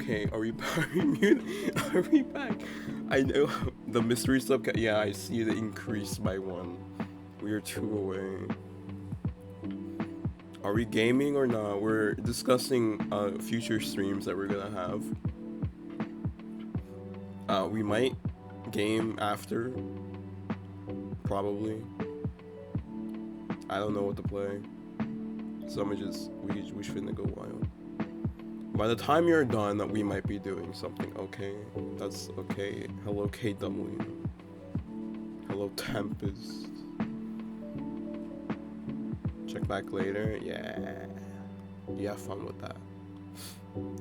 Okay, are we are we back? I know the mystery sub. Yeah, I see it increased by one. We are two away. Are we gaming or not? We're discussing future streams that we're gonna have. We might game after, probably. I don't know what to play, so we should finna go wild. By the time you're done, we might be doing something. Okay, that's okay. Hello KW. Hello Tempest. Check back later. Yeah, you have fun with that.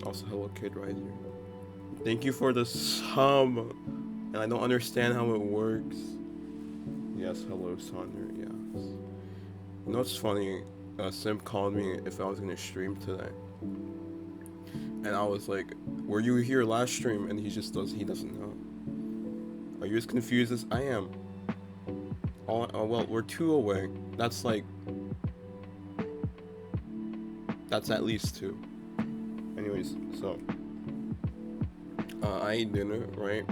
Also, hello Kid Riser. Thank you for the sub. And I don't understand how it works. Yes, hello Sonder. Yes. You know what's funny? Simp called me if I was gonna stream today. And I was like, were you here last stream? And he doesn't know. Are you as confused as I am? Well, we're two away. That's at least two. Anyways, so I ate dinner, right?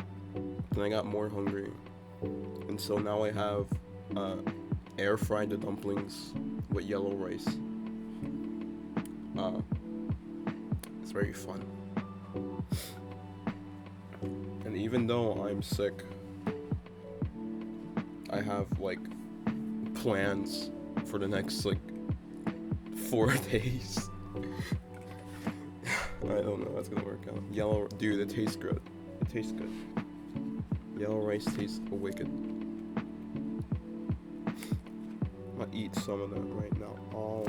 Then I got more hungry. And so now I have air fried the dumplings with yellow rice. It's very fun. And even though I'm sick, I have plans for the next 4 days. I don't know how it's gonna work out. Yellow, dude, it tastes good. It tastes good. Yellow rice tastes wicked. I'm gonna eat some of that right now. Oh.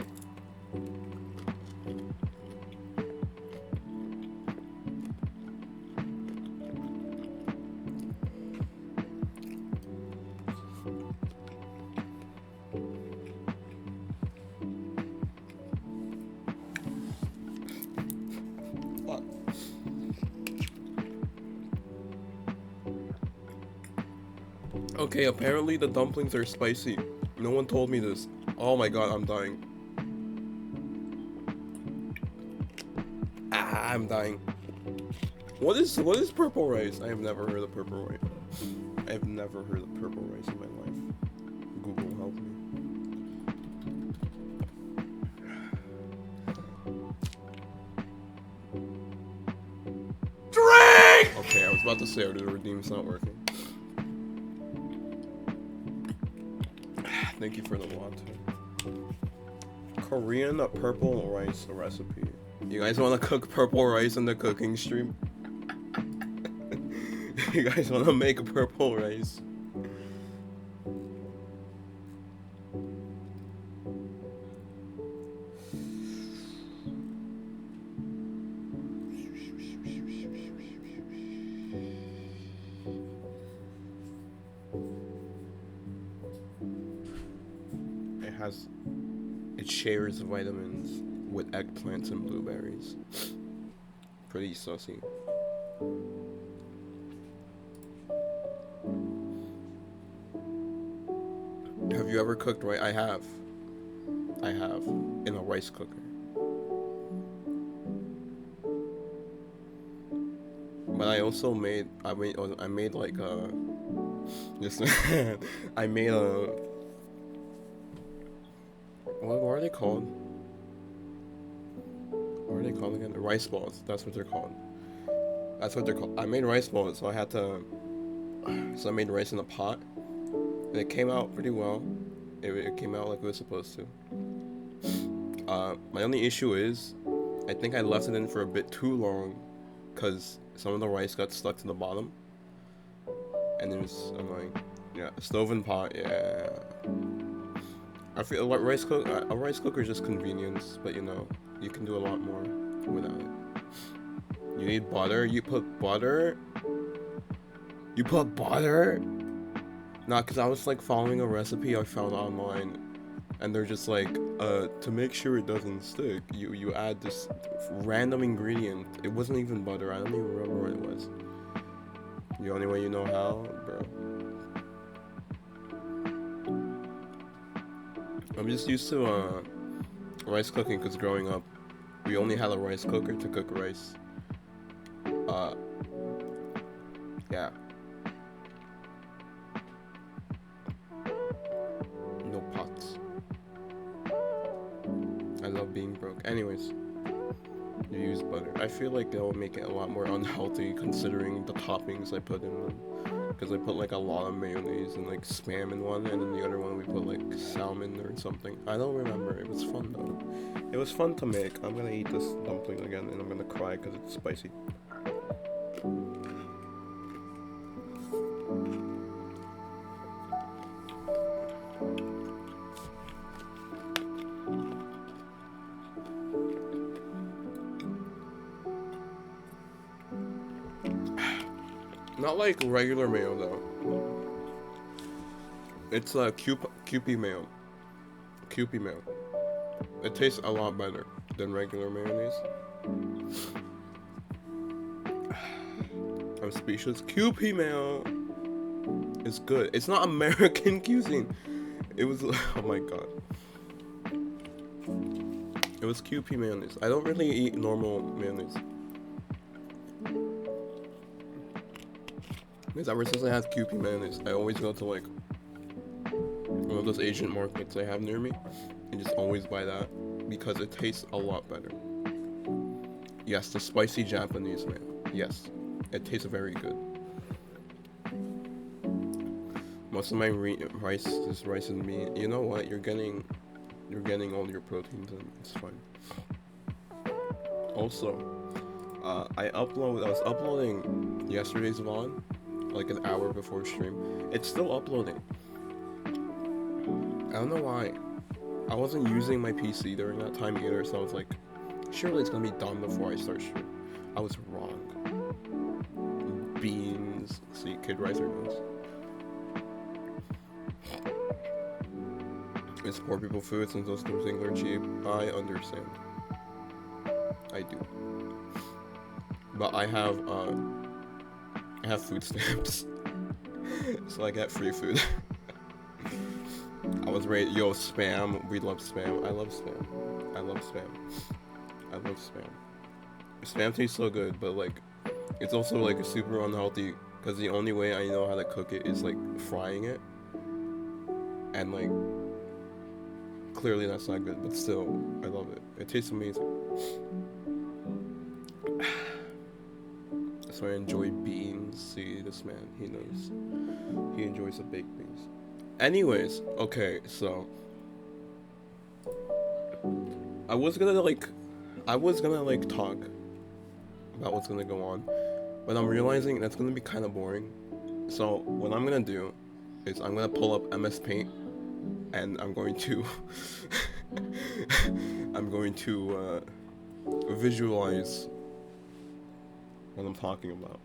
Okay, apparently the dumplings are spicy. No one told me this. Oh my god, I'm dying. I'm dying. What is purple rice? I have never heard of purple rice. I have never heard of purple rice in my life. Google, help me. Drink! Okay, I was about to say, the redeem's not working. Thank you for the water. Korean purple rice recipe. You guys want to cook purple rice in the cooking stream? You guys want to make purple rice? It shares vitamins with eggplants and blueberries. Pretty sussy. Have you ever cooked rice? I have. In a rice cooker. But I also made like this. I made a. What are they called? What are they called again? Rice balls. That's what they're called. I made rice balls, so I made rice in a pot, and it came out pretty well. It came out like it was supposed to. My only issue is, I think I left it in for a bit too long, cause some of the rice got stuck to the bottom, and it was annoying. Yeah, stove and pot. Yeah. I feel like a rice cooker is just convenience, but you can do a lot more without it. You need butter. You put butter. Nah, cause I was following a recipe I found online, and they're just to make sure it doesn't stick, you add this random ingredient. It wasn't even butter. I don't even remember what it was. The only way you know how, bro. I'm just used to rice cooking, because growing up, we only had a rice cooker to cook rice. Yeah. No pots. I love being broke. Anyways, you use butter. I feel like they'll make it a lot more unhealthy considering the toppings I put in them. Because I put like a lot of mayonnaise and like Spam in one, and then the other one we put like salmon or something. I don't remember. It was fun though. It was fun to make. I'm gonna eat this dumpling again and I'm gonna cry because it's spicy. Not like regular mayo though. It's Kewpie mayo. Kewpie mayo. It tastes a lot better than regular mayonnaise. I'm speechless. Kewpie mayo is good. It's not American cuisine. It was, oh my god. It was Kewpie mayonnaise. I don't really eat normal mayonnaise. Because ever since I had Kewpie mayonnaise, I always go to like one of those Asian markets I have near me and just always buy that because it tastes a lot better. Yes, the spicy Japanese mayo. Yes, it tastes very good. Most of my rice is rice and meat. You know what? You're getting all your proteins and it's fine. Also, I was uploading yesterday's vlog like an hour before stream. It's still uploading. I don't know why. I wasn't using my PC during that time either, so I was like, surely it's gonna be done before I start stream. I was wrong. Beans. See, Kid Riser knows. It's poor people food since those things are cheap. I understand. I do. But I have food stamps. So I get free food. I was ready. Yo, Spam. We love Spam. I love Spam. I love Spam. I love Spam. Spam tastes so good, but like, it's also like super unhealthy because the only way I know how to cook it is like frying it. And like, clearly that's not good, but still, I love it. It tastes amazing. So I enjoy beans. See, this man, he knows. He enjoys the baked beans. Anyways, okay, so I was gonna talk about what's gonna go on, but I'm realizing that's gonna be kind of boring. So what I'm gonna do is I'm gonna pull up MS Paint and I'm going to visualize what I'm talking about.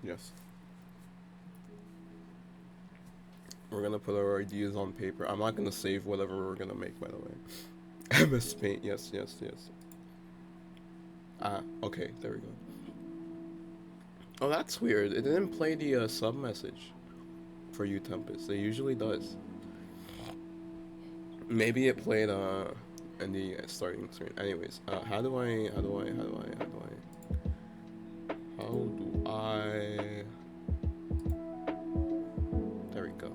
Yes. We're gonna put our ideas on paper. I'm not gonna save whatever we're gonna make, by the way. MS Paint, yes. Okay, there we go. Oh, that's weird. It didn't play the sub message for you, Tempest. It usually does. Maybe it played in the starting screen. Anyways, how do I? There we go.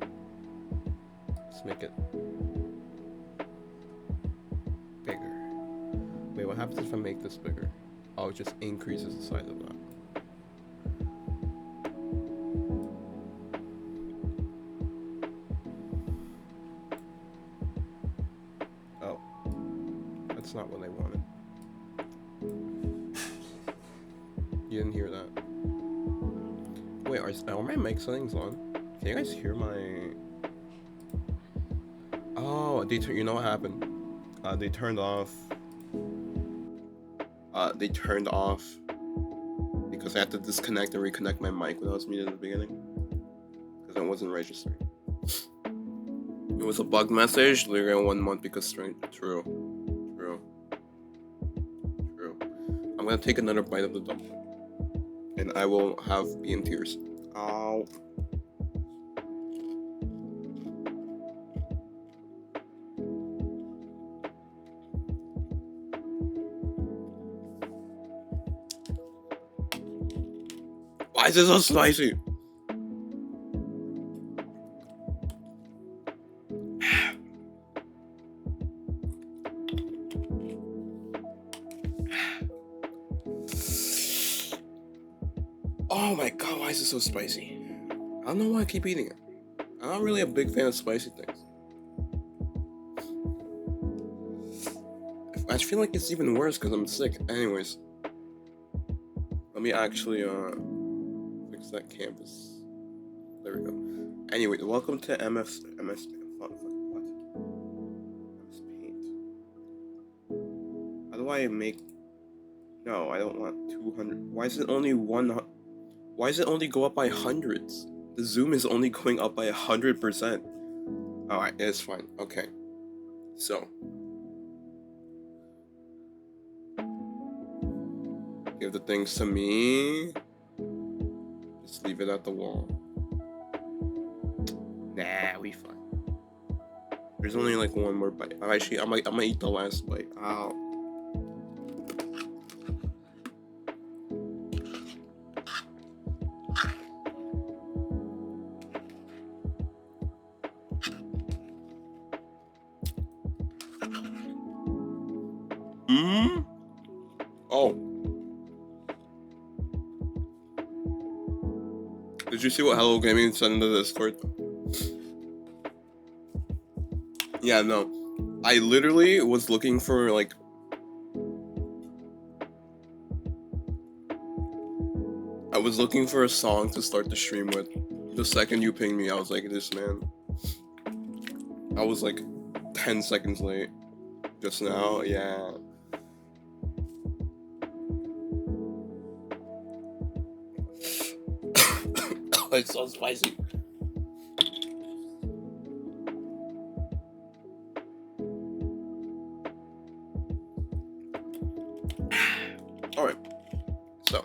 Let's make it bigger. Wait, what happens if I make this bigger? Oh, it just increases the size of that. Oh, that's not what I wanted. You didn't hear that. Wait, are my mic settings on? Can you guys hear my... Oh, you know what happened? They turned off because I had to disconnect and reconnect my mic when I was muted at the beginning because I wasn't registering. It was a bug message. Literally 1 month because true. I'm gonna take another bite of the dumpling, and I will be in tears. Ow. Why is it so spicy? Oh my god, why is it so spicy? I don't know why I keep eating it. I'm not really a big fan of spicy things. I feel like it's even worse because I'm sick. Anyways, let me actually fix that canvas. There we go. Anyway, welcome to MS Paint. How do I make? No, I don't want 200. Why is it only one? Why does it only go up by hundreds? The zoom is only going up by 100%. Alright, it's fine. Okay. So. Give the things to me. Just leave it at the wall. Nah, we fine. There's only like one more bite. Actually, I might eat the last bite. Ow. Oh. Did you see what Hello Gaming sent in the Discord? Yeah, no. I literally was looking for like I was looking for a song to start the stream with. The second you pinged me, I was like, this man. I was like 10 seconds late. Just now, yeah. It's so spicy. Alright. So,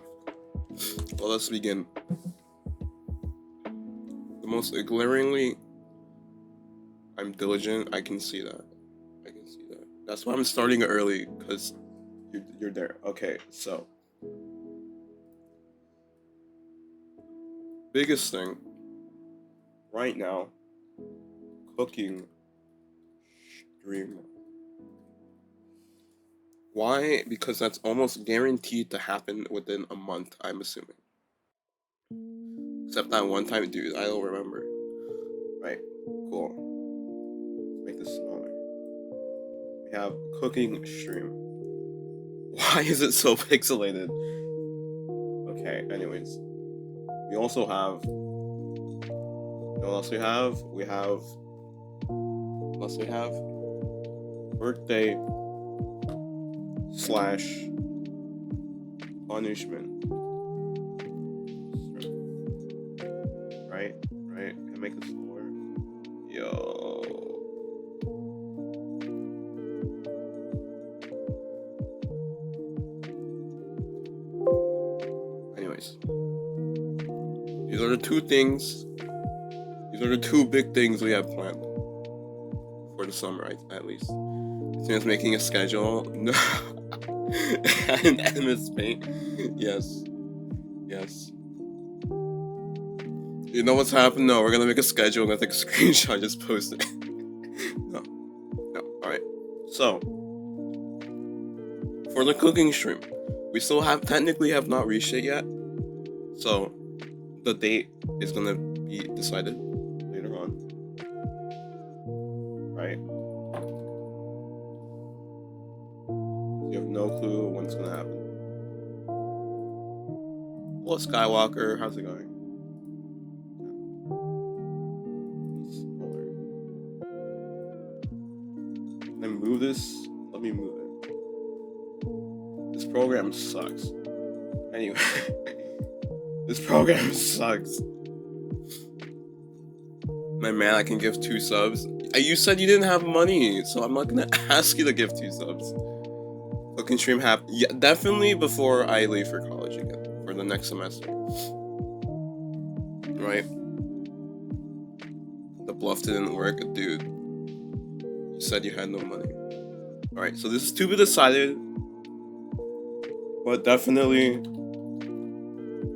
well, let's begin. The most glaringly, I'm diligent. I can see that. That's why I'm starting early, because you're there. Okay, so. Biggest thing right now, cooking stream. Why? Because that's almost guaranteed to happen within a month, I'm assuming. Except that one time, dude, I don't remember. Right, cool. Let's make this smaller. We have cooking stream. Why is it so pixelated? Okay, anyways. We also have. What else we have? We have. What else we have? Birthday / punishment. Right? Can I make this lower? Yo. Anyways. These are the two things. These are the two big things we have planned. For the summer, at least. Since making a schedule. No. And MS Paint. Yes. You know what's happened? No, we're gonna make a schedule. I'm gonna take a screenshot, just post it. No. Alright. So, for the cooking stream, we still technically have not reached it yet. So, the date is gonna be decided later on. Right? You have no clue when it's gonna happen. Hello, Skywalker. How's it going? Can I move this? Let me move it. This program sucks. Anyway. This program sucks. My man, I can give 2 subs. You said you didn't have money, so I'm not gonna ask you to give 2 subs. Cooking stream yeah, definitely before I leave for college again, for the next semester. Right? The bluff didn't work, dude. You said you had no money. Alright, so this is to be decided. But definitely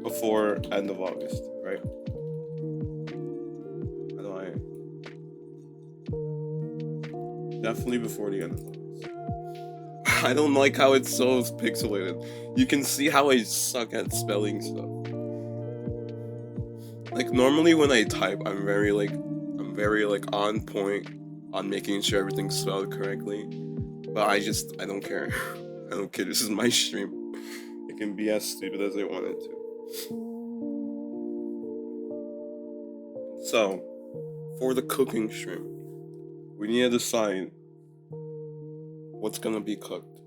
before end of August, right? I know definitely before the end of August. I don't like how it's so pixelated. You can see how I suck at spelling stuff. Like normally when I type, I'm very like on point on making sure everything's spelled correctly. But I don't care. I don't care. This is my stream. It can be as stupid as I want it to. So, for the cooking stream, we need to decide what's gonna be cooked.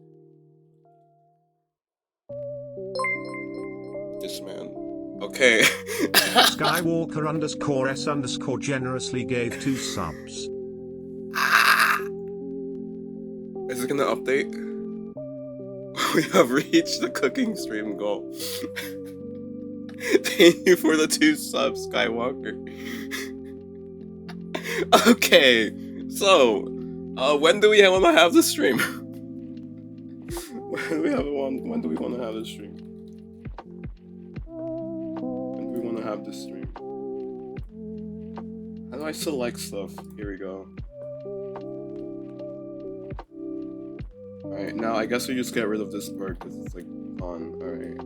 This man. Okay. Skywalker_S_ generously gave 2 subs. Is it gonna update? We have reached the cooking stream goal. Thank you for the 2 subs, Skywalker. Okay, so when do we want to have the stream? When do we want to have the stream? When do we want to have this stream? How do I select stuff? Here we go. Alright, now I guess we just get rid of this part because it's like on. Alright.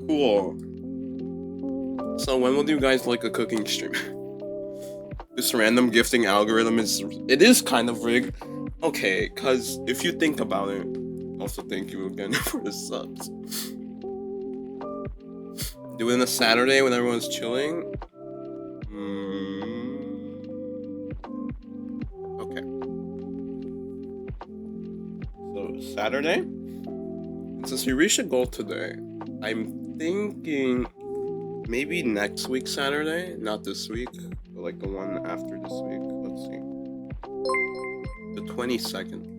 Cool. So when will you guys like a cooking stream? This random gifting algorithm is kind of rigged. Okay, cause if you think about it, also thank you again for the subs. Do it on a Saturday when everyone's chilling. Okay. So Saturday. Since we reached a goal today, I'm thinking maybe next week Saturday, not this week, but like the one after this week. Let's see. The 22nd.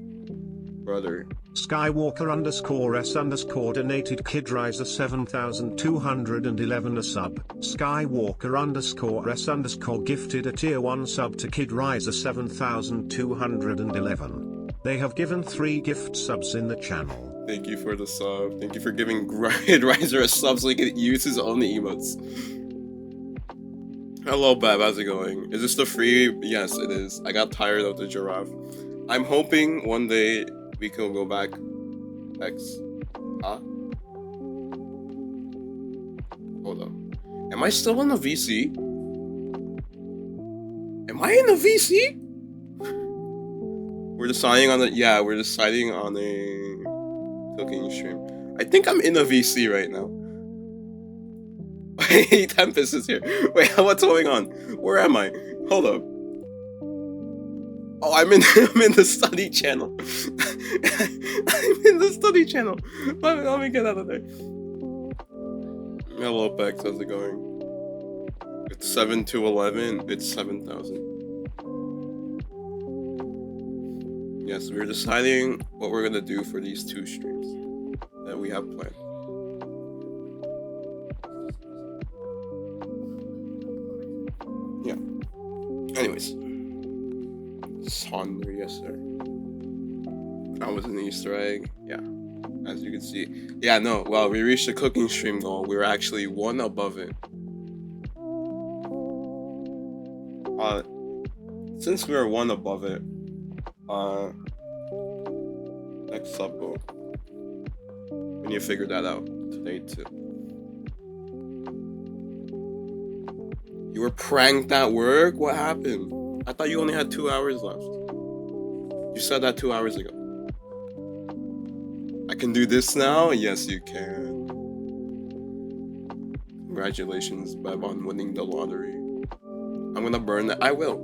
Brother. Skywalker_S_ donated KidRiser 7,211 a sub. Skywalker_S_ gifted a tier 1 sub to KidRiser 7,211. They have given 3 gift subs in the channel. Thank you for the sub. Thank you for giving KidRiser a sub so he can use his own emotes. Hello, Bab. How's it going? Is this the free? Yes, it is. I got tired of the giraffe. I'm hoping one day we can go back. X. Huh? Hold on. Am I still in the VC? Am I in the VC? We're deciding on a cooking stream. I think I'm in a VC right now. Wait, Tempest is here. Wait, what's going on? Where am I? Hold up. Oh, I'm in the study channel. I'm in the study channel. Let me get out of there. Hello, Bex. How's it going? It's 7 to 11. It's 7,000. Yes, we're deciding what we're gonna do for these 2 streams that we have planned. Yeah. Anyways. Sonder, yes sir. That was an Easter egg. Yeah. As you can see. Yeah, no, well, we reached the cooking stream goal. We were actually 1 above it. Since we were 1 above it, next sub goal. We need to figure that out today too. You were pranked at work? What happened? I thought you only had 2 hours left. You said that 2 hours ago. I can do this now? Yes, you can. Congratulations, Bev, on winning the lottery. I'm gonna burn that. I will.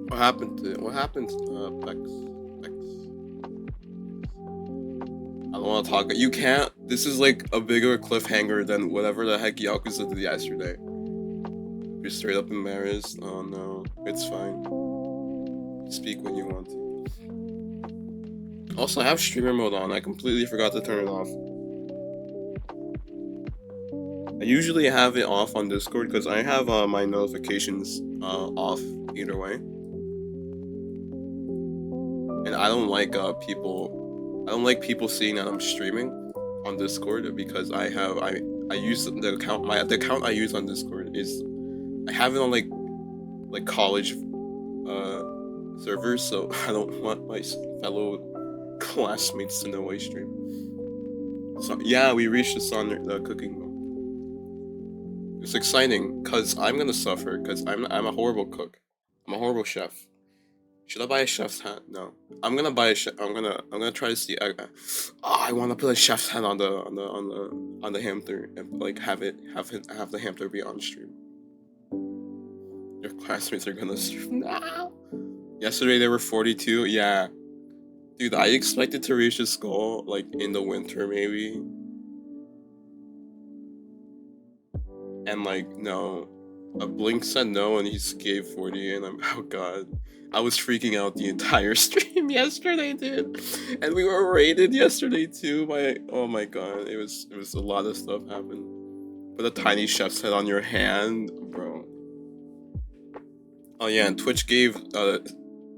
What happened to Bex? I don't want to talk. You can't. This is like a bigger cliffhanger than whatever the heck Yakuza did yesterday. You're straight up embarrassed. Oh no, it's fine. Speak when you want to. Also, I have streamer mode on. I completely forgot to turn it off. I usually have it off on Discord because I have my notifications off either way. and I don't like people seeing that I'm streaming on Discord because I use the account I use on Discord is I have it on like college servers, so I don't want my fellow classmates to know I stream. So yeah, we reached the cooking mode. It's exciting because I'm gonna suffer because I'm a horrible cook. I'm a horrible chef. Should I buy a chef's hat? No. I'm gonna buy a chef. I'm gonna try to see. I want to put a chef's hat on the hamster and like have the hamster be on stream. Your classmates are gonna stream. No. Yesterday they were 42. Yeah. Dude, I expected to reach this goal like in the winter maybe. And like no. A Blink said no and he gave 40 and I'm oh god. I was freaking out the entire stream yesterday, dude. And we were raided yesterday too by oh my god, it was a lot of stuff happened. Put a tiny chef's head on your hand, bro. Oh yeah, and Twitch gave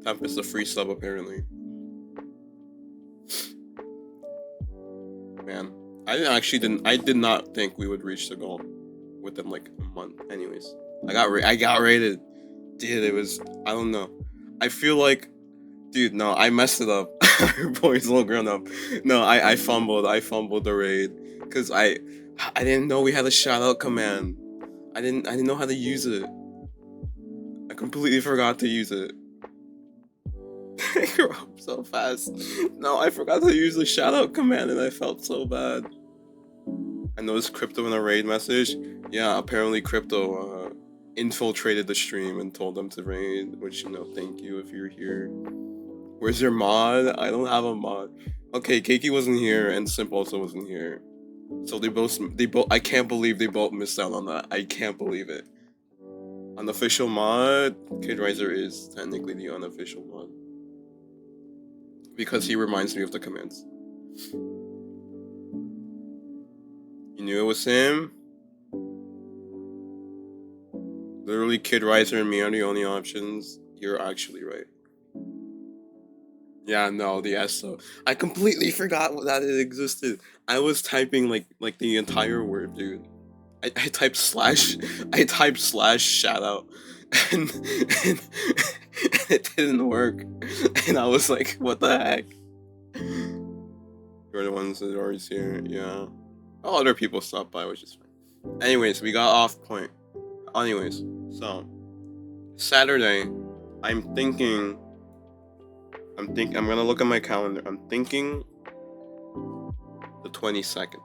Tempest a free sub apparently. Man, I did not think we would reach the goal within like a month. Anyways, I got raided. Dude, it was I don't know. I feel like, dude, no, I messed it up. Your boy's a little grown up. No, I fumbled the raid because I didn't know we had a shout out command. I didn't know how to use it. I completely forgot to use it. I grew up so fast. No, I forgot to use the shout out command and I felt so bad. I noticed Crypto in a raid message. Yeah, apparently Crypto infiltrated the stream and told them to raid, which, you know, thank you if you're here. Where's your mod? I don't have a mod. Okay, Keiki wasn't here and Simp also wasn't here. So they both I can't believe they both missed out on that. I can't believe it. Unofficial mod, Kid Riser is technically the unofficial mod. Because he reminds me of the commands. You knew it was him? Literally, Kid Riser and me are the only options. You're actually right. Yeah, no, the SO. I completely forgot that it existed. I was typing like the entire word, dude. I typed slash shout out and it didn't work. And I was like, what the heck? You're the ones that are always here, yeah. All other people stopped by, which is fine. Anyways, we got off point. Anyways, so Saturday, I'm gonna look at my calendar. I'm thinking the 22nd.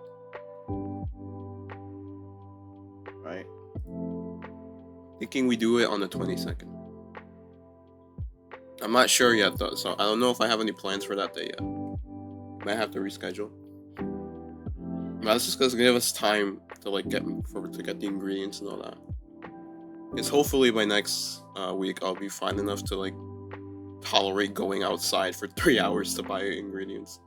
Right? Thinking we do it on the 22nd. I'm not sure yet though, so I don't know if I have any plans for that day yet. Might have to reschedule. That's just gonna give us time to like get the ingredients and all that. Because hopefully by next week I'll be fine enough to like tolerate going outside for 3 hours to buy ingredients.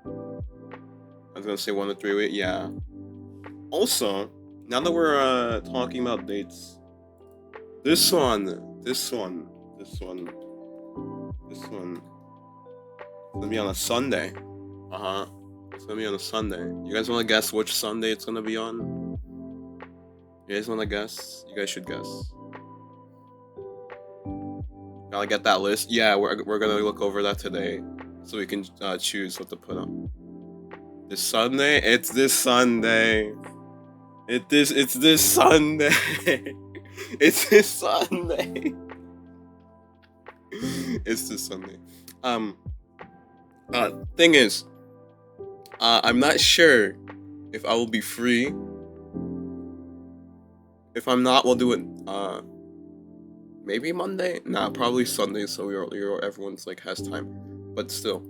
I was gonna say 1 to 3 weeks, yeah. Also, now that we're talking about dates, this one, it's gonna be on a Sunday. It's gonna be on a Sunday. You guys wanna guess which Sunday it's gonna be on? You guys wanna guess? You guys should guess. Gotta get that list. Yeah, we're gonna look over that today, so we can choose what to put on. This Sunday? It's this Sunday. It's this Sunday. It's this Sunday. It's this Sunday. Thing is, I'm not sure if I will be free. If I'm not, we'll do it maybe Monday. Nah, probably Sunday, so everyone's like has time. But still,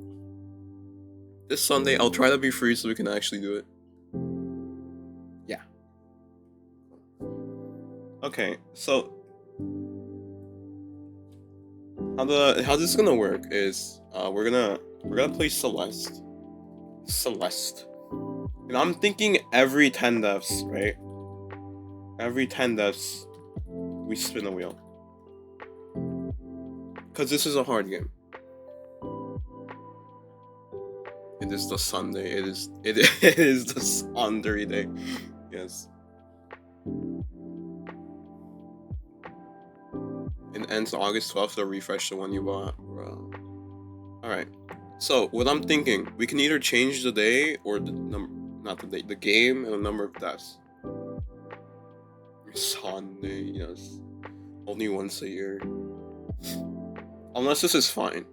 this Sunday I'll try to be free so we can actually do it. Yeah. Okay, so how this is gonna work is we're gonna play Celeste. And I'm thinking every 10 deaths, right? Every 10 deaths, we spin a wheel. Because this is a hard game. It is the Sunday. It is the Sunday day. Yes. It ends August 12th to refresh the one you bought, bro. Alright. So what I'm thinking, we can either change the day or the number, not the day, the game and the number of deaths. Sunday, yes. Only once a year. Unless this is fine.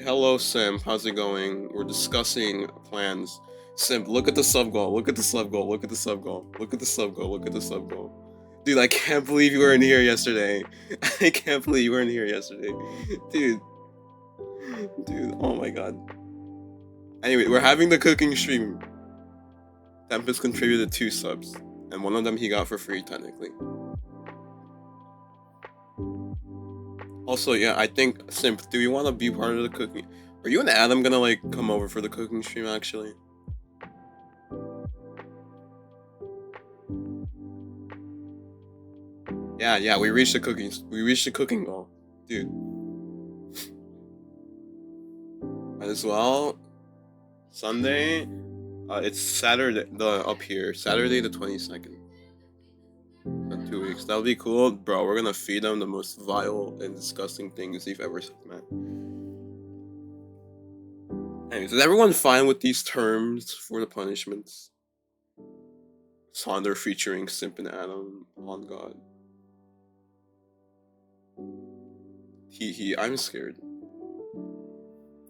Hello, Simp. How's it going? We're discussing plans. Simp, look at the sub goal. Look at the sub goal. Look at the sub goal. Look at the sub goal. Look at the sub goal. Dude, I can't believe you weren't here yesterday. I can't believe you weren't here yesterday. Dude. Dude, oh my god. Anyway, we're having the cooking stream. Tempest contributed 2 subs. And one of them he got for free, technically. Also, yeah, I think, Simp, do you want to be part of the cooking? Are you and Adam gonna, like, come over for the cooking stream, actually? Yeah, we reached the cooking goal. Dude. Might as well. Sunday. It's Saturday, up here. Saturday the 22nd. In 2 weeks. That'll be cool. Bro, we're gonna feed them the most vile and disgusting things you've ever seen, man. Anyways, is everyone fine with these terms for the punishments? Sonder featuring Simp and Adam. On God. I'm scared.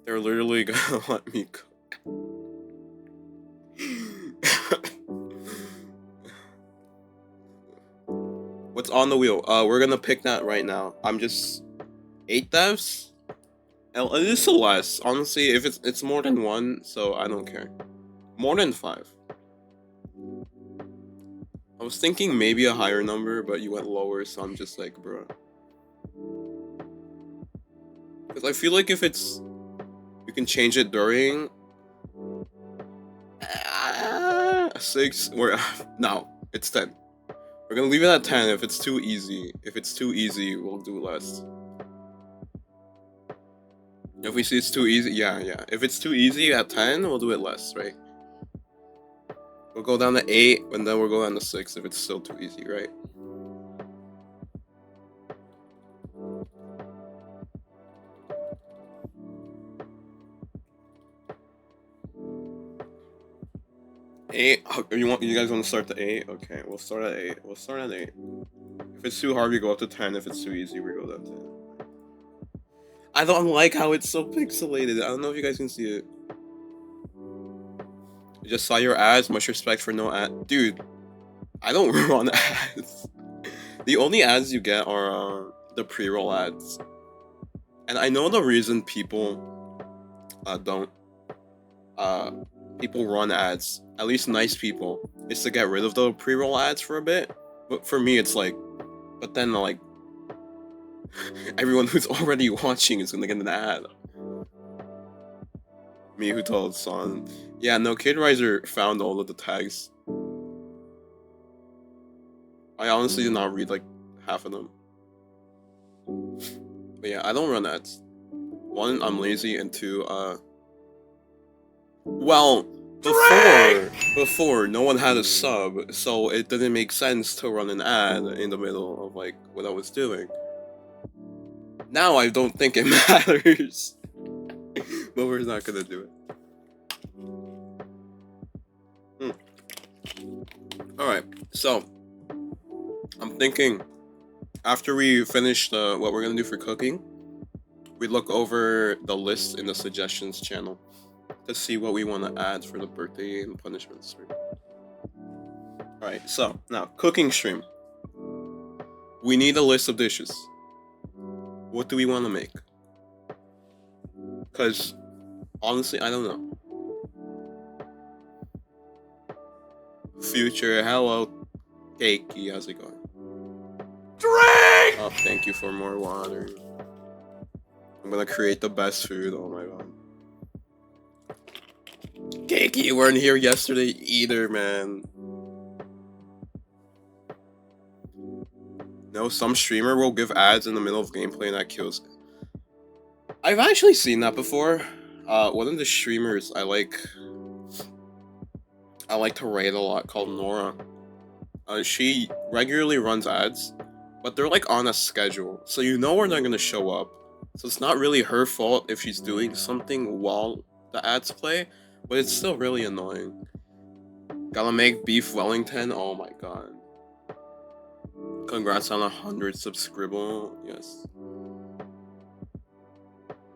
They're literally gonna let me cook. What's on the wheel? We're gonna pick that right now. I'm just 8 deaths. It is less. Honestly, if it's more than 1, so I don't care. More than 5. I was thinking maybe a higher number, but you went lower, so I'm just like, bro. Because I feel like if it's, you can change it during 6 or no, it's 10. We're gonna leave it at 10 if it's too easy. If it's too easy, we'll do less. If we see it's too easy, yeah. If it's too easy at 10, we'll do it less, right? We'll go down to 8, and then we'll go down to 6 if it's still too easy, right? Eight. You guys want to start the 8? Okay, we'll start at 8. We'll start at 8. If it's too hard, we go up to 10. If it's too easy, we go down to 10. I don't like how it's so pixelated. I don't know if you guys can see it. You just saw your ads. Much respect for no ad. Dude, I don't run ads. The only ads you get are the pre-roll ads. And I know the reason people people run ads, at least nice people, is to get rid of the pre-roll ads for a bit. But for me, it's like, but then like, everyone who's already watching is gonna get an ad. Me who told Son. Yeah, no, KidRiser found all of the tags. I honestly did not read like half of them. But yeah, I don't run ads. 1, I'm lazy, and 2, well, before no one had a sub, so it didn't make sense to run an ad in the middle of like what I was doing. Now I don't think it matters. But we're not gonna do it. Alright, so I'm thinking after we finish what we're gonna do for cooking, we look over the list in the suggestions channel to see what we want to add for the birthday and punishment stream. Alright, so now cooking stream. We need a list of dishes. What do we want to make? Because honestly, I don't know. Future, hello, Cakey, how's it going? Drink! Oh, thank you for more water. I'm gonna create the best food, oh my god. Cakey, you weren't here yesterday either, man. No, some streamer will give ads in the middle of gameplay and that kills. I've actually seen that before. One of the streamers I like to rate a lot called Nora. She regularly runs ads, but they're like on a schedule, so you know when they're gonna show up. So it's not really her fault if she's doing something while the ads play, but it's still really annoying. Gotta make beef Wellington. Oh my god. Congrats on 100 subscribers. Yes.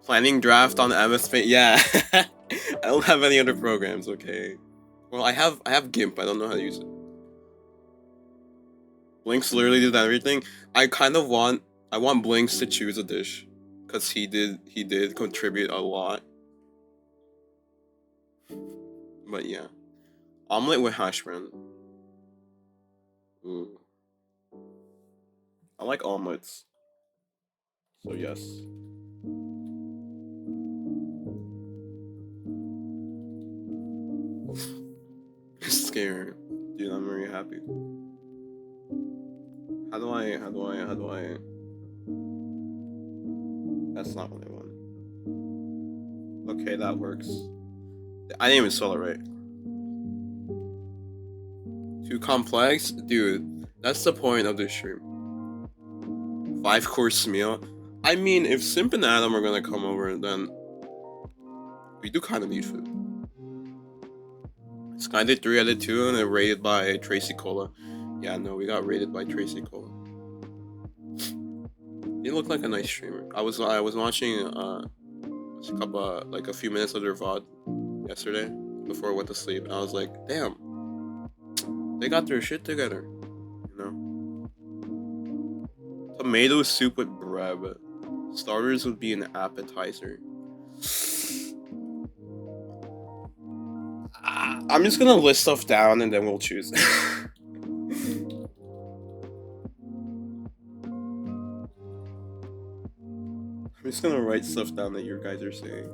Planning draft on MS Paint. Yeah. I don't have any other programs, okay. Well, I have GIMP. I don't know how to use it. Blinks literally did everything. I want Blinks to choose a dish, cause he did contribute a lot. But yeah, omelet with hash brown. Ooh, I like omelets. So yes. Scared, dude. I'm very happy. How do I? That's not what I want. Okay, that works. I didn't even spell it right. Too complex? Dude, that's the point of this stream. 5-course meal? I mean, if Simp and Adam are gonna come over, then we do kind of need food. Sky did 3 out of 2 and then rated by Tracy Cola. Yeah, no, we got rated by Tracy Cola. They look like a nice streamer. I was watching a few minutes of their VOD yesterday before I went to sleep, and I was like, damn, they got their shit together, you know. Tomato soup with bread. Starters would be an appetizer. I'm just gonna list stuff down and then we'll choose. I'm just gonna write stuff down that you guys are saying.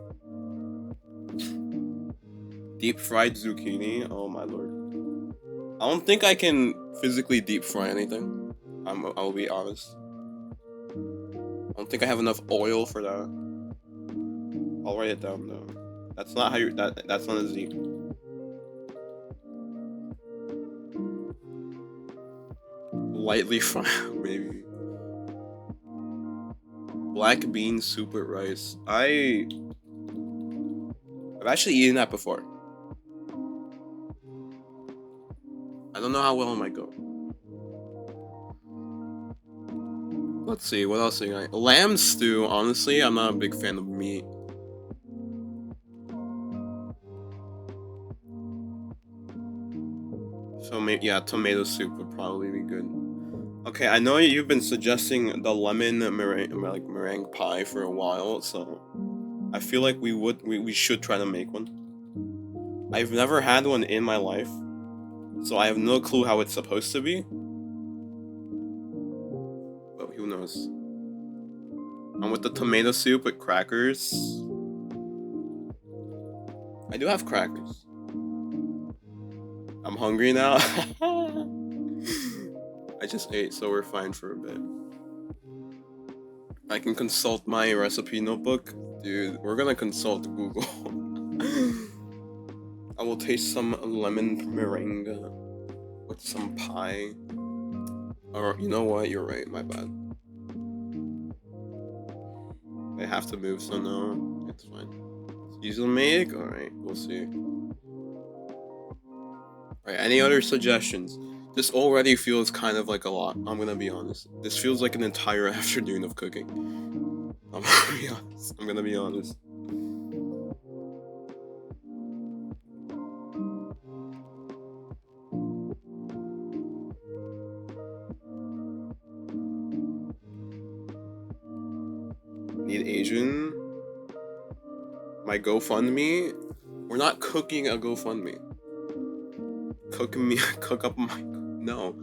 Deep fried zucchini. Oh my lord. I don't think I can physically deep fry anything. I'll be honest. I don't think I have enough oil for that. I'll write it down though. That's not how you. That's not a Z. Lightly fried, maybe. Black bean soup with rice. I've actually eaten that before. I don't know how well it might go. Let's see, what else I got? Lamb stew, honestly, I'm not a big fan of meat. So maybe, yeah, tomato soup would probably be good. Okay, I know you've been suggesting the lemon meringue pie for a while, so I feel like we should try to make one. I've never had one in my life, so I have no clue how it's supposed to be. But who knows? And with the tomato soup with crackers. I do have crackers. I'm hungry now. I just ate, so we're fine for a bit. I can consult my recipe notebook. Dude, we're gonna consult Google. I will taste some lemon meringue with some pie. Or, you know what? You're right, my bad. I have to move, so no, it's fine. It's easy to make? Alright, we'll see. Alright, any other suggestions? This already feels kind of like a lot, I'm gonna be honest. This feels like an entire afternoon of cooking. I'm gonna be honest. Need Asian? My GoFundMe? We're not cooking a GoFundMe. Cook up my... No.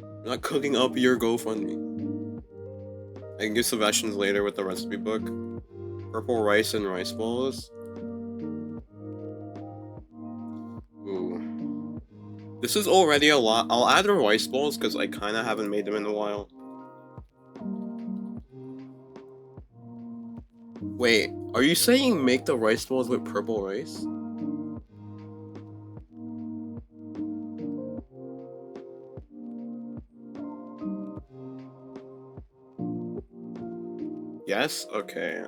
We're not cooking up your GoFundMe. I can give suggestions later with the recipe book. Purple rice and rice balls. Ooh. This is already a lot. I'll add the rice balls because I kind of haven't made them in a while. Wait, are you saying make the rice balls with purple rice? Yes? Okay.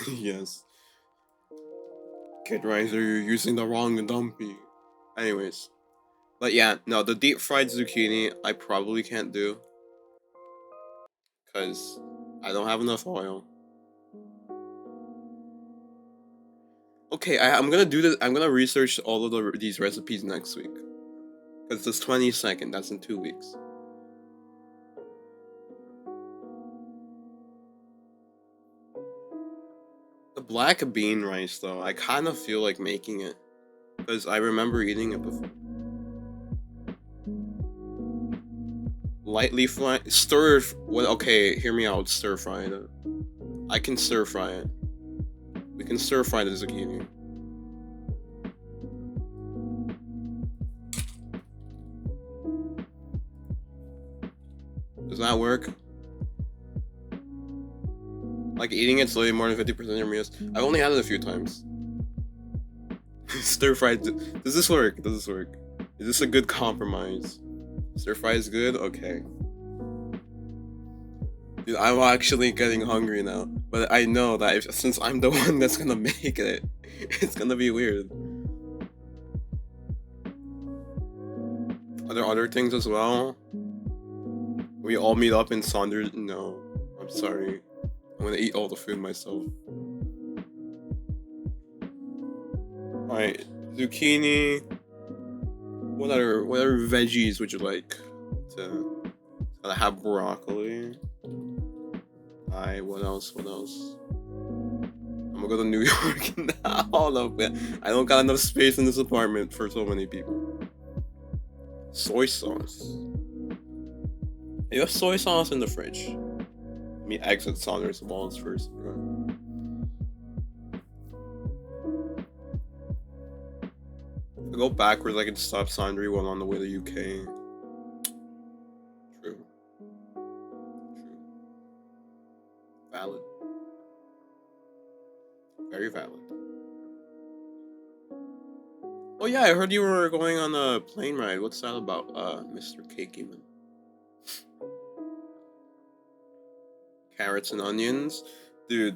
Yes. Kid Riser, you're using the wrong dumpy. Anyways. But yeah, no, the deep fried zucchini I probably can't do. Because I don't have enough oil. Okay, I'm gonna do this. I'm gonna research all of these recipes next week. Because it's 22nd, that's in 2 weeks. The black bean rice, though, I kind of feel like making it. Because I remember eating it before. Lightly fry, stir. Well, okay, hear me out. Stir fry it. I can stir fry it. We can stir fry the zucchini. Does that work? Like eating it's literally more than 50% of your meals. I've only had it a few times. Stir fry. Does this work? Does this work? Is this a good compromise? Stir fry is good? Okay. Dude, I'm actually getting hungry now. But I know that since I'm the one that's gonna make it, it's gonna be weird. Are there other things as well? We all meet up in Saunders? No. I'm sorry. I'm gonna eat all the food myself. Alright. Zucchini. What other veggies would you like to have? Broccoli. Alright, what else? I'm gonna go to New York now. Hold up, man. I don't got enough space in this apartment for so many people. Soy sauce. You have soy sauce in the fridge. Let me exit Saunders walls first. If I go backwards, I can stop Sandry while on the way to UK. True. Valid. Very valid. Oh yeah, I heard you were going on a plane ride. What's that about, Mr. Cakeman? Carrots and onions? Dude.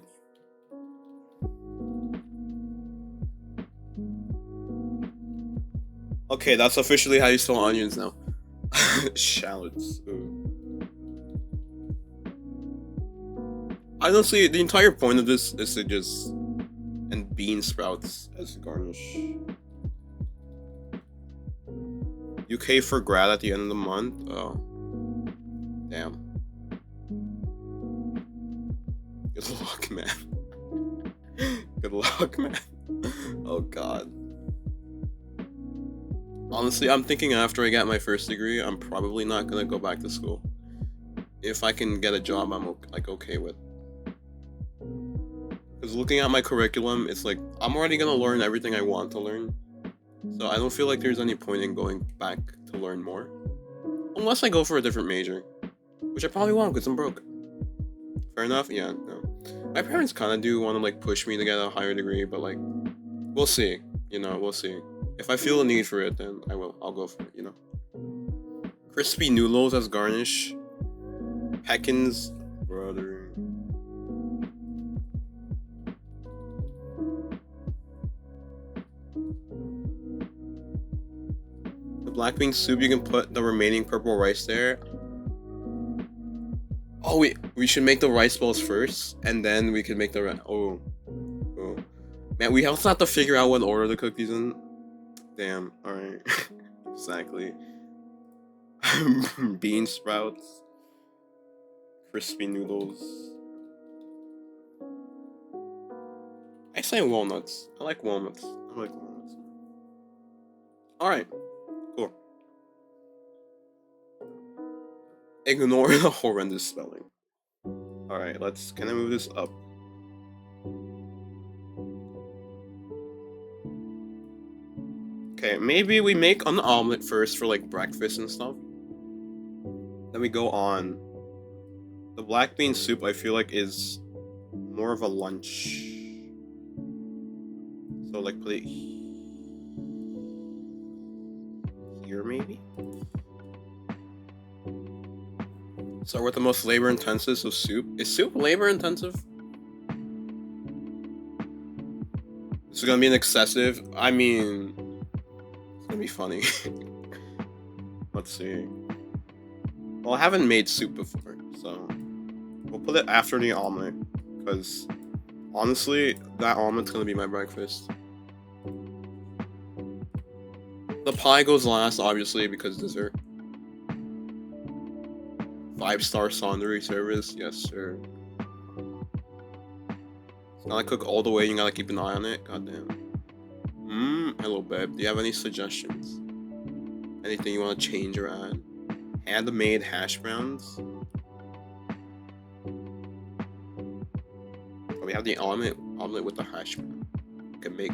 Okay, that's officially how you spell onions now. Shallots. Ooh. Honestly, the entire point of this is to just... and bean sprouts as garnish. UK for grad at the end of the month? Oh. Damn. Good luck, man. Good luck, man. Oh god. Honestly, I'm thinking after I get my first degree, I'm probably not gonna go back to school. If I can get a job I'm okay with. Because looking at my curriculum, it's like, I'm already gonna learn everything I want to learn. So I don't feel like there's any point in going back to learn more. Unless I go for a different major. Which I probably won't because I'm broke. Fair enough? Yeah, no. My parents kind of do want to push me to get a higher degree, but we'll see. We'll see. If I feel a need for it, then I will. I'll go for it, Crispy noodles as garnish. Peckins, brother. The black bean soup, you can put the remaining purple rice there. Oh wait, we should make the rice balls first, and then we can make the oh. Man, we also have to figure out what order to cook these in. Damn, alright. Exactly. Bean sprouts. Crispy noodles. I say walnuts. I like walnuts. Alright. Cool. Ignore the horrendous spelling. Alright, can I move this up? Okay, maybe we make an omelet first for like breakfast and stuff. Then we go on. The black bean soup I feel like is more of a lunch. So like put it here maybe? Start with the most labor intensive, so soup. Is soup labor intensive? This is gonna be an excessive. I mean, it's gonna be funny. Let's see. Well, I haven't made soup before, so we'll put it after the omelet, because honestly, that omelet's gonna be my breakfast. The pie goes last, obviously, because dessert. 5-star Saundering service, yes sir. It's gotta cook all the way, you gotta keep an eye on it, goddamn. Hello babe, do you have any suggestions? Anything you wanna change or add? Handmade hash browns? Oh, we have the omelet with the hash brown. We can make,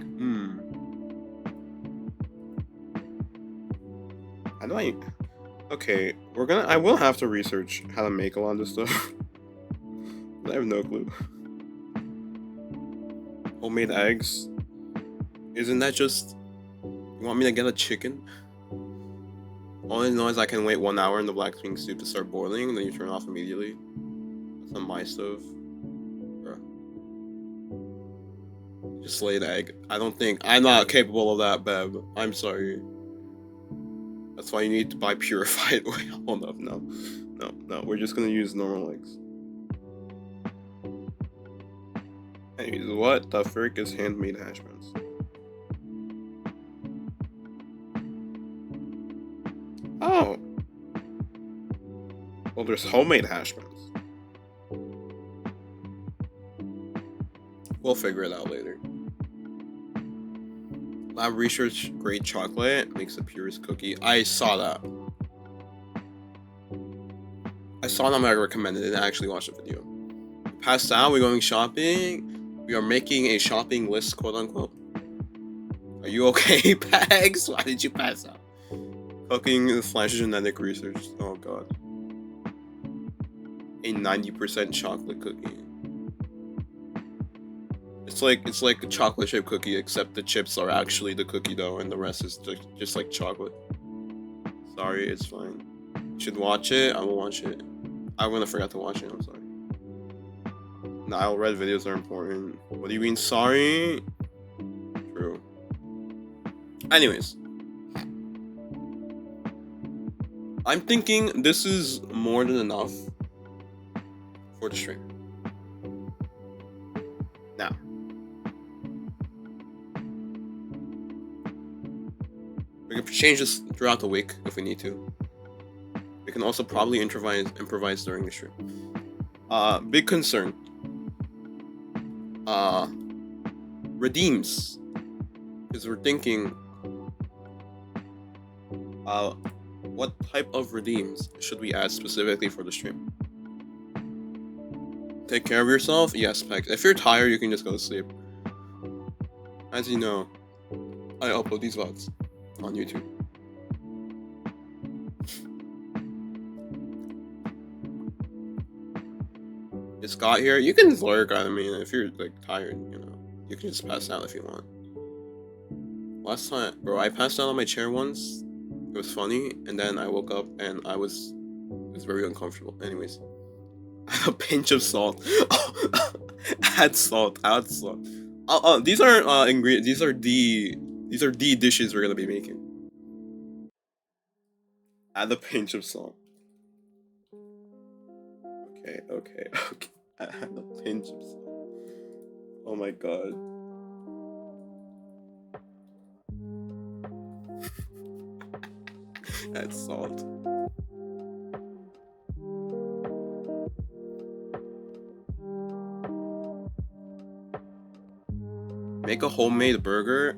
How do I... Okay, I will have to research how to make a lot of this stuff. I have no clue. Homemade eggs? Isn't that just... You want me to get a chicken? All I know is I can wait 1 hour in the black bean soup to start boiling, and then you turn it off immediately. That's on my stove. Bruh. Just lay the egg. I'm not capable of that, babe. I'm sorry. That's why you need to buy purified oil. Hold up, no. We're just gonna use normal eggs. Anyways, what the frick is handmade hash browns? Oh. Well, there's homemade hash browns. We'll figure it out later. Lab research great chocolate makes the purest cookie. I saw that. I saw that I recommended it and I actually watched the video. Passed out, we're going shopping. We are making a shopping list, quote unquote. Are you okay, Bags? Why did you pass out? Cooking / genetic research. Oh god. A 90% chocolate cookie. It's like a chocolate chip cookie, except the chips are actually the cookie dough and the rest is just like chocolate. Sorry, it's fine. You should watch it. I will watch it. I'm gonna forget to watch it. I'm sorry. Nile Red videos are important. What do you mean sorry? True. Anyways. I'm thinking this is more than enough for the stream. Now. We can change this throughout the week if we need to. We can also probably improvise during the stream. Big concern. Redeems. Because we're thinking, what type of redeems should we add specifically for the stream? Take care of yourself? Yes, Pex. If you're tired, you can just go to sleep. As you know, I upload these VODs on YouTube. Is Scott here? You can lurk. I mean, if you're like tired, you know, you can just pass out if you want. Last time, bro, I passed out on my chair once. It was funny, and then I woke up and it was very uncomfortable. Anyways, I had a pinch of salt. Add salt. These are ingredients. These are the dishes we're gonna be making. Add a pinch of salt. Okay. Add a pinch of salt. Oh my god. Add salt. Make a homemade burger.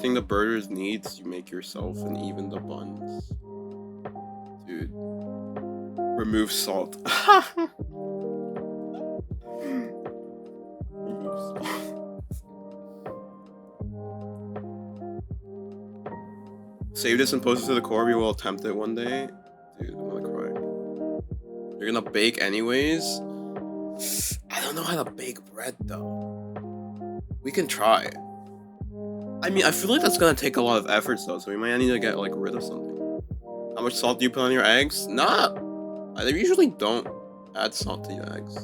everything the burgers needs, you make yourself, and even the buns. Dude. Remove salt. Remove salt. Save this and post it to the core. We will attempt it one day. Dude, I'm gonna cry. You're gonna bake anyways? I don't know how to bake bread though. We can try. I mean, I feel like that's gonna take a lot of effort though, so we might need to get like rid of something. How much salt do you put on your eggs? Nah, I usually don't add salt to your eggs.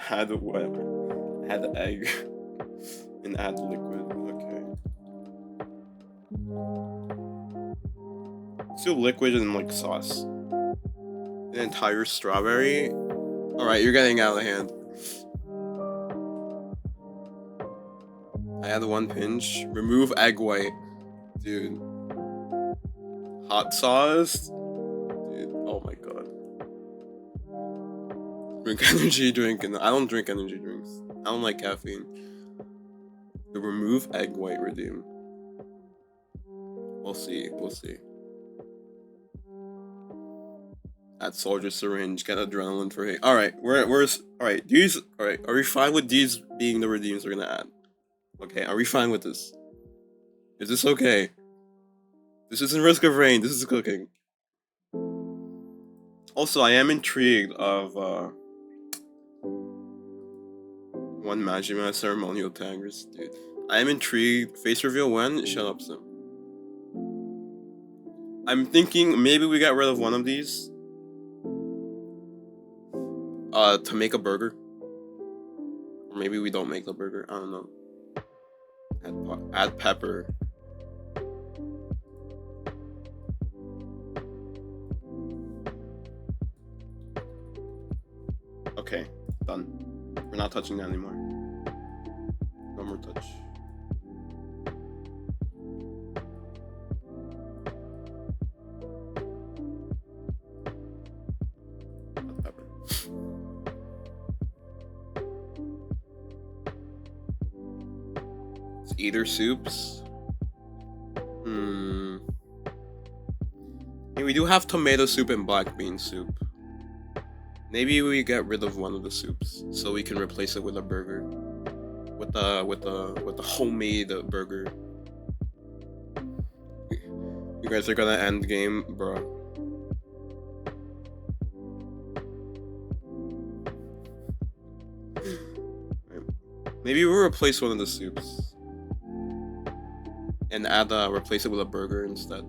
Add what? Add egg and add liquid. Okay. Let's do liquid and like sauce. An entire strawberry. All right, you're getting out of hand. I add 1 pinch. Remove egg white. Dude. Hot sauce. Dude, oh my god. Drink energy drink. And I don't drink energy drinks. I don't like caffeine. The remove egg white redeem. We'll see. We'll see. Add soldier syringe. Get adrenaline for hate. Alright, alright, these alright, are we fine with these being the redeems we're gonna add? Okay, are we fine with this? Is this okay? This isn't Risk of Rain, this is cooking. Also, I am intrigued of one Majima ceremonial taggers, dude. I am intrigued. Face reveal when? Shut up, Sim. I'm thinking maybe we get rid of one of these. To make a burger. Or maybe we don't make the burger. I don't know. Add pepper. Okay, done. We're not touching that anymore. No more touch. Add pepper. It's either soups. Hey, we do have tomato soup and black bean soup. Maybe we get rid of one of the soups so we can replace it with a burger, with the homemade burger. You guys are gonna end game, bro. Maybe we'll replace one of the soups and replace it with a burger instead.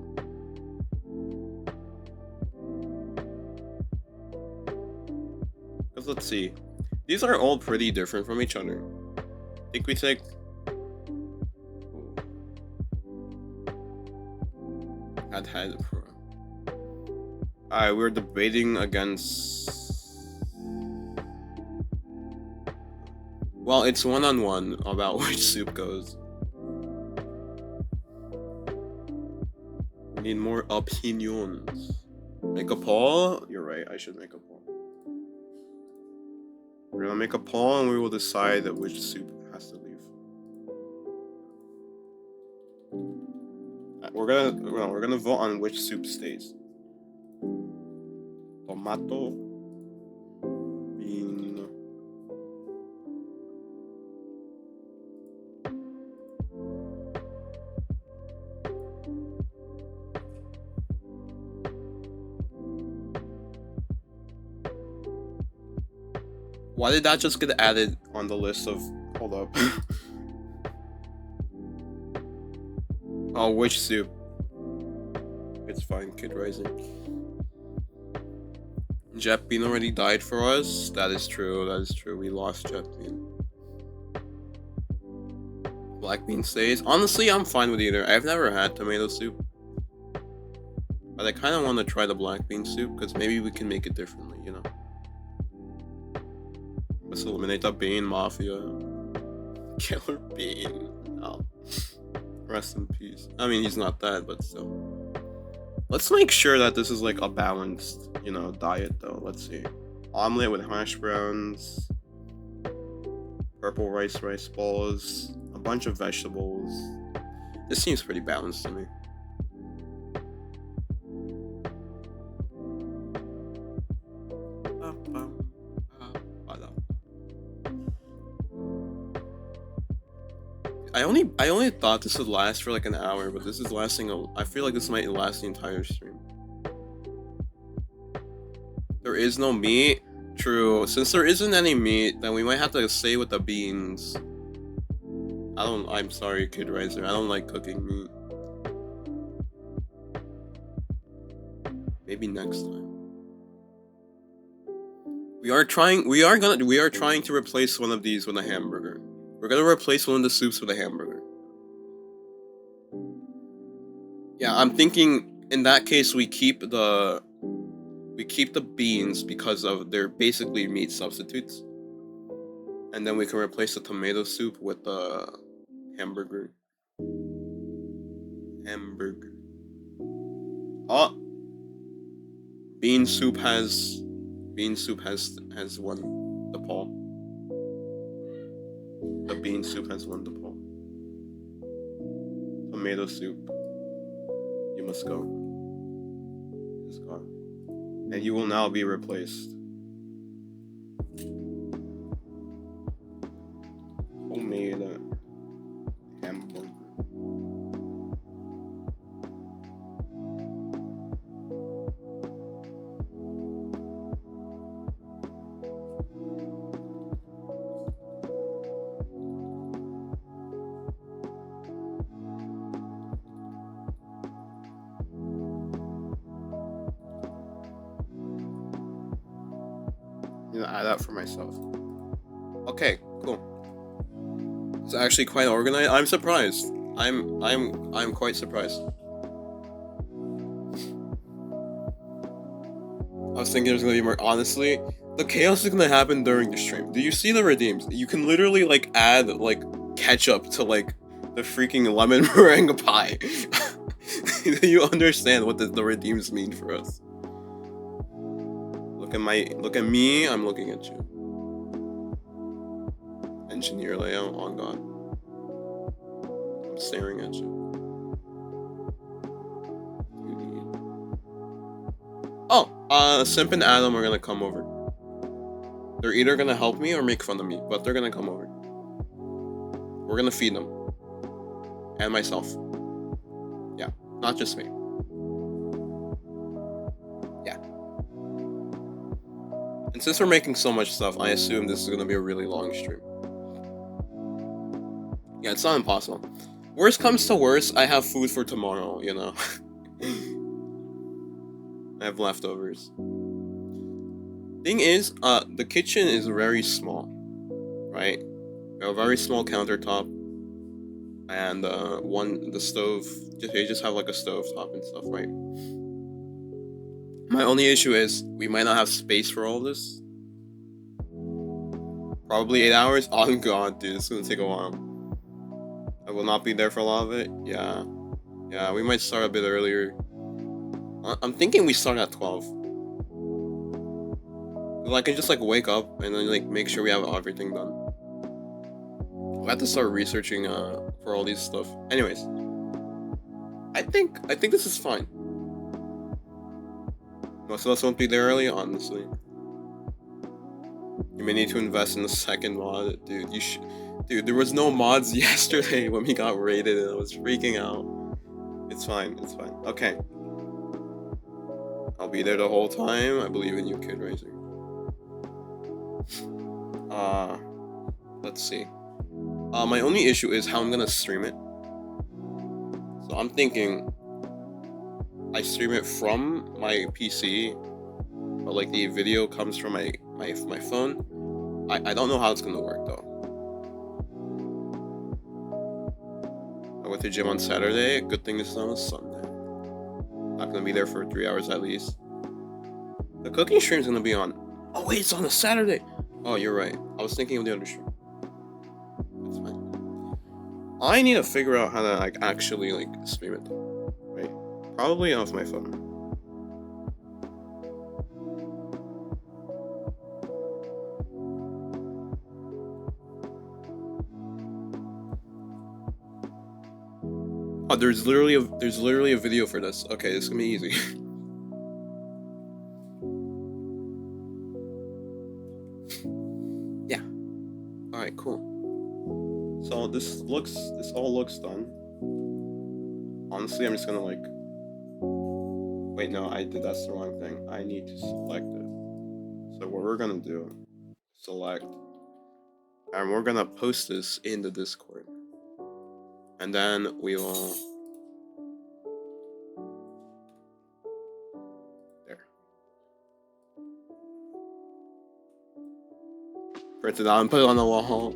Let's see. These are all pretty different from each other. I think we take... Had it for... Alright, we're debating against... Well, it's one-on-one about which soup goes. We need more opinions. Make a poll? You're right, I should make a poll. We're gonna make a poll and we will decide which soup has to leave. We're gonna vote on which soup stays. Tomato, bean. Why did that just get added on the list of... Hold up. Oh, which soup? It's fine, Kid Rising. Jet Bean already died for us? That is true, that is true. We lost Jet Bean. Black Bean stays. Honestly, I'm fine with either. I've never had tomato soup. But I kind of want to try the black bean soup, because maybe we can make it differently, you know? Let's eliminate the Bean Mafia. Killer Bean. Oh. Rest in peace. I mean, he's not dead, but still. Let's make sure that this is like a balanced, you know, diet though. Let's see. Omelet with hash browns. purple rice balls, a bunch of vegetables. This seems pretty balanced to me. I only thought this would last for like an hour, but this is lasting I feel like this might last the entire stream. There is no meat. True. Since there isn't any meat, then we might have to stay with the beans. I'm sorry, Kid Riser. I don't like cooking meat. Maybe next time. We are trying to replace one of these with a hamburger. We're gonna replace one of the soups with a hamburger. Yeah, I'm thinking in that case we keep the beans because of they're basically meat substitutes. And then we can replace the tomato soup with the hamburger. Oh, bean soup has won the poll. The bean soup has won the poll. Tomato soup, you must go. It's gone. And you will now be replaced. Homemade hamburger. Add that for myself. Okay, cool. It's actually quite organized. I'm surprised. I'm quite surprised. I was thinking there's gonna be more. Honestly, the chaos is gonna happen during the stream. Do you see the redeems? You can literally like add like ketchup to like the freaking lemon meringue pie. Do you understand what the redeems mean for us? Look at me, I'm looking at you. Engineer layout, oh god. I'm staring at you. Oh, Simp and Adam are gonna come over. They're either gonna help me or make fun of me, but they're gonna come over. We're gonna feed them. And myself. Yeah, not just me. And since we're making so much stuff, I assume this is gonna be a really long stream. Yeah, it's not impossible. Worst comes to worst, I have food for tomorrow, you know. I have leftovers. Thing is, the kitchen is very small, right? We have a very small countertop, and the stove. They just have like a stove top and stuff, right? My only issue is we might not have space for all this. Probably 8 hours. Oh god, dude, it's gonna take a while. I will not be there for a lot of it. Yeah, we might start a bit earlier. I'm thinking we start at 12. I can just like wake up and then like make sure we have everything done. I have to start researching for all these stuff. Anyways, I think this is fine. Most of us won't be there early, honestly. You may need to invest in the second mod, dude. Dude, there was no mods yesterday when we got raided, and I was freaking out. It's fine. Okay. I'll be there the whole time. I believe in you, Kid Riser. Let's see. My only issue is how I'm gonna stream it. So I'm thinking I stream it from my PC, but like the video comes from my phone. I don't know how it's gonna work though. I went to gym on Saturday. Good thing this is on a Sunday. Not gonna be there for 3 hours at least. The cooking stream's gonna be on. Oh wait, it's on a Saturday. Oh, you're right. I was thinking of the other stream. That's fine. I need to figure out how to like actually like stream it. Right? Probably off my phone. Oh, there's literally a video for this. Okay, this is gonna be easy. Yeah. All right, cool. So this all looks done. Honestly, I'm just gonna like. Wait, no, that's the wrong thing. I need to select it. So what we're gonna do, select, and we're gonna post this in the Discord, and then we will. There. Print it out and put it on the wall.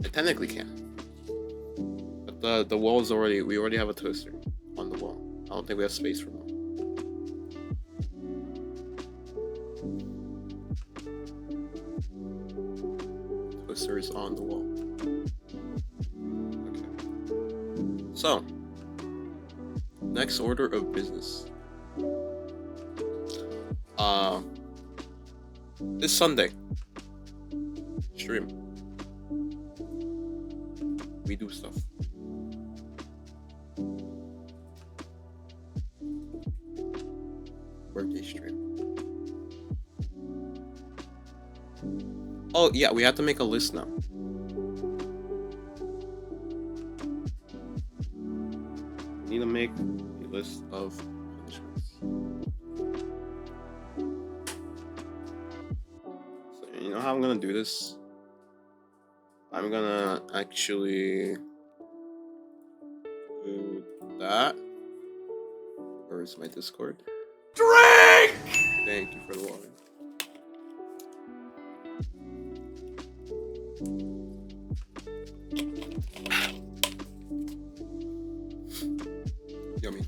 I technically can. But the wall is we already have a toaster on the wall. I don't think we have space for one. Toaster is on the wall. Okay. So, next order of business. This Sunday, stream. We do stuff. Birthday stream. Oh yeah, we have to make a list now. We need to make a list of punishments. So you know how I'm gonna do this? I'm gonna actually do that. Where is my Discord? Drink! Thank you for the water. Yummy.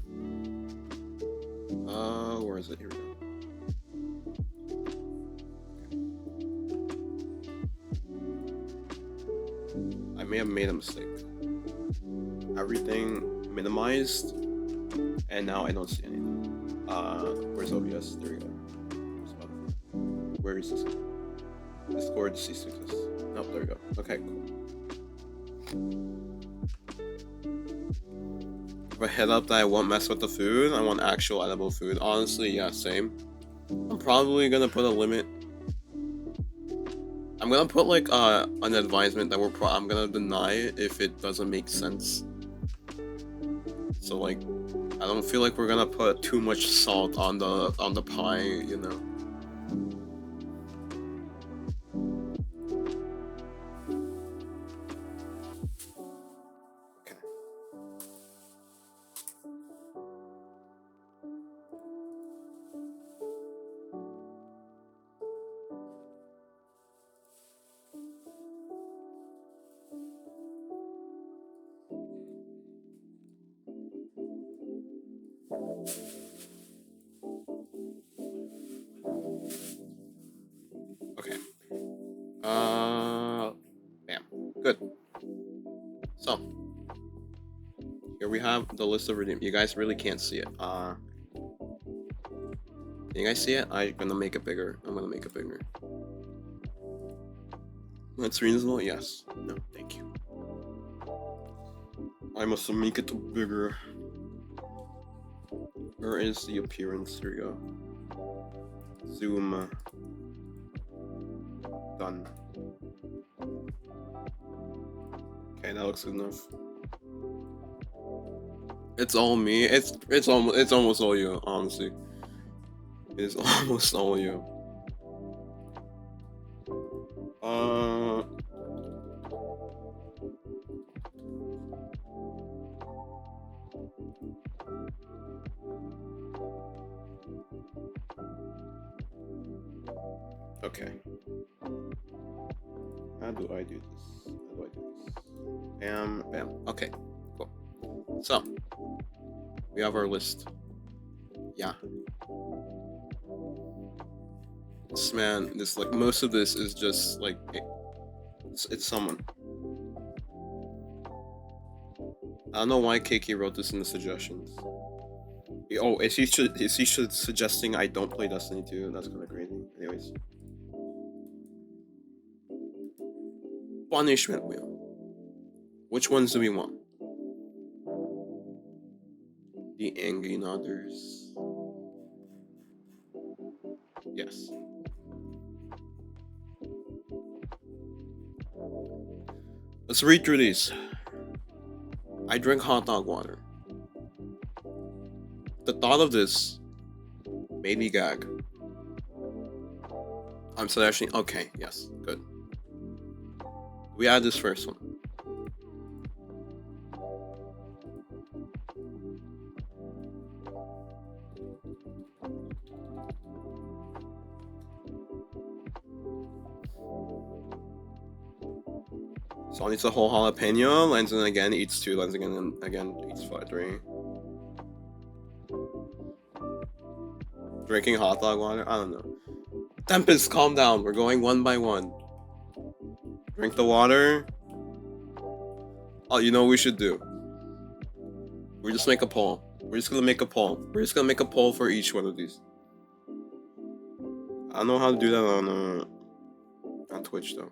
Where is it? Here we go. I may have made a mistake. Everything minimized, and now I don't see anything. Where's OBS? There we go. Where is this? Discord cease to exist. Nope, there we go. Okay, cool. If I head up that I won't mess with the food, I want actual edible food. Honestly, yeah, same. I'm probably gonna put a limit. I'm gonna put like an advisement that I'm gonna deny it if it doesn't make sense. So like, I don't feel like we're gonna put too much salt on the pie, you know. Okay. Okay. Bam. Good. So, here we have the list of redeem. You guys really can't see it. Can you guys see it? I'm gonna make it bigger. That's reasonable? Yes. No, thank you. I must make it bigger. Where is the appearance? Here we go. Zoom. Done. Okay, that looks good enough. It's all me. It's almost all you, honestly. It's almost all you. Okay. How do I do this? Bam, bam. Okay, cool. So, we have our list. Yeah. This like most of this is just like it's someone. I don't know why Keiki wrote this in the suggestions. Oh, is he suggesting I don't play Destiny 2? That's kind of crazy. Anyways. Punishment wheel. Which ones do we want? The angry nodders. Yes. Let's read through these. I drink hot dog water. The thought of this made me gag. I'm suggesting. Okay, yes, good. We add this first one. Son eats a whole jalapeno. Lenzen again eats 2. Lenzen again eats 3. Drinking hot dog water? I don't know. Tempest, calm down. We're going one by one. Drink the water. Oh, you know what we should do? We just make a poll. We're just gonna make a poll. We're just gonna make a poll for each one of these. I don't know how to do that on Twitch though.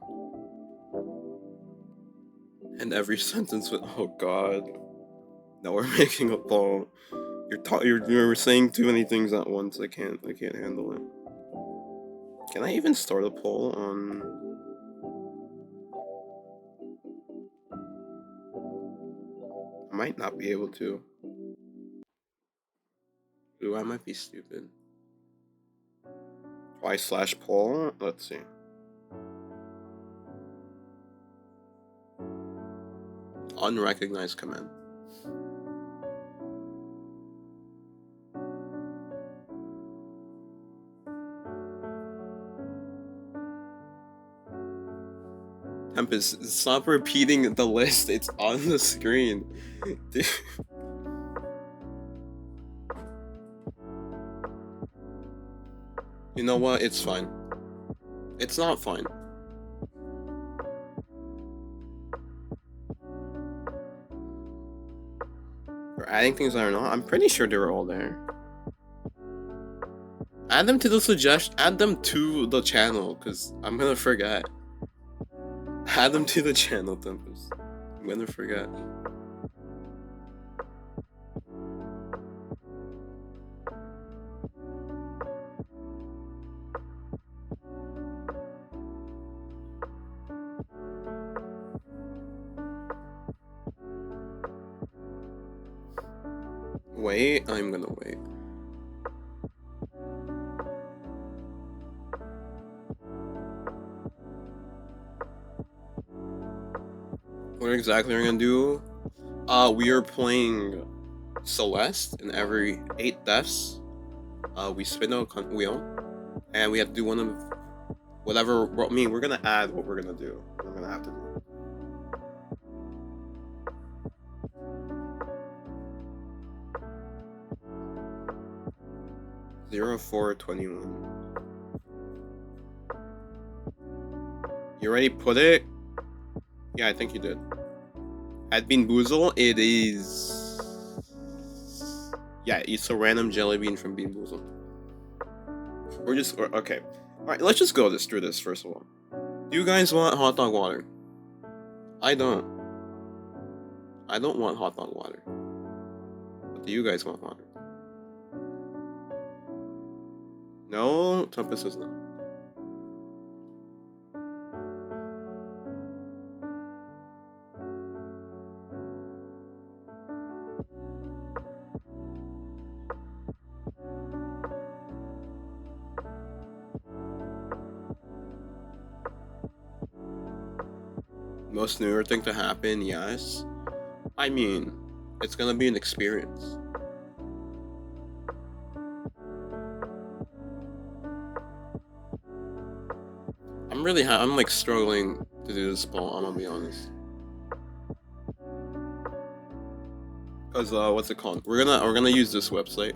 And every sentence with "oh God." Now we're making a poll. You're saying too many things at once. I can't handle it. Can I even start a poll on? I might not be able to. Ooh, I might be stupid. /poll. Let's see. Unrecognized command. Tempest, stop repeating the list. It's on the screen. Dude. You know what? It's fine. It's not fine. We're adding things that are not. I'm pretty sure they were all there. Add them to the Add them to the channel, cause I'm gonna forget. Add them to the channel, Tempest. I'm gonna forget. Wait, I'm gonna wait. What exactly are we gonna do? We are playing Celeste, and every 8 deaths, we spin a wheel, and we have to do one of whatever. I mean, we're gonna add what we're gonna do. We're gonna have to do. Zero 421. You already put it? Yeah, I think you did. At Bean Boozle, it is. Yeah, it's a random jelly bean from Bean Boozle. Okay. Alright, let's just go through this first of all. Do you guys want hot dog water? I don't. I don't want hot dog water. But do you guys want water? No? Tempest says no. Most newer thing to happen, yes. I mean, it's gonna be an experience. I'm like struggling to do this poll, I'm gonna be honest. Cause what's it called? We're gonna use this website.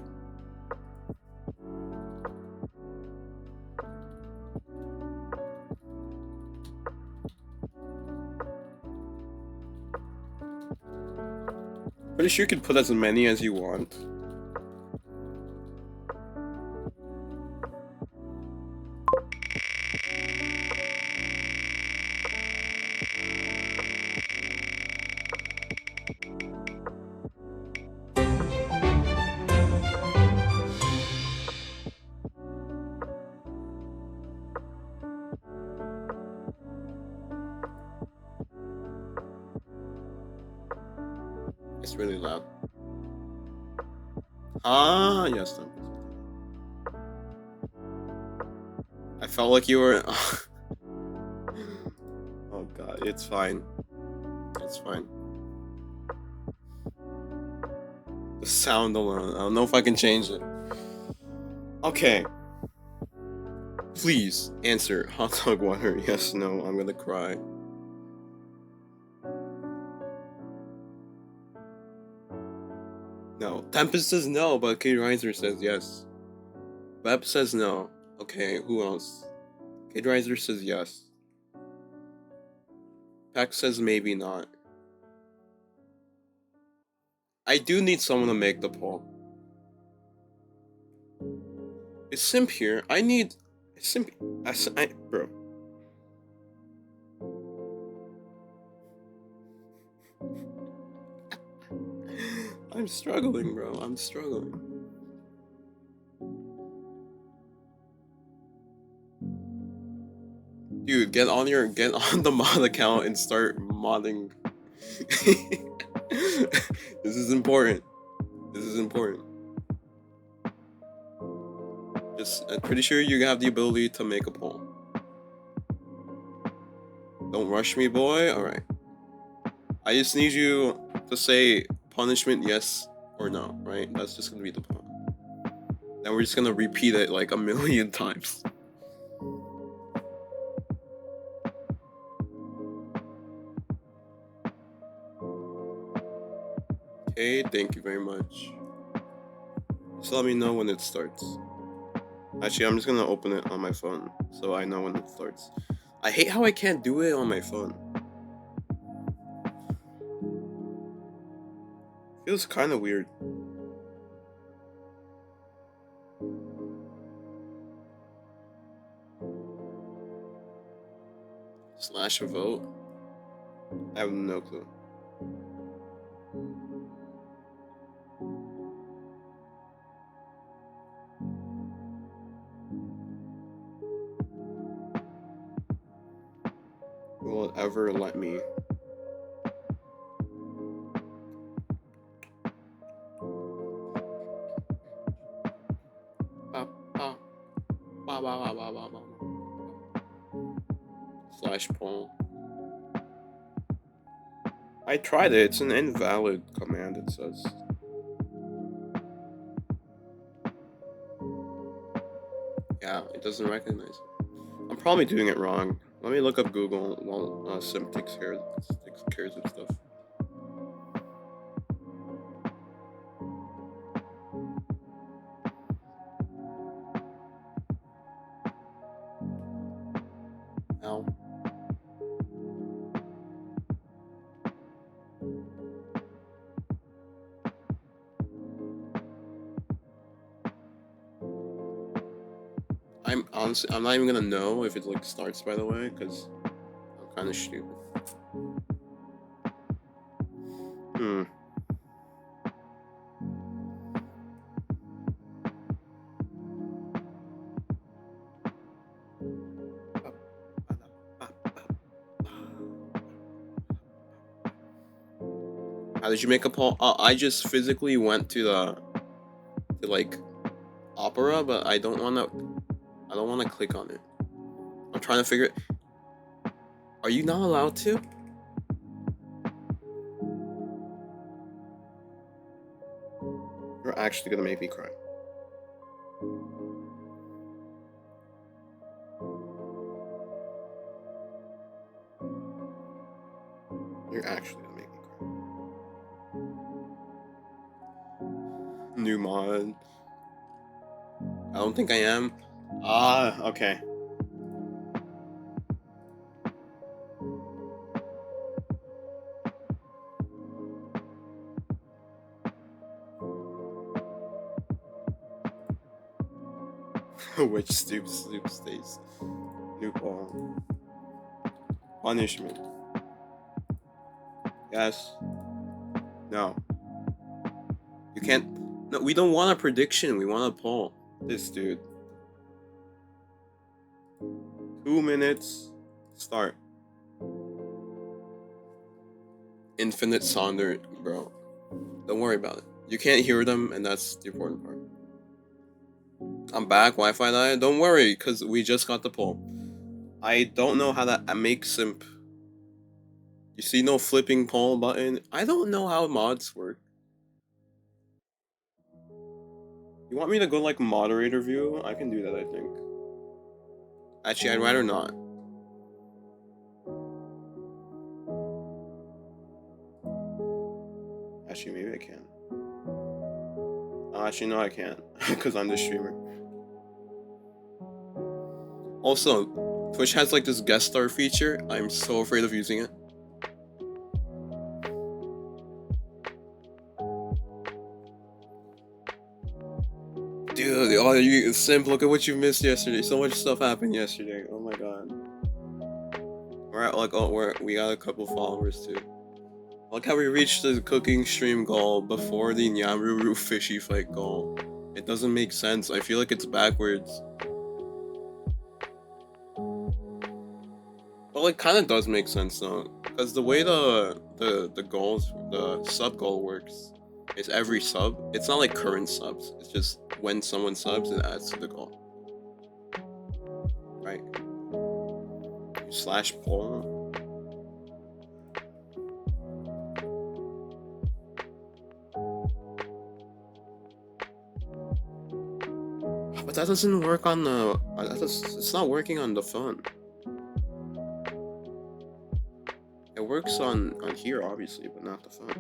Pretty sure you can put as many as you want. It's really loud. Ah, yes. No. I felt like you were. Oh god, it's fine. It's fine. The sound alone. I don't know if I can change it. Okay. Please answer. Hot dog water. Yes, no. I'm gonna cry. No. Tempest says no, but Kid Riser says yes. Web says no. Okay, who else? Kid Riser says yes. Peck says maybe not. I do need someone to make the poll. Is Simp here? I need Simp. Bro. I'm struggling, bro. I'm struggling. Dude, get on the mod account and start modding. This is important. This is important. I'm pretty sure you have the ability to make a poll. Don't rush me, boy. Alright. I just need you to say punishment yes or no, right? That's just gonna be the poll. Then we're just gonna repeat it like a million times. Okay, thank you very much. Just let me know when it starts. Actually, I'm just gonna open it on my phone so I know when it starts. I hate how I can't do it on my phone. Feels kind of weird. Slash a vote? I have no clue. Will it ever let me? Slash poll. I tried it. It's an invalid command, it says. Yeah, it doesn't recognize it. I'm probably doing it wrong. Let me look up Google while Sim takes care of stuff. Ow. I'm not even gonna know if it like starts, by the way, because I'm kind of stupid. How did you make a poll? I just physically went to like Opera, but I don't wanna click on it. I'm trying to figure it. Are you not allowed to? You're actually gonna make me cry. You're actually gonna make me cry. New mod. I don't think I am. Okay. Which stoop stays. New ball. Punishment. Yes. No. You can't. No, we don't want a prediction. We want a poll. This dude. 2 minutes. Start. Infinite Sonder, bro. Don't worry about it. You can't hear them, and that's the important part. I'm back, Wi-Fi died. Don't worry, because we just got the poll. I don't know how that makes simp. You see no flipping poll button? I don't know how mods work. You want me to go like moderator view? I can do that, I think. Actually, I'd rather not. Actually, maybe I can. Actually, no, I can't. Because I'm the streamer. Also, Twitch has like this guest star feature. I'm so afraid of using it. Dude, oh, you simp, look at what you missed yesterday. So much stuff happened yesterday. Oh my god. We're at like, oh, we got a couple followers too. Look how we reached the cooking stream goal before the Nyamruru fishy fight goal. It doesn't make sense. I feel like it's backwards. Well, it kind of does make sense though, because the way the goals, the sub goal works, is every sub. It's not like current subs. It's just when someone subs, it adds to the goal. Right? Slash poll. But that doesn't work on the. It's not working on the phone. It works on here, obviously, but not the phone.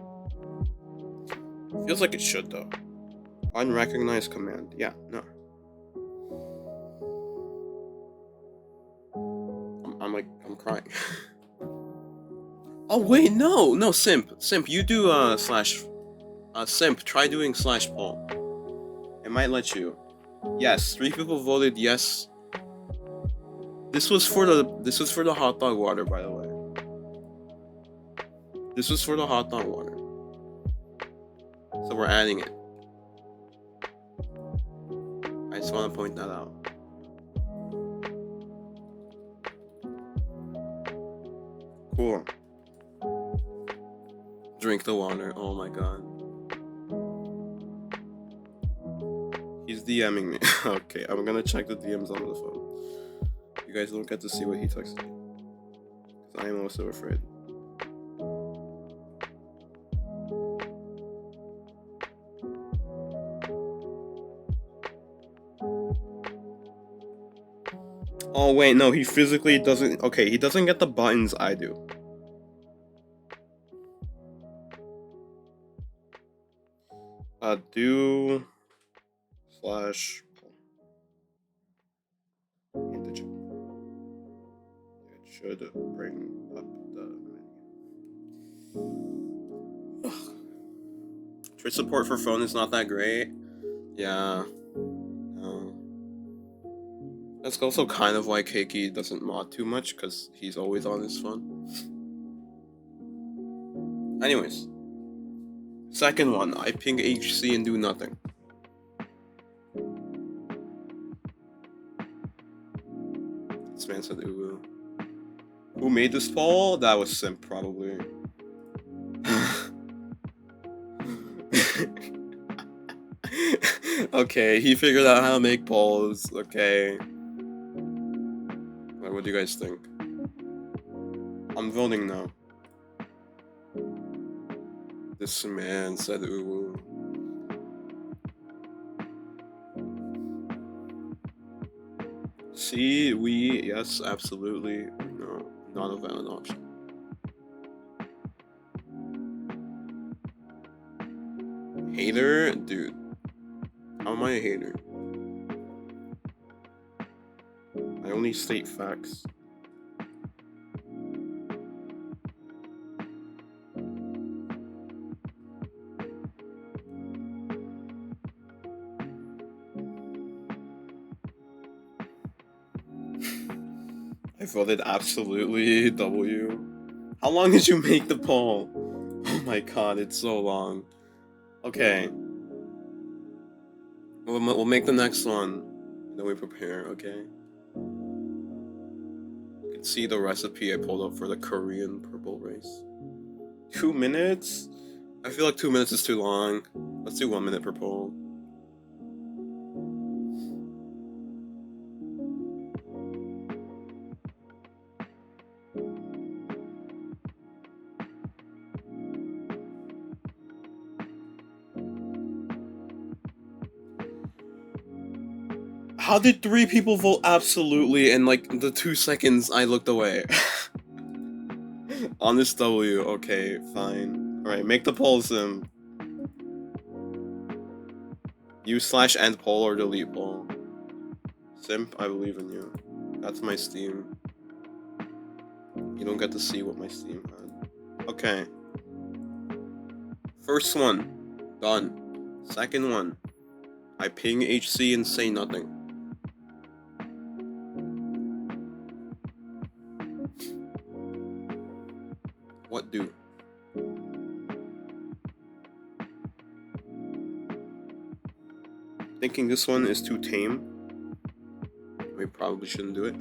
Feels like it should, though. Unrecognized command. Yeah, no. I'm crying. Oh, wait, no, simp, you do, simp, try doing slash poll. It might let you. Yes, 3 people voted yes. This was for the hot dog water, by the way. This was for the hot dog water. So we're adding it. I just want to point that out. Cool. Drink the water. Oh my god. He's DMing me. Okay, I'm gonna check the DMs on the phone. You guys don't get to see what he texted me. Because I am also afraid. Oh wait, no, he physically doesn't. Okay, he doesn't get the buttons I do. Do slash antigen. It should bring up the menu. Twitch support for phone is not that great. Yeah. No. That's also kind of why Keiki doesn't mod too much, because he's always on his phone. Anyways. Second one, I ping HC and do nothing. This man said uwu. Who made this poll? That was simp, probably. Okay, he figured out how to make polls. Okay. What do you guys think? I'm voting no. This man said uwu. See, we, yes, absolutely. No, not a valid option. Hater? Dude. How am I a hater? I only state facts. I voted absolutely W. How long did you make the poll? Oh my god, it's so long. Okay. We'll make the next one. Then we prepare, okay? You can see the recipe I pulled up for the Korean purple rice. 2 minutes? I feel like 2 minutes is too long. Let's do 1 minute per poll. How did 3 people vote absolutely in like the 2 seconds I looked away? Honest W, okay, fine. Alright, make the poll sim. /end poll or delete poll. Simp, I believe in you. That's my Steam. You don't get to see what my Steam had. Okay. First one. Done. Second one. I ping HC and say nothing. What do? Thinking this one is too tame. We probably shouldn't do it.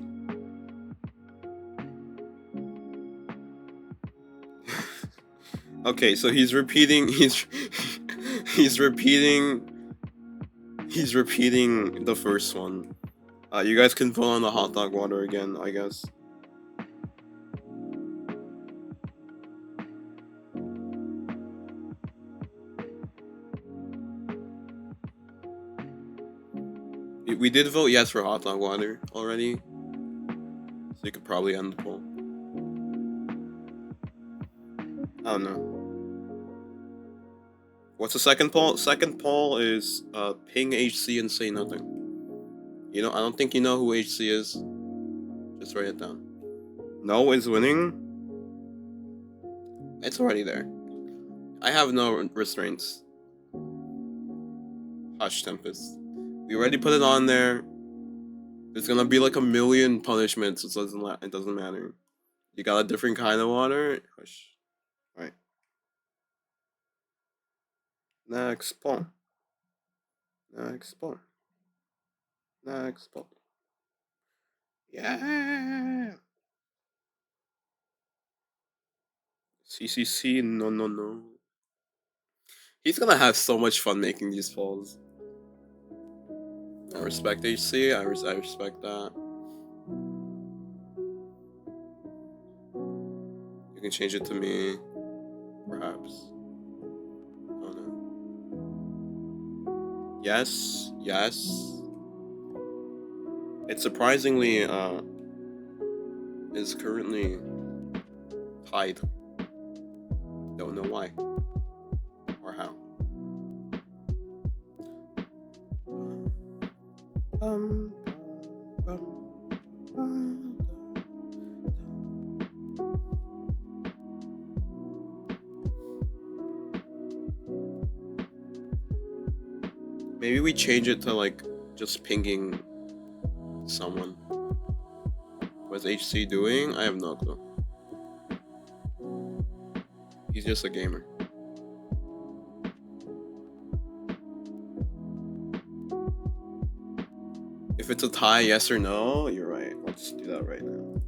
Okay, so he's repeating the first one. You guys can vote on the hot dog water again, I guess. We did vote yes for hot dog water already, so you could probably end the poll. I don't know. What's the second poll? Second poll is ping HC and say nothing. You know, I don't think you know who HC is. Just write it down. No is winning. It's already there. I have no restraints. Hush, Tempest. We already put it on there. There's gonna be like a million punishments. It doesn't matter. You got a different kind of water. Hush. All right. Next poll. Next poll. Next poll. Yeah. CCC. No. He's gonna have so much fun making these polls. I respect HC. I respect that. You can change it to me, perhaps. Oh no. Yes. It surprisingly is currently tied. Don't know why or how. Maybe we change it to like just pinging someone. What's HC doing? I have no clue. He's just a gamer. If it's a tie, yes or no, you're right. Let's do that right now.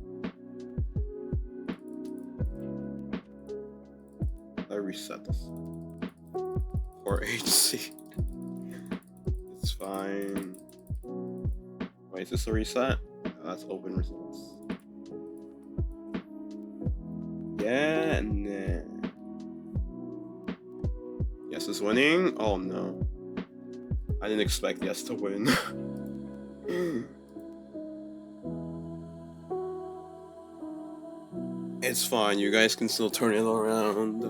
I reset this. Or HC. It's fine. Wait, is this a reset? That's open results. Yeah, nah. Yes is winning? Oh no. I didn't expect yes to win. It's fine, you guys can still turn it around.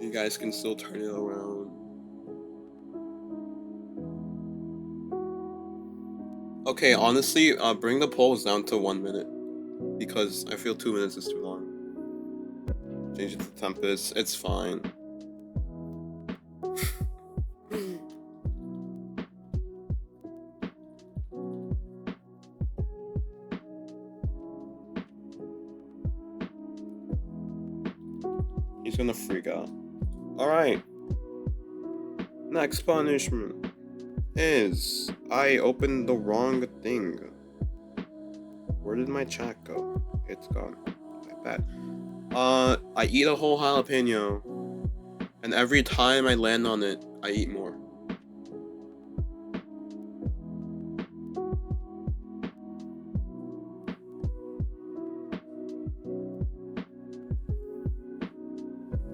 You guys can still turn it around. Okay, honestly, bring the polls down to 1 minute. Because I feel 2 minutes is too long. Change it to Tempest, it's fine. He's gonna freak out. Alright. Next punishment is I opened the wrong thing. Where did my chat go? It's gone. I bet. I eat a whole jalapeno And every time I land on it, I eat more.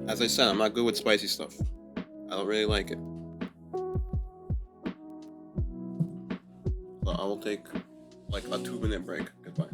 As I said, I'm not good with spicy stuff. I don't really like it. So I will take like a 2-minute break. Goodbye.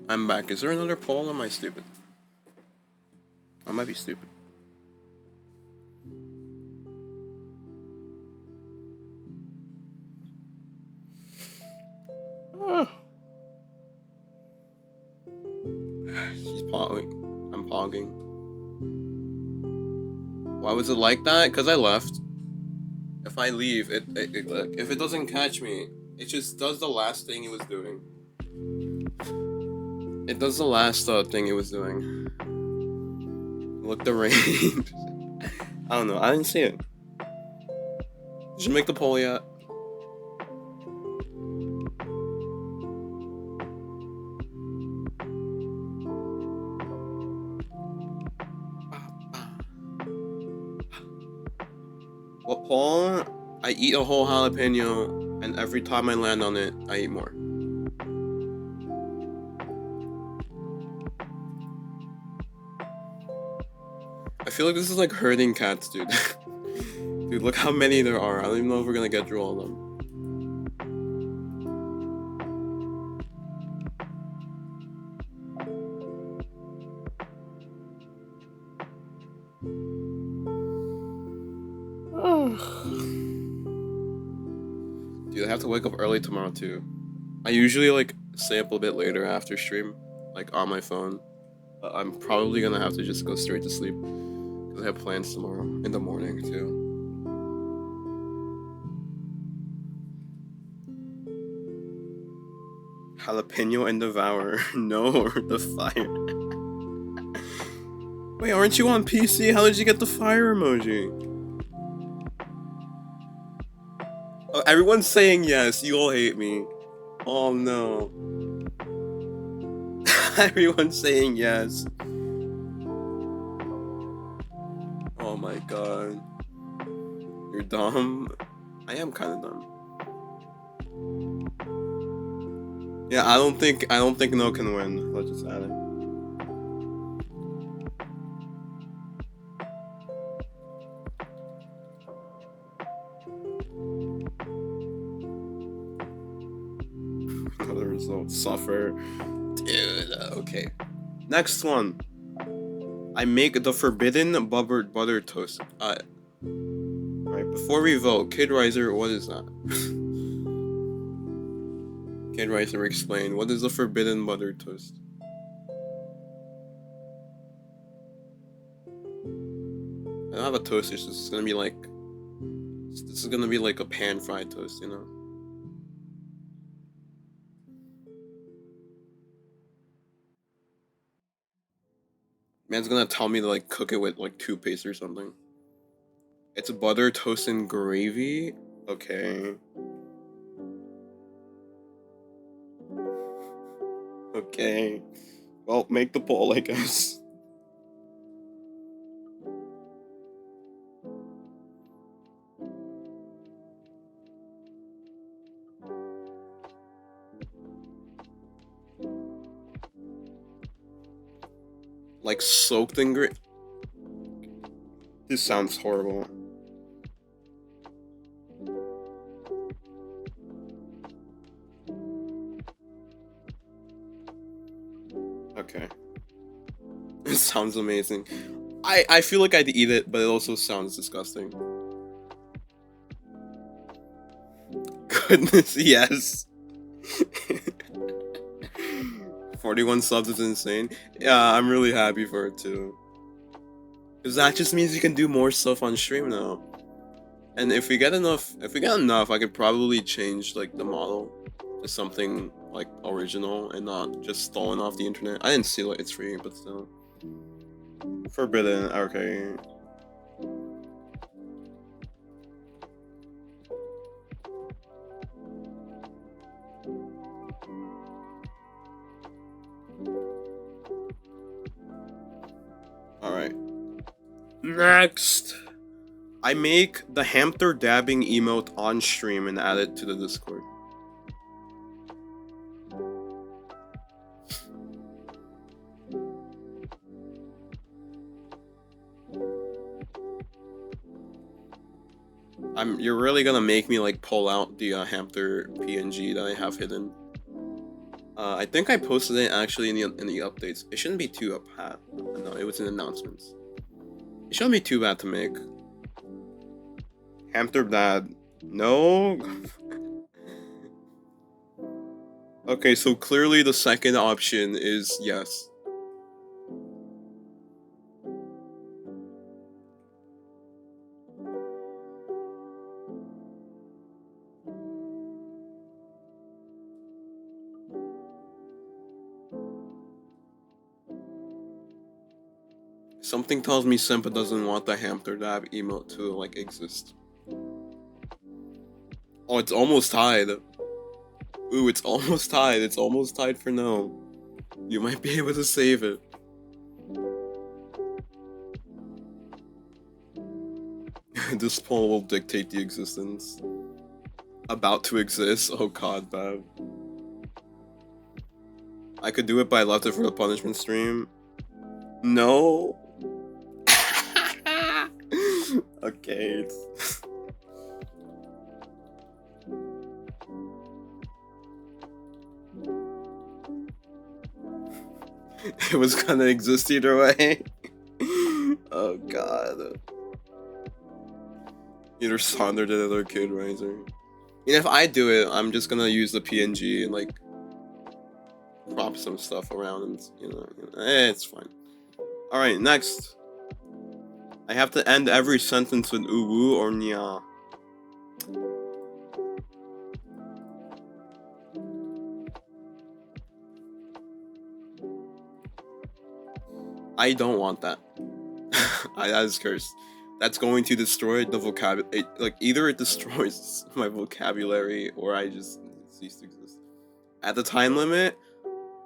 I'm back. Is there another poll? Am I stupid? I might be stupid. She's pogging. I'm pogging. Why was it like that? Because I left. If I leave, if it doesn't catch me, it just does the last thing it was doing. It does the last thing it was doing. Look the range. I don't know. I didn't see it. Did you make the poll yet? What poll? I eat a whole jalapeno, and every time I land on it, I eat more. I feel like this is like herding cats, dude. Dude, look how many there are. I don't even know if we're gonna get through all of them. Dude, I have to wake up early tomorrow too. I usually like stay up a bit later after stream, like on my phone. But I'm probably gonna have to just go straight to sleep. I have plans tomorrow in the morning too. Jalapeno and devour. No, the fire. Wait, aren't you on PC? How did you get the fire emoji? Oh, everyone's saying yes. You all hate me. Oh no. Everyone's saying yes. Oh my god. You're dumb. I am kind of dumb. Yeah, I don't think no can win. Let's just add it. Another result. Suffer. Dude, okay. Next one. I make the forbidden butter toast. Alright, before we vote, Kid Riser, what is that? Kid Riser, explain. What is the forbidden butter toast? I don't have a toaster, so this is gonna be like... This is gonna be like a pan-fried toast, you know? Man's gonna tell me to like cook it with like toothpaste or something. It's butter, toast, and gravy? Okay. Okay. Well, make the poll, I guess. Like soaked in gravy? This sounds horrible. Okay. It sounds amazing. I feel like I'd eat it, but it also sounds disgusting. Goodness, yes. 41 subs is insane. Yeah, I'm really happy for it too. Because that just means you can do more stuff on stream now. And if we get enough, I could probably change like the model to something like original and not just stolen off the internet. I didn't steal it, it's free, but still. Forbidden, okay. Alright. Next! I make the hamster dabbing emote on stream and add it to the Discord. You're really gonna make me like pull out the hamster PNG that I have hidden. I think I posted it actually in the updates. It shouldn't be too bad. No, it was in announcements. It shouldn't be too bad to make. Hamster dad, no. Okay, so clearly the second option is yes. Something tells me Simpa doesn't want the hamster dab emote to like exist. Oh, it's almost tied. Ooh, it's almost tied. It's almost tied for no. You might be able to save it. This poll will dictate the existence. About to exist? Oh god, bad. I could do it, but I left it for the punishment stream. No. Okay. It was gonna exist either way. Oh god. Either Sonder did it or Kid Riser. And if I do it, I'm just gonna use the PNG and like crop some stuff around and it's fine. Alright, next. I have to end every sentence with uwu or nya. I don't want that. That is cursed. That's going to destroy the vocabulary. Like, either it destroys my vocabulary or I just cease to exist. At the time limit,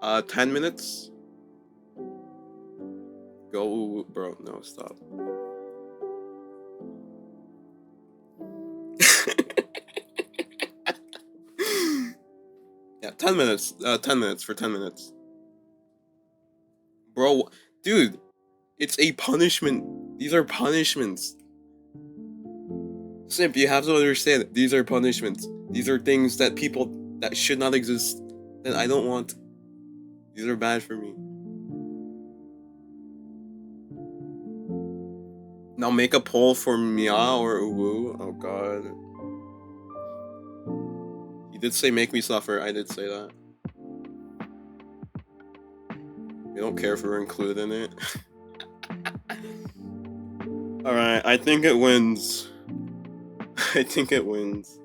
10 minutes. Go, bro. No, stop. Yeah, 10 minutes. 10 minutes for 10 minutes. Bro, dude, it's a punishment. These are punishments. Simp, you have to understand, these are punishments. These are things that people that should not exist, that I don't want. These are bad for me. Now make a poll for Mia or Uwu. Oh god. You did say make me suffer, I did say that. You don't care if we're included in it. Alright, I think it wins. I think it wins.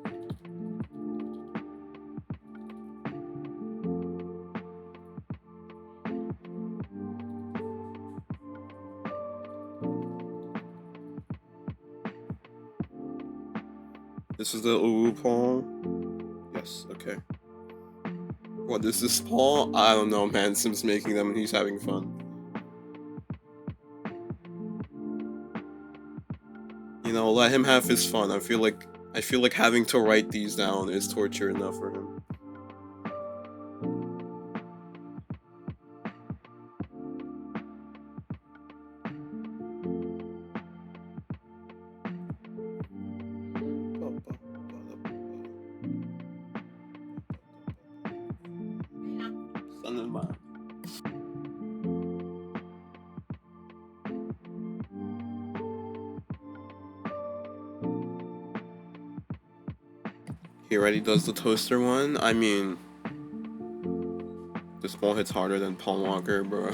This is the Uwu poll? Yes, okay. What, this is Paul? I don't know, man. Sim's making them and he's having fun. You know, let him have his fun. I feel like having to write these down is torture enough for him. He already does the toaster one. I mean, This poll hits harder than Paul Walker, bro.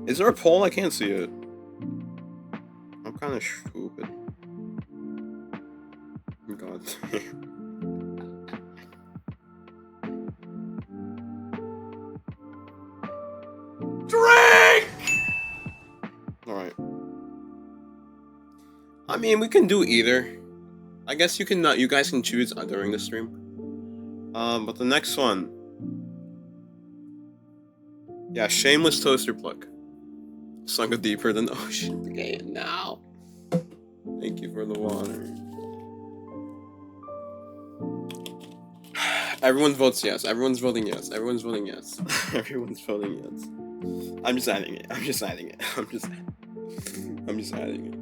Is there a poll? I can't see it. I'm kind of stupid. God damn. Drink! Alright. I mean, we can do either. I guess you can. You guys can choose during the stream. But the next one. Yeah, shameless toaster pluck. Sunk deeper than the ocean. Okay, now. Thank you for the water. Everyone votes yes. Everyone's voting yes. Everyone's voting yes. Everyone's voting yes. I'm just adding it. I'm just adding it. I'm just adding it.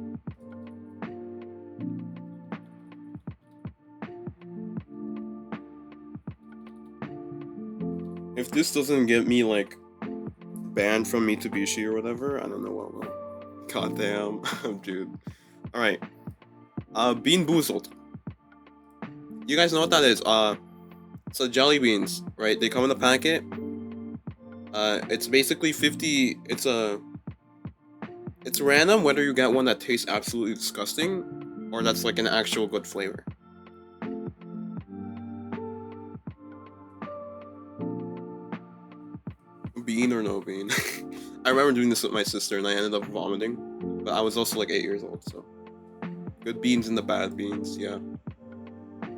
If this doesn't get me like banned from Mitsubishi or whatever, I don't know what will. God damn, dude. All right. Bean Boozled. You guys know what that is? So jelly beans, right? They come in a packet. It's basically 50. It's random whether you get one that tastes absolutely disgusting or that's like an actual good flavor. Bean or no bean? I remember doing this with my sister and I ended up vomiting, but I was also like 8 years old, so good beans and the bad beans, yeah.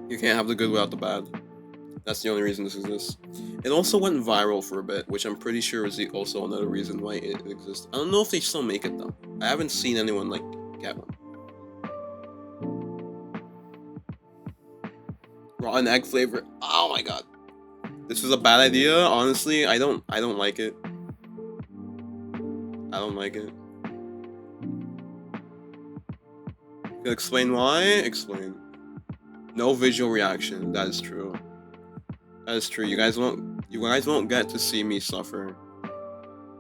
You can't have the good without the bad. That's the only reason this exists. It also went viral for a bit, which I'm pretty sure is also another reason why it exists. I don't know if they still make it though. I haven't seen anyone like get one. Rotten egg flavor. Oh my god. This is a bad idea. Honestly, I don't like it. I don't like it. Can you explain why? Explain. No visual reaction. That is true. That is true. You guys won't get to see me suffer.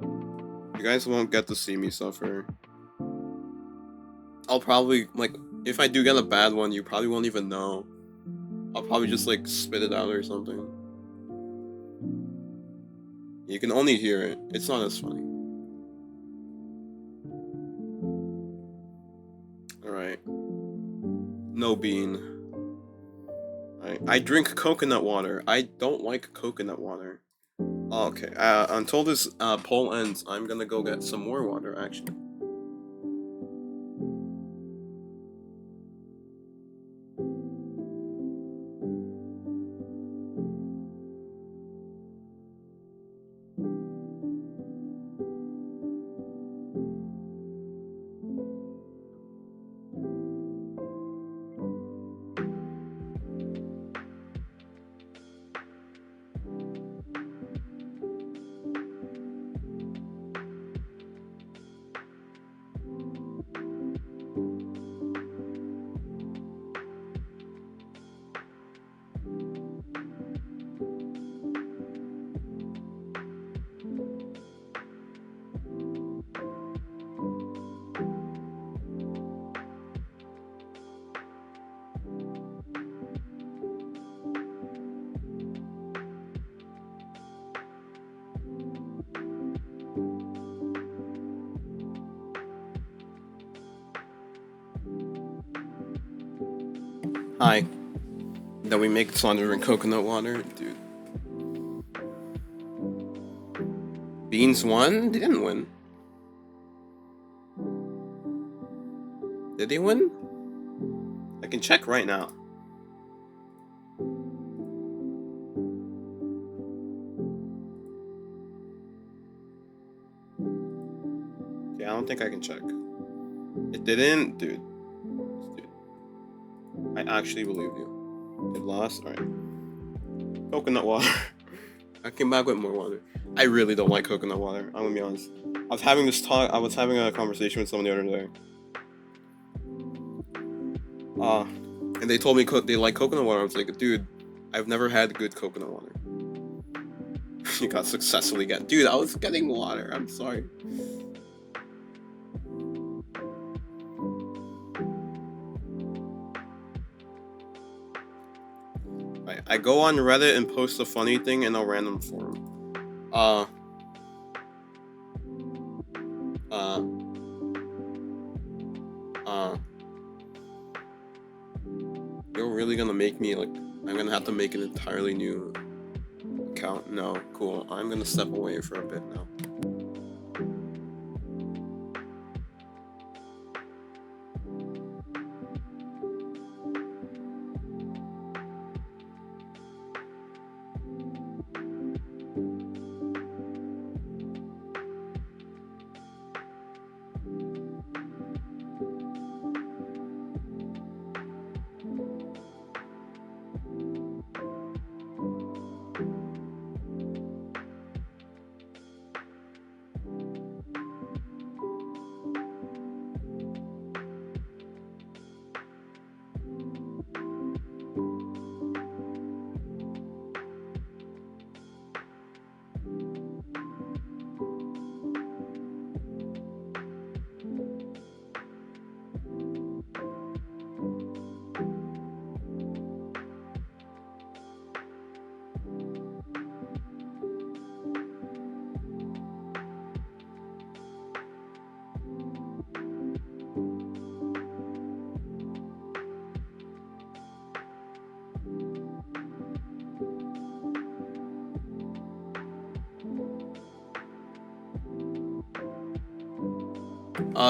You guys won't get to see me suffer. I'll probably, like, if I do get a bad one, you probably won't even know. I'll probably just, like, spit it out or something. You can only hear it. It's not as funny. Alright. No bean. I drink coconut water. I don't like coconut water. Oh, okay. Until this poll ends, I'm gonna go get some more water, actually. Hi. That we make thunder and coconut water, dude. Beans won? They didn't win. Did they win? I can check right now. Okay, I don't think I can check. It didn't? Dude. I actually believe you. It lost? Alright. Coconut water. I came back with more water. I really don't like coconut water. I'm gonna be honest. I was having a conversation with someone the other day. And they told me they like coconut water. I was like, dude, I've never had good coconut water. You got successfully get. Dude, I was getting water. I'm sorry. I go on Reddit and post a funny thing in a random forum. Uh. You're really gonna make me like. I'm gonna have to make an entirely new account. No, cool. I'm gonna step away for a bit now.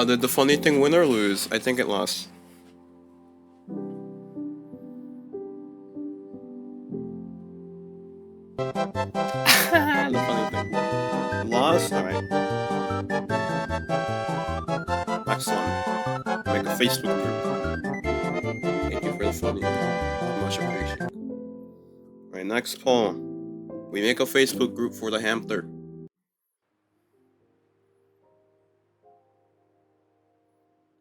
Did the funny thing win or lose? I think it lost. The funny thing. Lost? Alright. Excellent. Make a Facebook group. Thank you for the funny thing. Much appreciated. Alright, next poll. We make a Facebook group for the hamster.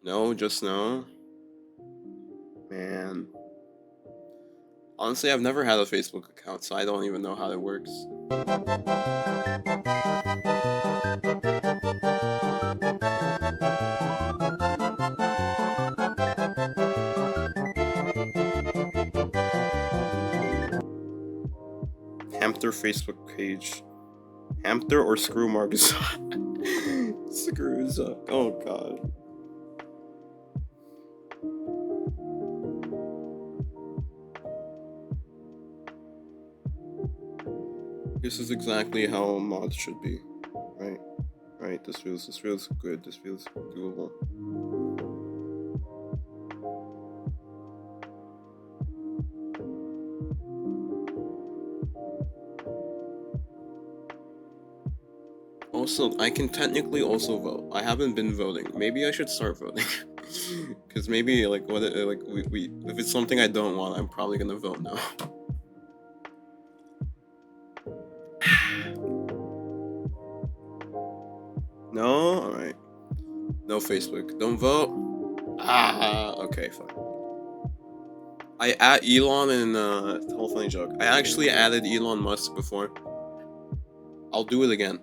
No, just no. Man. Honestly, I've never had a Facebook account, so I don't even know how it works. Hamster Facebook page. Hamster or Screw Marcus? Screws up. Oh god. This is exactly how a mod should be, right? Right. This feels good. This feels doable. Also, I can technically also vote. I haven't been voting. Maybe I should start voting. Cause maybe like we if it's something I don't want, I'm probably gonna vote no. No? Alright. No Facebook. Don't vote? Okay, fine. I add Elon in whole funny joke. I actually added Elon Musk before. I'll do it again.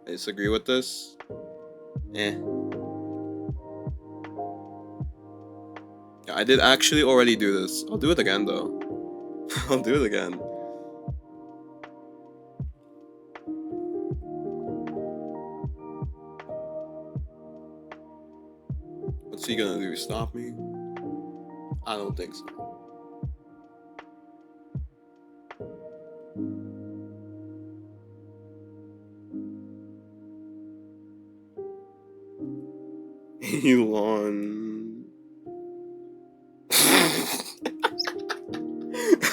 I disagree with this. Yeah, I did actually already do this. I'll do it again though. I'll do it again. What's he gonna do? Stop me? I don't think so. Elon.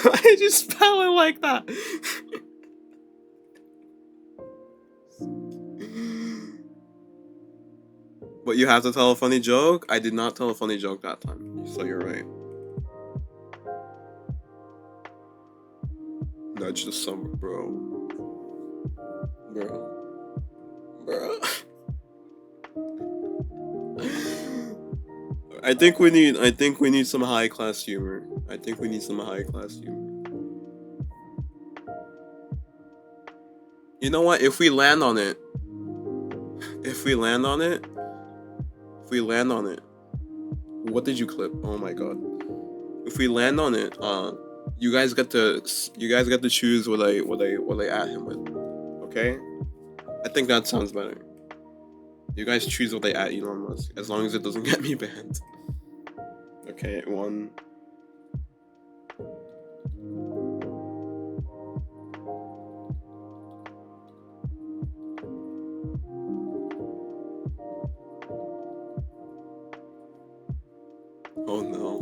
I just spell it like that. But you have to tell a funny joke? I did not tell a funny joke that time, so you're right. Nudge the summer, bro. Bro. I think we need some high class humor. You know what? If we land on it, what did you clip? Oh my god. if we land on it, you guys get to choose what I add him with. Okay? I think that sounds better. You guys choose what I add Elon Musk, as long as it doesn't get me banned. Okay, 1. Oh no.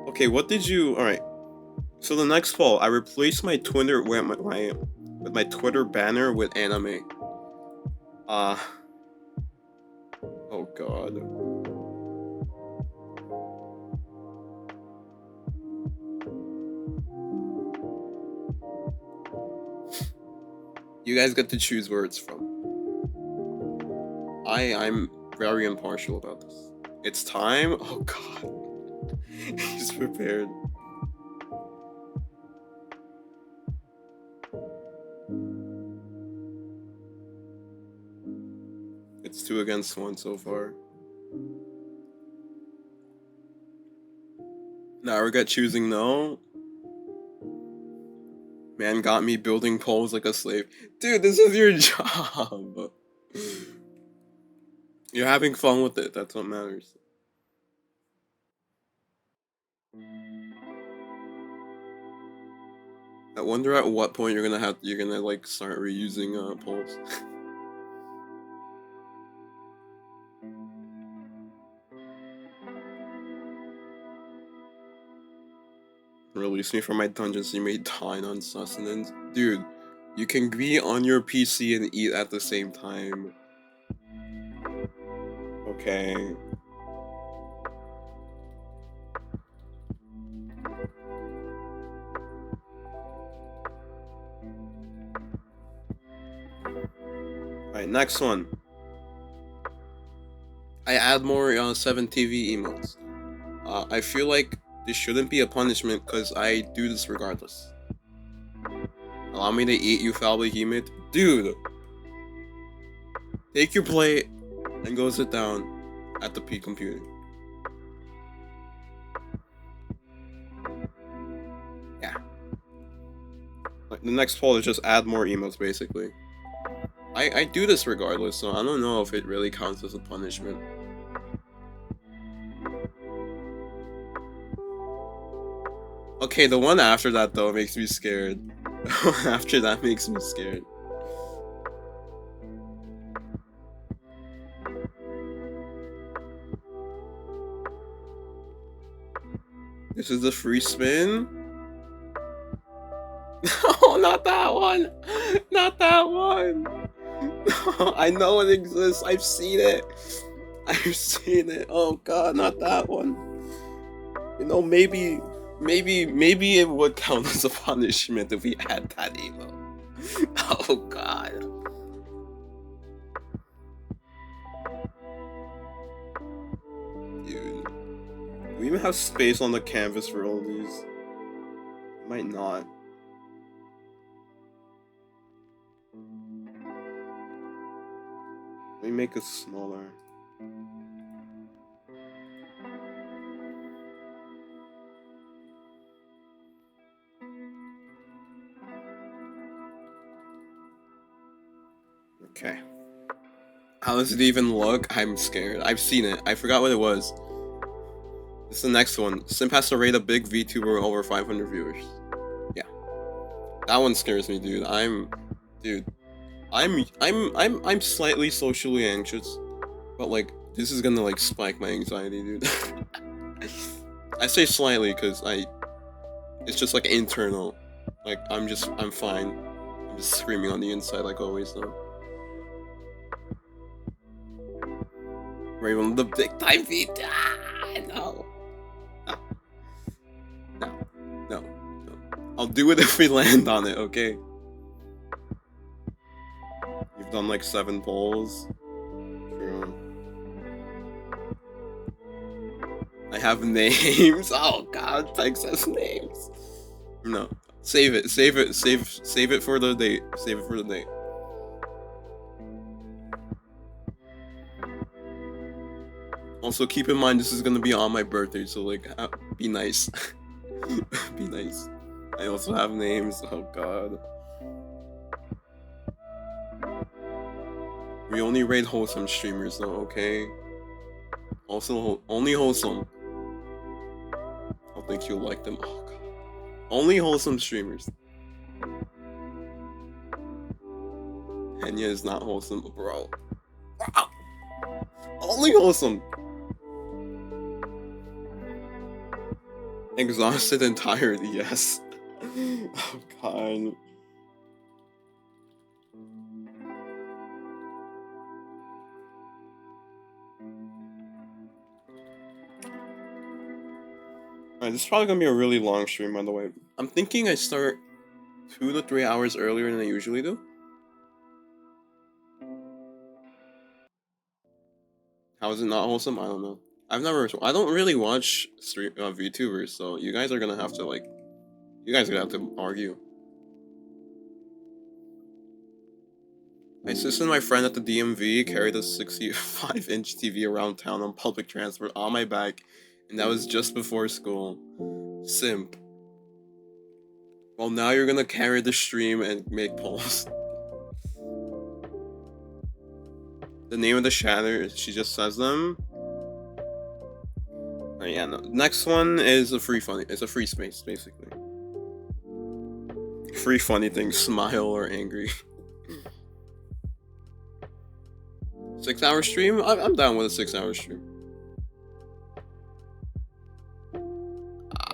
Okay, what did you? All right. So the next fall, I replaced my Twitter with my Twitter banner with anime. Oh god. You guys get to choose where it's from. I'm very impartial about this. It's time. Oh god. He's prepared. It's 2 against 1 so far. Now we got choosing no. Man got me building poles like a slave. Dude, this is your job. You're having fun with it. That's what matters. I wonder at what point you're gonna like start reusing poles. Release me from my dungeon so you may dine on sustenance. Dude, you can be on your PC and eat at the same time. Okay. Alright, next one. I add more 7TV emotes. I feel like this shouldn't be a punishment because I do this regardless. Allow me to eat you, foul behemoth. Dude! Take your plate and go sit down at the P computer. Yeah. Like, the next poll is just add more emotes, basically. I do this regardless, so I don't know if it really counts as a punishment. Okay, the one after that though makes me scared. After that makes me scared. This is the free spin? No, not that one! Not that one! I know it exists, I've seen it! I've seen it, oh god, not that one. You know, maybe it would count as a punishment if we had that emo. Oh god. Dude. Do we even have space on the canvas for all these? Might not. Let me make it smaller. Okay. How does it even look? I'm scared. I've seen it. I forgot what it was. This is the next one. Simp has to rate a big VTuber over 500 viewers. Yeah. That one scares me, dude. I'm slightly socially anxious, but like this is gonna like spike my anxiety, dude. I say slightly because it's just like internal. Like I'm fine. I'm just screaming on the inside like always though. Raven, the big time feet. No. No. I'll do it if we land on it, okay? You've done like 7 polls. True. I have names. Oh god, Peg says names. No. Save it for the date. Save it for the date. Also, keep in mind this is gonna be on my birthday, so like, be nice. Be nice. I also have names. Oh god. We only rate wholesome streamers though, okay? Also, only wholesome. I don't think you'll like them. Oh god. Only wholesome streamers. Henya is not wholesome, bro. Wow. Only wholesome. Exhausted and tired, yes. Oh god. Alright, this is probably gonna be a really long stream, by the way. I'm thinking I start 2 to 3 hours earlier than I usually do. How is it not wholesome? I don't know. I don't really watch VTubers, so you guys are gonna have to argue. I assisted my friend at the DMV, carried a 65-inch TV around town on public transport on my back, and that was just before school. Simp. Well, now you're gonna carry the stream and make polls. The name of the shatter, she just says them. Oh, yeah, no. Next one is a free funny. It's a free space, basically. Free funny things, smile or angry. 6-hour stream? I'm down with a 6-hour stream.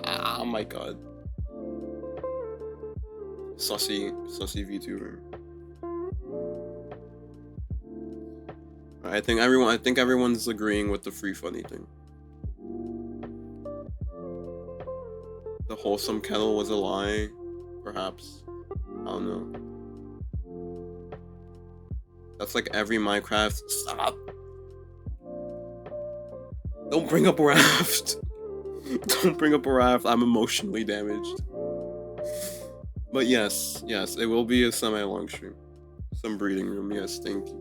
Oh my god. Sussy VTuber. I think everyone's agreeing with the free funny thing. The wholesome kettle was a lie, perhaps. I don't know. That's like every Minecraft. Stop. Don't bring up a raft. Don't bring up a raft. I'm emotionally damaged. But yes, it will be a semi-long stream. Some breeding room, yes, thank you.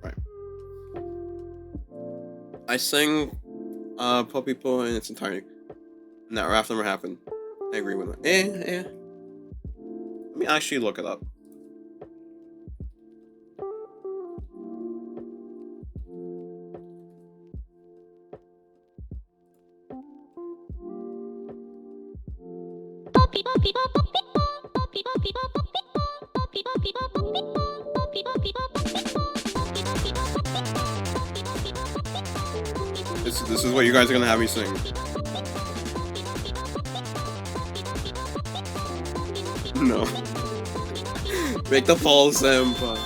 Right. I sang Puppy Po in its entirety. And that raft never happened. I agree with that. Let me actually look it up. This is what you guys are gonna have me sing. No. Make the poll, Senpai.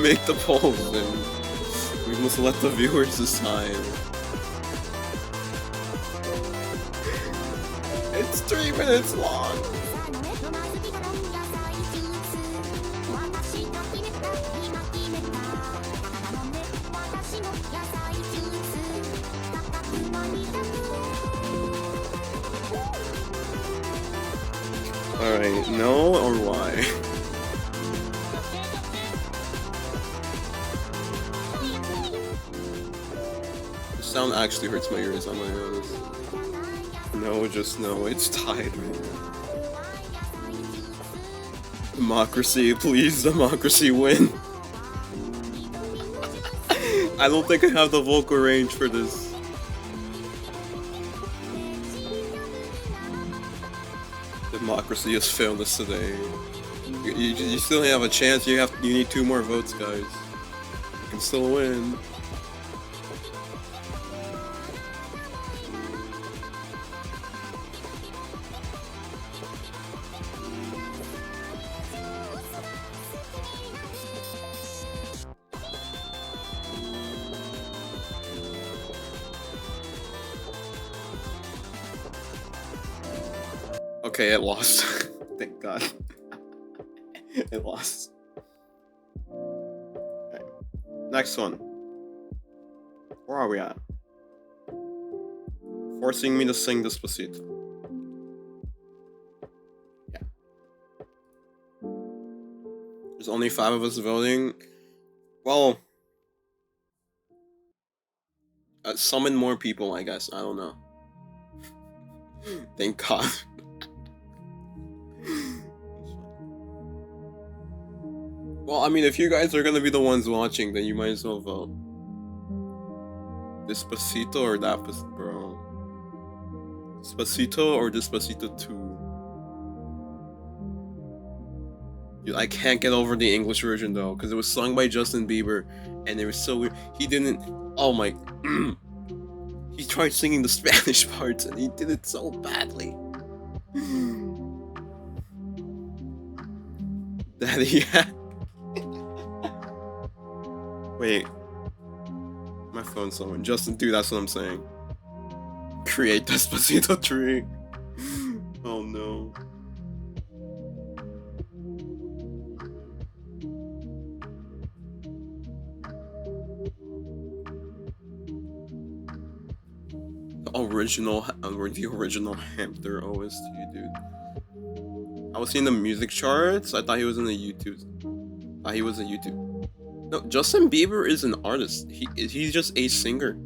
Make the poll, Senpai. We must let the viewers decide. It's 3 minutes long. Alright, no or why? The sound actually hurts my ears, I'm gonna be honest. No, just no, it's tied. Democracy, please, democracy win. I don't think I have the vocal range for this. Democracy has failed us today. You still have a chance. You need 2 more votes, guys. You can still win. Okay, it lost. Thank God. It lost. Okay. Next one. Where are we at? Forcing me to sing Despacito. There's only 5 of us voting. Well, summon more people, I guess. I don't know. Thank God. Well, I mean, if you guys are gonna be the ones watching, then you might as well vote. Despacito or that, bro? Despacito or Despacito 2? Dude, I can't get over the English version though, because it was sung by Justin Bieber, and it was so weird. He didn't. Oh my. He tried singing the Spanish parts, and he did it so badly. Daddy, yeah. Wait. My phone's on. Justin, dude, that's what I'm saying. Create Despacito 3. Oh no. The original Hamster OST, dude. I was seeing the music charts. I thought he was in the YouTube. He was in YouTube. No, Justin Bieber is an artist. He's just a singer.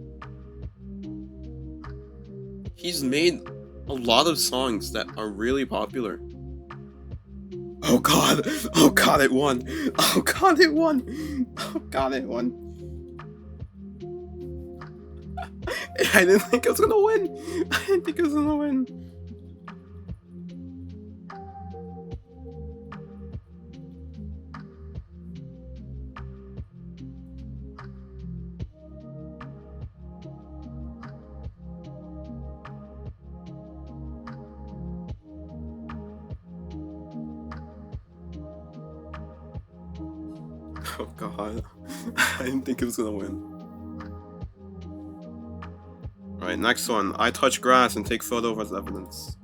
He's made a lot of songs that are really popular. Oh god! Oh god, it won! Oh god, it won! Oh god, it won! I didn't think I was gonna win! I didn't think I was gonna win! Oh god. I didn't think it was gonna win. Alright, next one. I touch grass and take photo as evidence.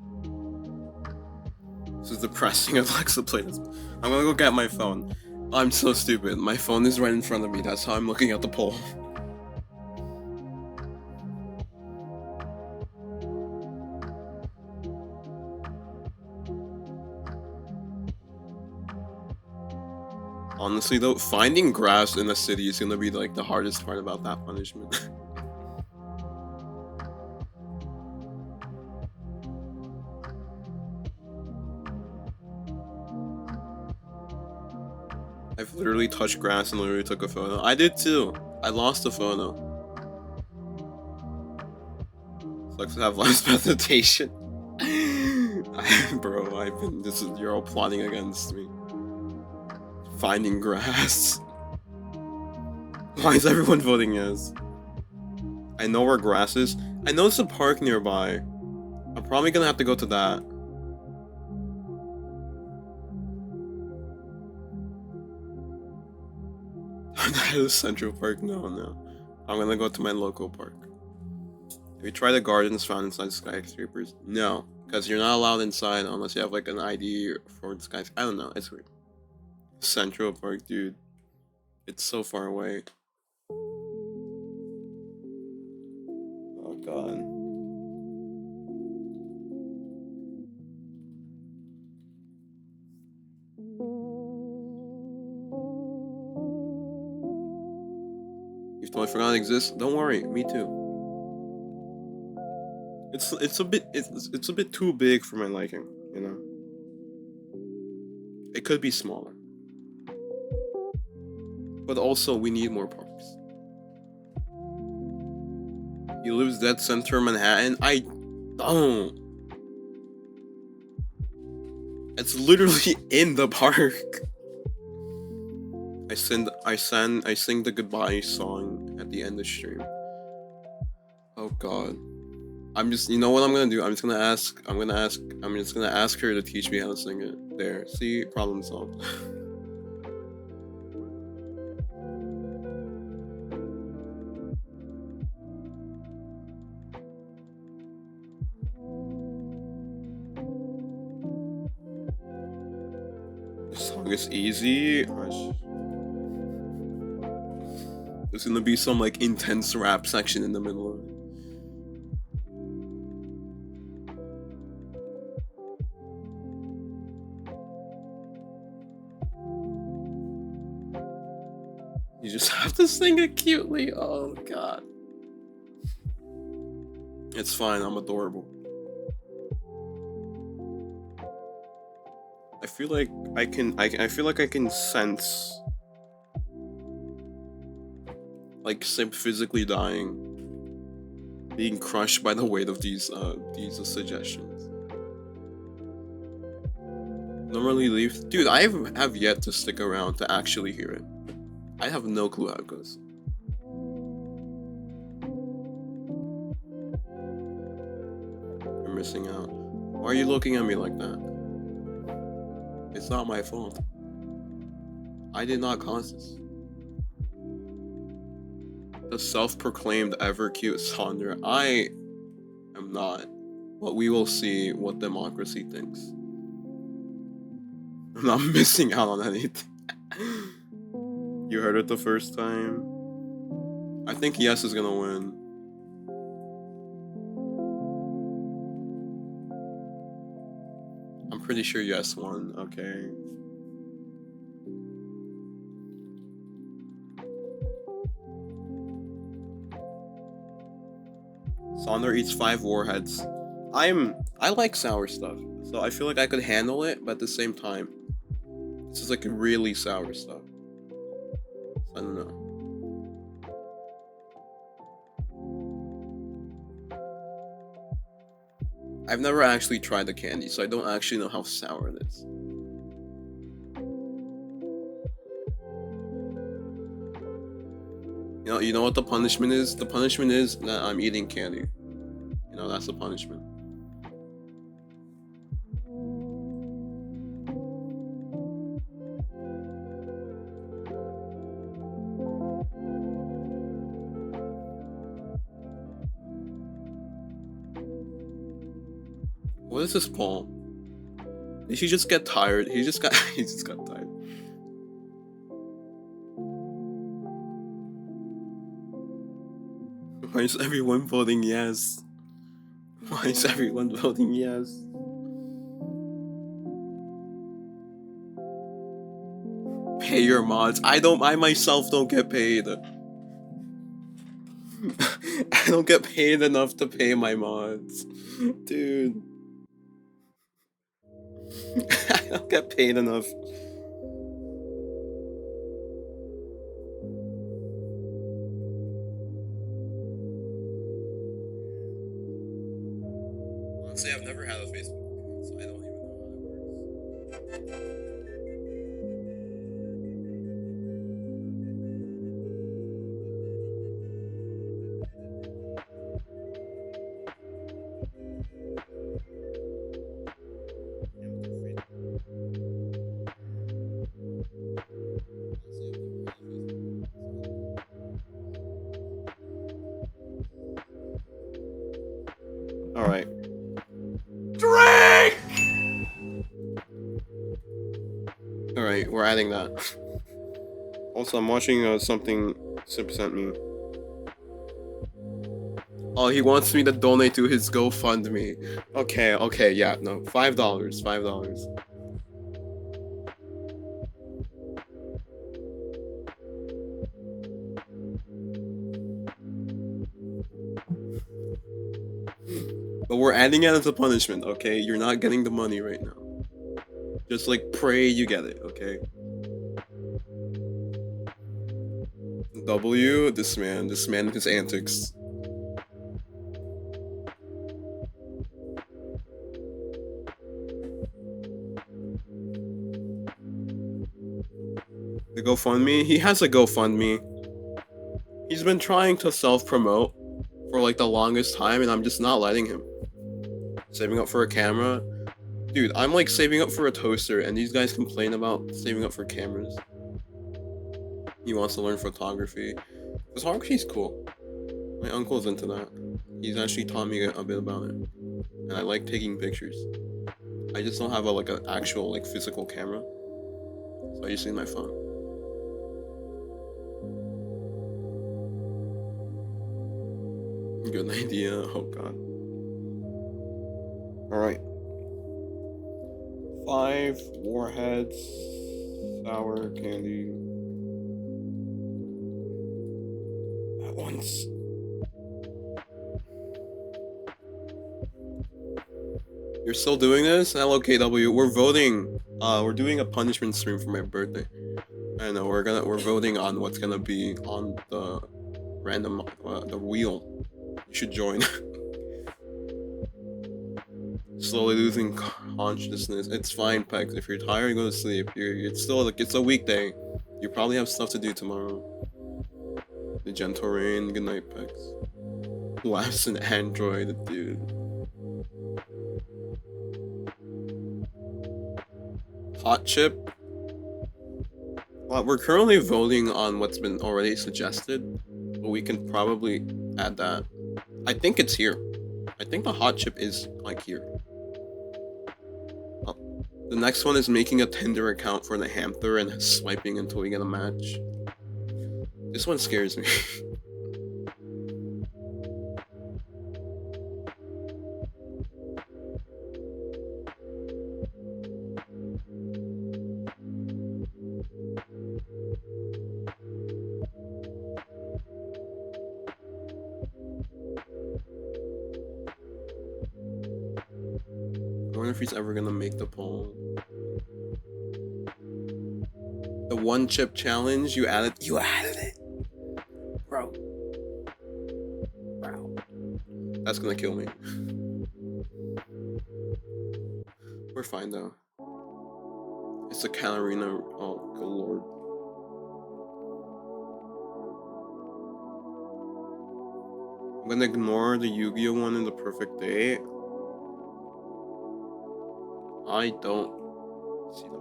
This is depressing. Alexa, play this. I'm gonna go get my phone. I'm so stupid. My phone is right in front of me. That's how I'm looking at the poll. Honestly though, finding grass in the city is gonna be like the hardest part about that punishment. I've literally touched grass and literally took a photo. I did too. I lost a photo. Sucks to have less presentation. Bro, you're all plotting against me. Finding grass. Why is everyone voting yes? I know where grass is. I know it's a park nearby. I'm probably gonna have to go to that. That is Central Park. No. I'm gonna go to my local park. Have you tried the gardens found inside skyscrapers? No, because you're not allowed inside unless you have like an ID for the skyscraper. I don't know. It's weird. Central Park, dude. It's so far away. Oh god. You've totally forgotten it exists? Don't worry, me too. It's a bit too big for my liking, you know. It could be smaller. But also, we need more parks. He lives dead center Manhattan? I don't. It's literally in the park. I sing the goodbye song at the end of the stream. Oh god. You know what I'm gonna do? I'm just gonna ask her to teach me how to sing it. There. See? Problem solved. This song is easy. There's gonna be some like intense rap section in the middle of it. You just have to sing it cutely. Oh god. It's fine, I'm adorable. I feel like I feel like I can sense like Simp physically dying, being crushed by the weight of these suggestions. Normally leave, dude. I have yet to stick around to actually hear it. I have no clue how it goes. You're missing out. Why are you looking at me like that? It's not my fault. I did not cause this. The self-proclaimed ever cute Sonder. I am not. But we will see what democracy thinks. I'm not missing out on anything. You heard it the first time. I think yes is gonna win. I'm pretty sure yes won. Okay. Sonder eats 5 warheads. I like sour stuff, so I feel like I could handle it, but at the same time, this is like really sour stuff. I don't know. I've never actually tried the candy, so I don't actually know how sour it is. You know what the punishment is? The punishment is that I'm eating candy. You know, that's the punishment. What is this poem? Did he just get tired? He just got tired. Why is everyone voting yes? Why is everyone voting yes? Pay your mods. I myself don't get paid. I don't get paid enough to pay my mods. Dude. I don't get paid enough. Honestly, I've never had a Facebook account, so I don't even know how it works. All right. Drink. All right, we're adding that. Also, I'm watching something Simp sent me. Oh, he wants me to donate to his GoFundMe. Okay, yeah, no, $5. But we're adding it as a punishment, okay? You're not getting the money right now. Just like pray you get it, okay? W, this man and his antics. The GoFundMe? He has a GoFundMe. He's been trying to self-promote for like the longest time, and I'm just not letting him. Saving up for a camera? Dude, I'm like saving up for a toaster, and these guys complain about saving up for cameras. He wants to learn photography. Photography's cool. My uncle's into that. He's actually taught me a bit about it. And I like taking pictures. I just don't have an actual physical camera. So I just use my phone. Good idea. Oh god. Alright. 5 warheads. Sour candy. once. You're still doing this? LOKW, we're voting. We're doing a punishment stream for my birthday. I know we're voting on what's gonna be on the random the wheel. You should join. Slowly losing consciousness. It's fine, Pex. If you're tired, go to sleep. It's still like it's a weekday. You probably have stuff to do tomorrow. The gentle rain. Good night, Pex. Laughs an android, dude. Hot chip. Well, we're currently voting on what's been already suggested, but we can probably add that. I think it's here. I think the hot chip is like here. The next one is making a Tinder account for the hamster and swiping until we get a match. This one scares me. I wonder if he's ever gonna make the poll. The one chip challenge, you added it. Bro. That's gonna kill me. We're fine though. It's a Catarina. Oh, good lord. I'm gonna ignore the Yu-Gi-Oh one in the perfect day. I don't see them.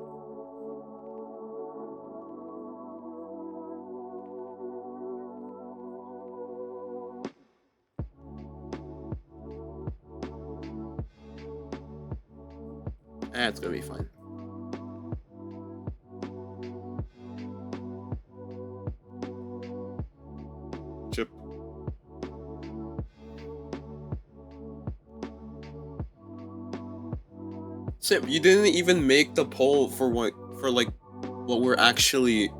It's gonna be fine. Chip. Sim, you didn't even make the poll for what we're actually.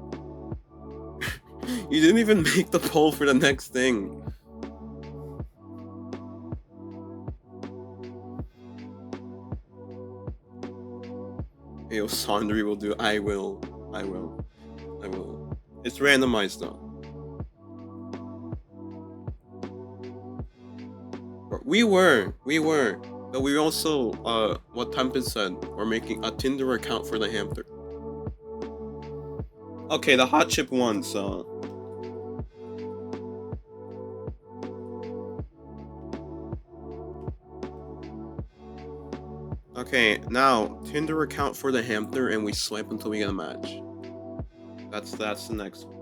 You didn't even make the poll for the next thing. Yo, Sondri will do. I will. It's randomized though. We were. But we also, what Tempest said, we're making a Tinder account for the hamster. Okay, the hot chip won, so. Okay, now, Tinder account for the hamster and we swipe until we get a match. That's the next one.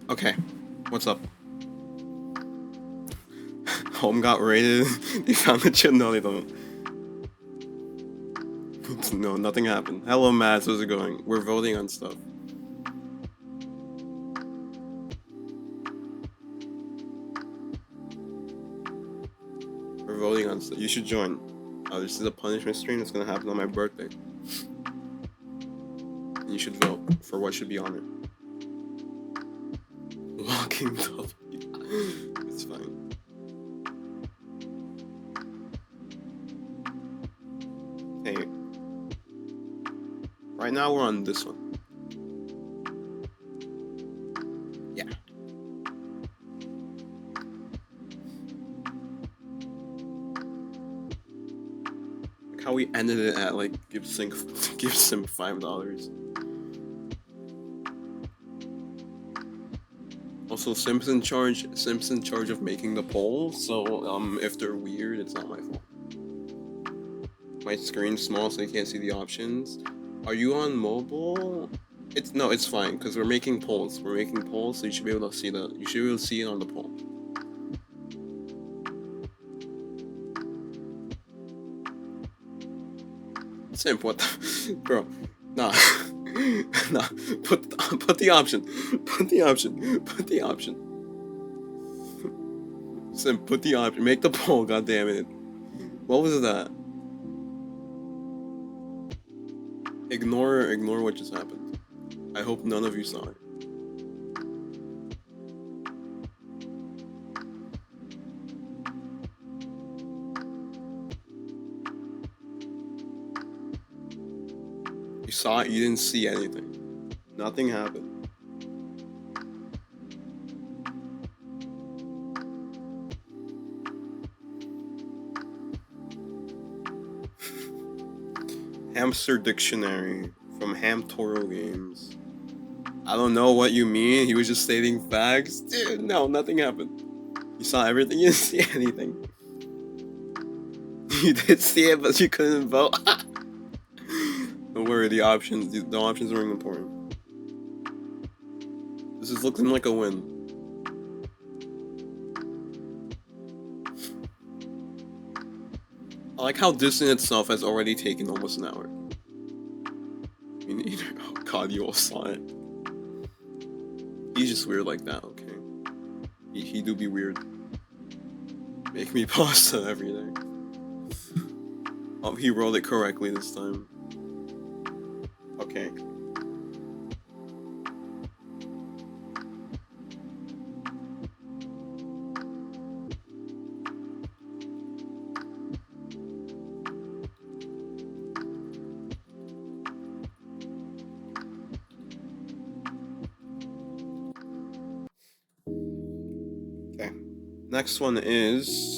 Okay, what's up? Home got raided. They found the chip. No, they don't. No, nothing happened. Hello, Matt. How's it going? We're voting on stuff. We're voting on stuff. You should join. This is a punishment stream that's gonna happen on my birthday. And you should vote for what should be on it. Walking W. It's fine. Hey. Right now we're on this one. Yeah. Like how we ended it at like gives him $5. Also, Simpson charge of making the poll. So if they're weird, it's not my fault. My screen's small, so you can't see the options. Are you on mobile? It's fine because we're making polls. We're making polls, so you should be able to see it on the poll. Simp, what the bro? Nah. Nah. Put the option. Put the option. Put the option. Simp, put the option. Make the poll, goddammit. What was that? Ignore what just happened. I hope none of you saw it. You saw it, you didn't see anything. Nothing happened. Hamster Dictionary from Hamtoro Games. I don't know what you mean. He was just stating facts. Dude, no, nothing happened. You saw everything, you didn't see anything. You did see it, but you couldn't vote. Don't worry, the options are important. This is looking like a win. I like how Disney itself has already taken almost an hour. Me neither. Oh god, you all saw it. He's just weird like that, okay? He do be weird. Make me pasta every day. He rolled it correctly this time. Okay. Okay. Next one is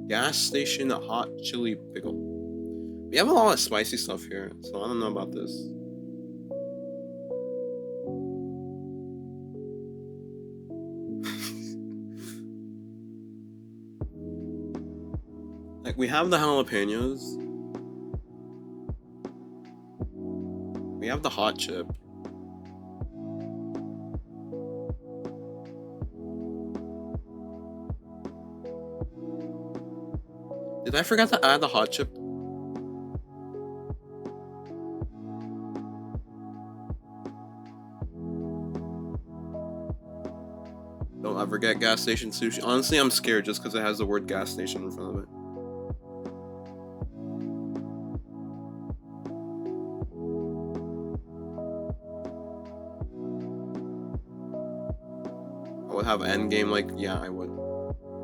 gas station hot chili pickle. We have a lot of spicy stuff here, so I don't know about this. Like we have the jalapenos. We have the hot chip. Did I forget to add the hot chip? Don't ever get gas station sushi. Honestly, I'm scared just because it has the word gas station in front of it. I would have endgame like, yeah, I would.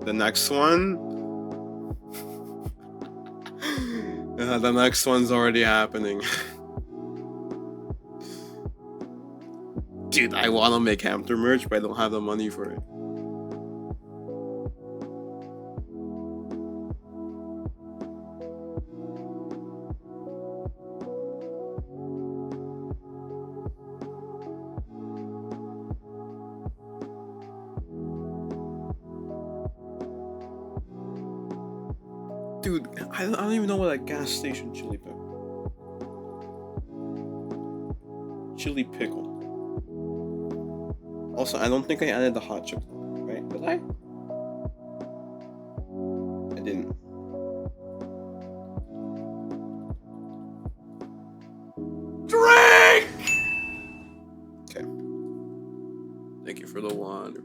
The next one? The next one's already happening. Dude, I want to make hamster merch, but I don't have the money for it. Dude, I don't even know what a gas station chili pepper. Chili pickle. Also, I don't think I added the hot chips, right? Did I? I didn't. Drink! Okay. Thank you for the water.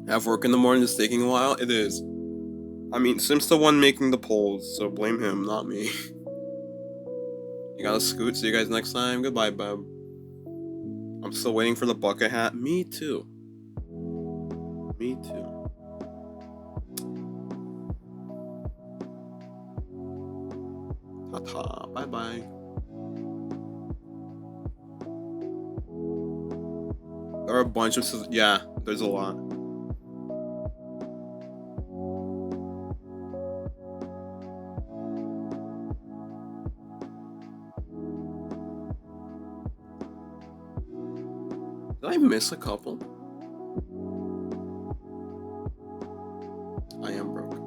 Have work in the morning is taking a while? It is. I mean, Sim's the one making the polls, so blame him, not me. You gotta scoot, see you guys next time. Goodbye, bub. I'm still waiting for the bucket hat. Me too. Me too. Ta-ta. Bye-bye. There are a bunch of... Yeah, there's a lot. Did I miss a couple? I am broke.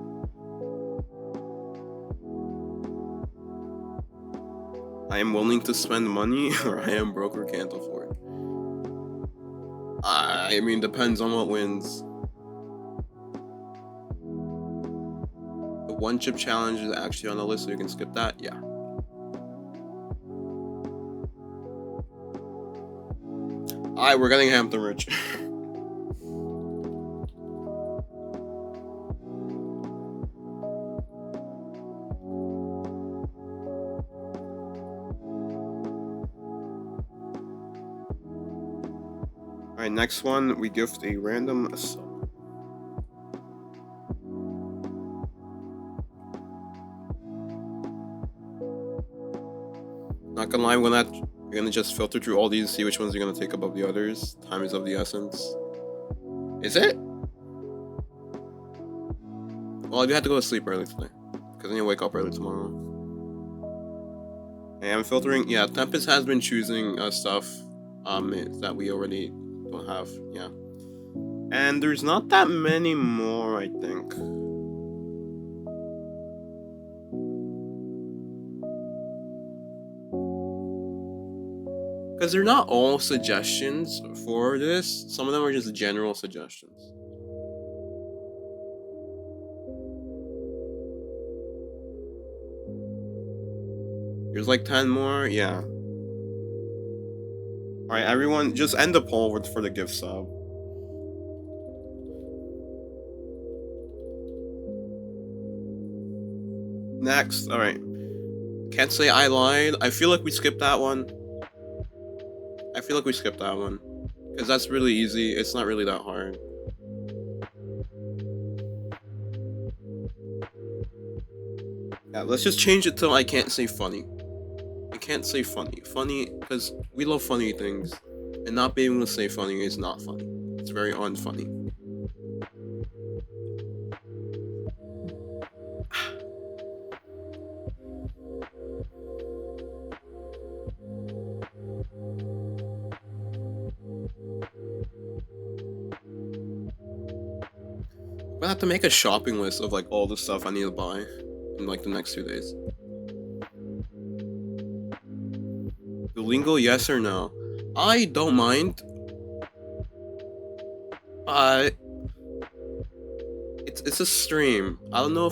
I am willing to spend money, or I am broke or can't afford. I mean, depends on what wins. The one chip challenge is actually on the list, so you can skip that. Yeah. Alright, we're getting Hampton Rich. Alright, next one, we gift a random sub. Not gonna lie, we're gonna just filter through all these, see which ones you're gonna take above the others. Time is of the essence. Is it? Well, you have to go to sleep early today, because then you wake up early tomorrow. Hey, I'm filtering. Yeah, Tempest has been choosing stuff that we already don't have. Yeah, and there's not that many more, I think. Because they're not all suggestions for this. Some of them are just general suggestions. There's like 10 more. Yeah. Alright, everyone, just end the poll for the gift sub. Next. Alright. Can't say I lied. I feel like we skipped that one. Because that's really easy. It's not really that hard. Yeah, let's just change it to I can't say funny. I can't say funny. Funny, because we love funny things. And not being able to say funny is not funny. It's very unfunny. I'm gonna have to make a shopping list of like all the stuff I need to buy in like the next 2 days. Duolingo, yes or no? I don't mind. It's a stream. I don't know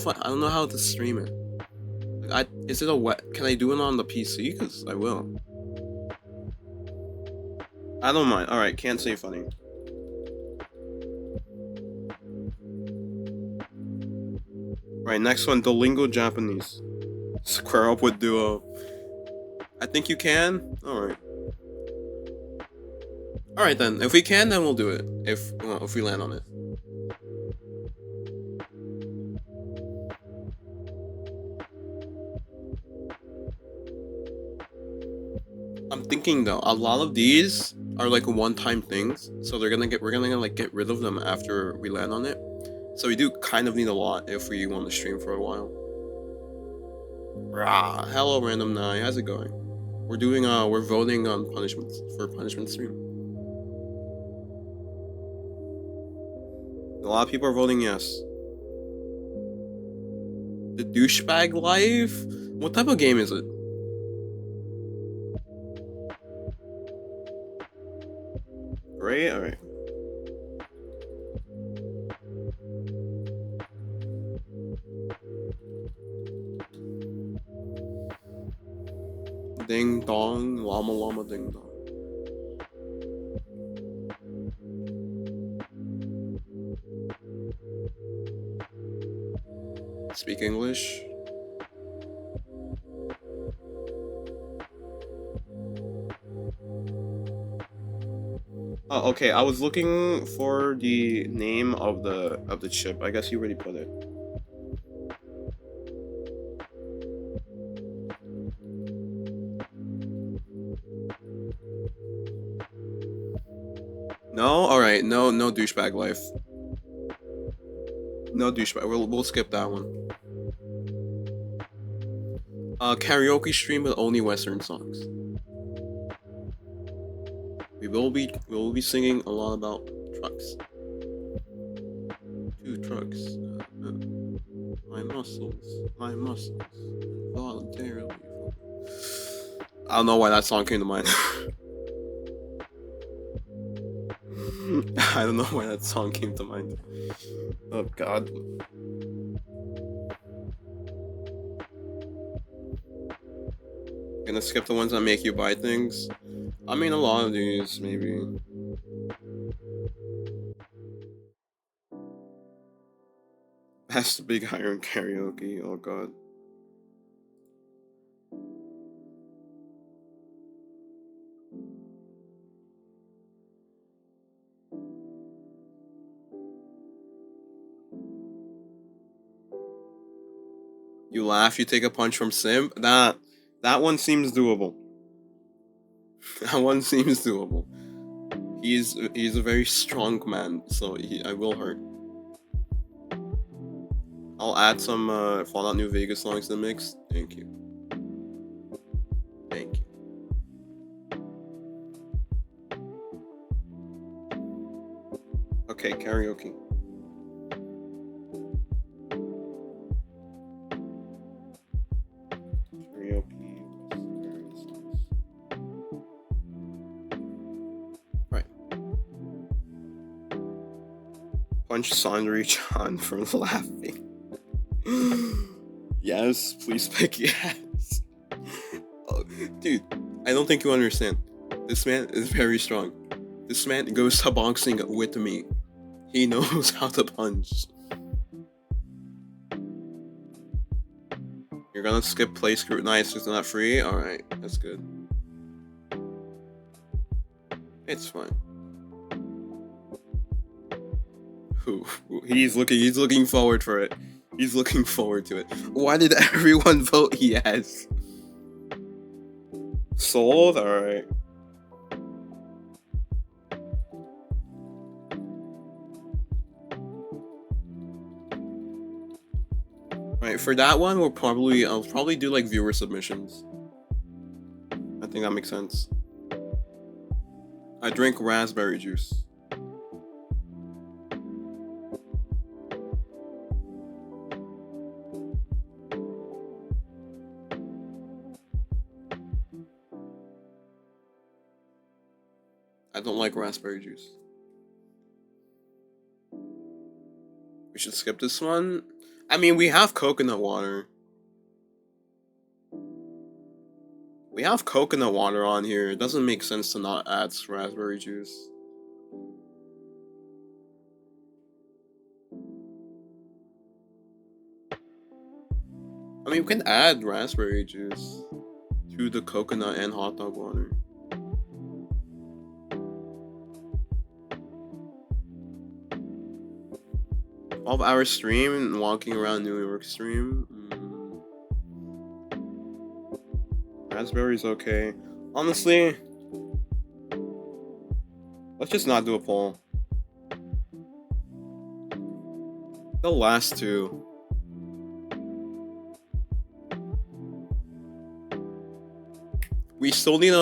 how to stream it. Like, is it a wet? Can I do it on the PC? Cause I will. I don't mind. All right, can't say funny. Alright, next one, Duolingo Japanese. Square up with Duo. I think you can? Alright. Alright then, if we can, then we'll do it. If we land on it. I'm thinking though, a lot of these are like one-time things, so we're gonna like get rid of them after we land on it. So we do kind of need a lot if we want to stream for a while. Rah, hello Random Nine, how's it going? We're voting on punishments for punishment stream. A lot of people are voting yes. The Douchebag Life? What type of game is it? Right? Alright. Ding dong, llama llama ding dong. Speak English. Oh, okay. I was looking for the name of the chip. I guess you already put it. No, all right. No, no douchebag life. No douchebag. We'll skip that one. Karaoke stream with only Western songs. We will be singing a lot about trucks. 2 trucks. My muscles, voluntarily. I don't know why that song came to mind. I don't know why that song came to mind. Oh God. Gonna skip the ones that make you buy things. I mean, a lot of these, maybe. That's the Big Iron Karaoke. Oh God. You laugh, you take a punch from Sim. That one seems doable. That one seems doable. He's a very strong man, so I will hurt. I'll add some Fallout New Vegas songs to the mix. Thank you. Thank you. Okay, karaoke. Punch Sandri Chan for laughing. Yes, please pick yes. Oh, dude, I don't think you understand. This man is very strong. This man goes to boxing with me. He knows how to punch. You're gonna skip play scrutinize, it's not free? Alright, that's good. It's fine. He's looking forward for it. He's looking forward to it. Why did everyone vote yes? Sold? Alright. Alright, for that one I'll probably do like viewer submissions. I think that makes sense. I drink raspberry juice. I don't like raspberry juice. We should skip this one. I mean, we have coconut water. We have coconut water on here. It doesn't make sense to not add raspberry juice. I mean, we can add raspberry juice to the coconut and hot dog water. Hour stream and walking around New York stream. Raspberry's okay. Honestly, let's just not do a poll. The last two. We still need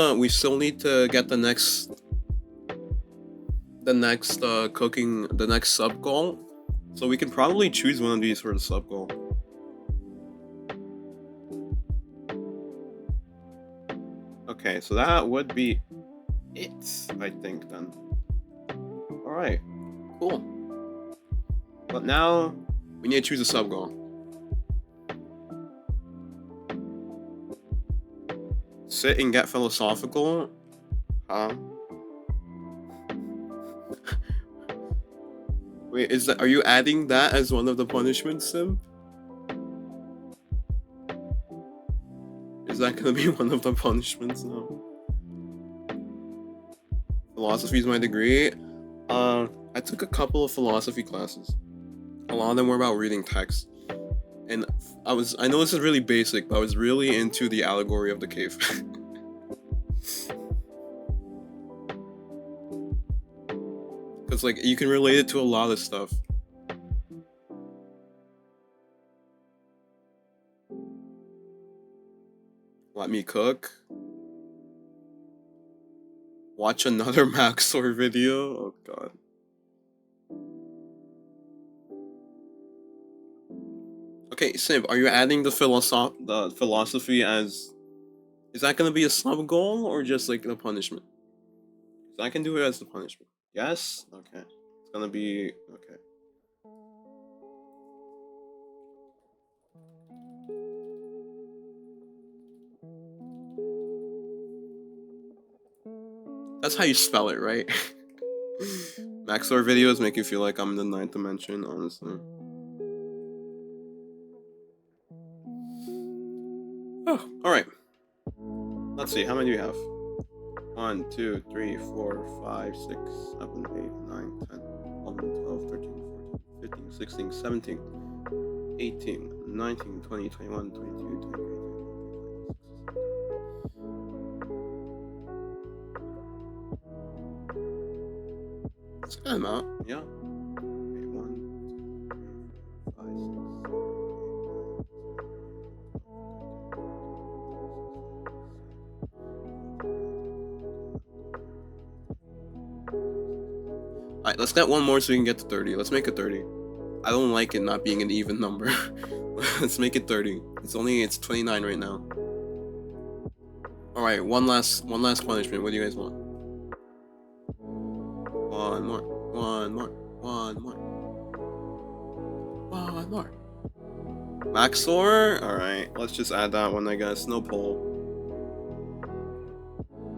to get the next cooking, the next sub goal. So we can probably choose one of these for the sub goal. Okay, so that would be it, I think, then. Alright, cool. But now, we need to choose a sub goal. Sit and get philosophical? Huh? Wait, are you adding that as one of the punishments, Sim? Is that gonna be one of the punishments now? Philosophy is my degree. I took a couple of philosophy classes. A lot of them were about reading text. And I know this is really basic, but I was really into the allegory of the cave. Because, like, you can relate it to a lot of stuff. Let me cook. Watch another Maxor video. Oh god. Okay, Sim, are you adding the philosophy as... Is that gonna be a sub goal or just like the punishment? So I can do it as the punishment. Yes? Okay. It's gonna be... Okay. That's how you spell it, right? Maxor videos make you feel like I'm in the 9th dimension, honestly. Oh, alright. Let's see, how many do you have? 1, 2, 3, 4, 5, 6, 7, 8, 9, 10, 11, 12, 13, 14, 15, 16, 17, 18, 19, 20, 21, 22, 23, 24, 25, 26. That's a good amount, yeah. Okay, 1, 2, 3, 4, 5, 6, 7, 8, 9, 10. Alright, let's get one more so we can get to 30. Let's make it 30. I don't like it not being an even number. Let's make it 30. It's 29 right now. Alright, one last punishment. What do you guys want? One more. Maxor? Alright, let's just add that one, I guess. No poll.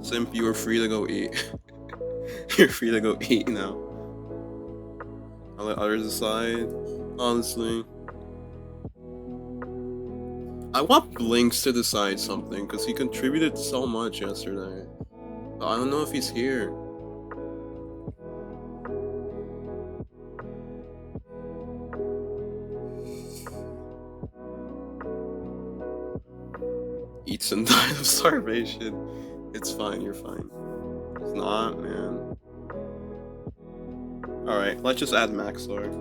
Simp, you are free to go eat. You're free to go eat now. I'll let others decide. Honestly. I want Blinks to decide something, because he contributed so much yesterday. But I don't know if he's here. Eats and dies of starvation. It's fine, you're fine. It's not, man. Alright, let's just add Maxor.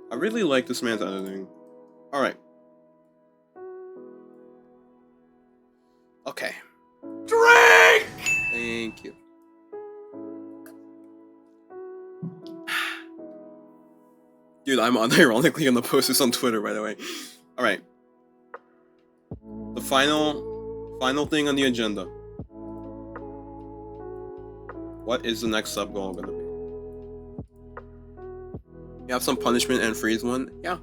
I really like this man's editing. Alright. Okay. Drink! Thank you. Dude, I'm unironically gonna post this on Twitter, by the way. Alright. The final thing on the agenda. What is the next sub goal gonna be? You have some punishment and freeze one? Yeah.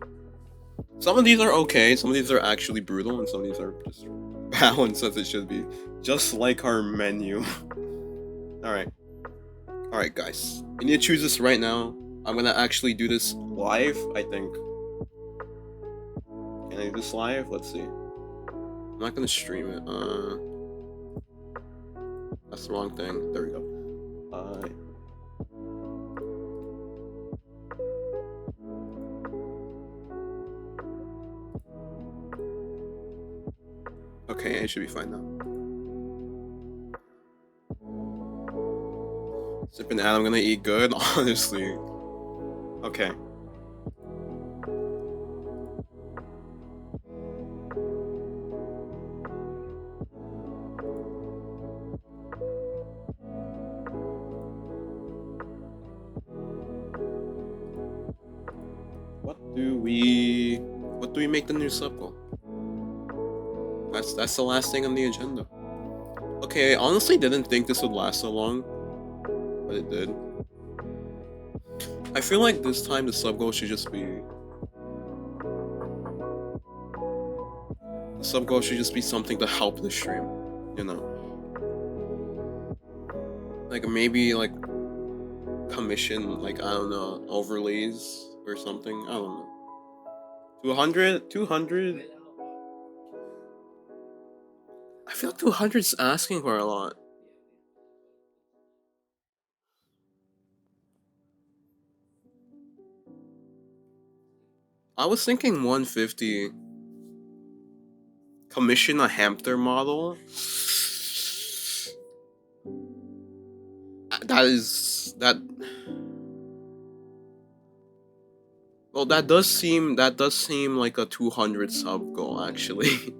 Some of these are okay, some of these are actually brutal, and some of these are just balanced as it should be. Just like our menu. Alright. Alright, guys. We need to choose this right now. I'm gonna actually do this live, I think. Can I do this live? Let's see. I'm not gonna stream it. That's the wrong thing. There we go. Okay, it should be fine now. Sipping and I'm gonna eat good, honestly. Okay. What do we What do we make the new sub goal? That's the last thing on the agenda. Okay, I honestly didn't think this would last so long, but it did. I feel like this time the sub goal should just be... The sub goal should just be something to help the stream, you know? Like maybe like commission, like I don't know, overlays or something, I don't know. 200? 200? I feel like 200's asking for a lot. I was thinking 150. Commission a hamster model? That... Well, that does seem like a 200 sub goal, actually.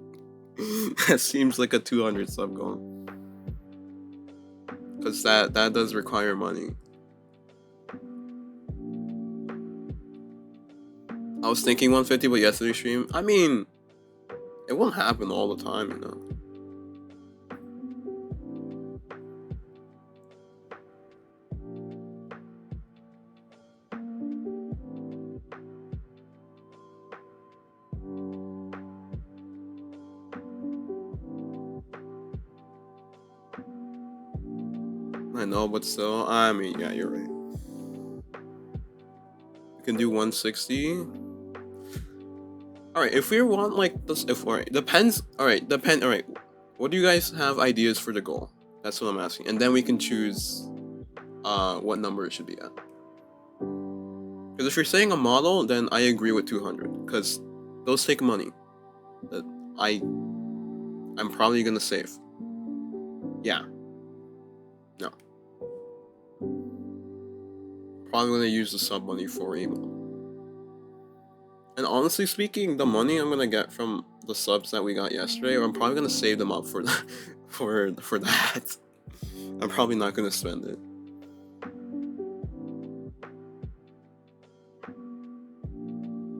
That seems like a 200 sub goal. Because that does require money. I was thinking 150, but yesterday's stream, I mean, it won't happen all the time, you know. I know, but still, I mean, yeah, you're right. We can do 160. Alright, if we want like this, alright, depends. Alright, alright. What do you guys have ideas for the goal? That's what I'm asking. And then we can choose what number it should be at. Because if you're saying a model, then I agree with 200. Because those take money. That I'm probably gonna save. Yeah. No. Probably gonna use the sub money for emo. And honestly speaking, the money I'm gonna get from the subs that we got yesterday, I'm probably gonna save them up for for that. I'm probably not gonna spend it.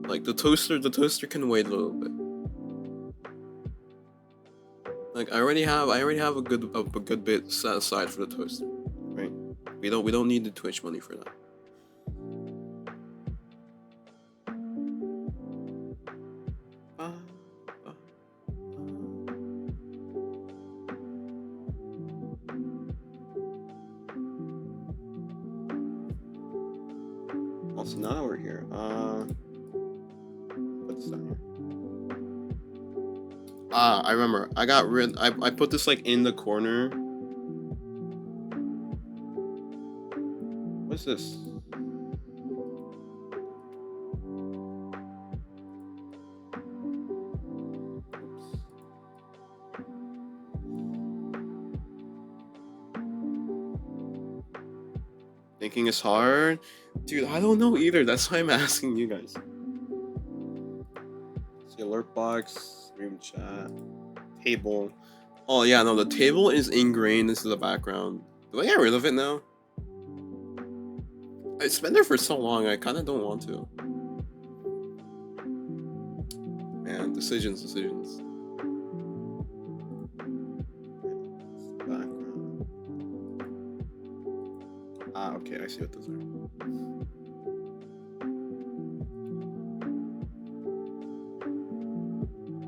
Like the toaster can wait a little bit. Like I already have a good bit set aside for the toaster, right? We don't need the Twitch money for that. Also, now that we're here, put this down here. I remember. I put this like in the corner. What's this? Thinking is hard? Dude, I don't know either. That's why I'm asking you guys. See, alert box, stream chat, table. Oh yeah, no, the table is ingrained into the background. Do I get rid of it now? It's been there for so long, I kind of don't want to. Man, decisions. Background. Okay, I see what those are.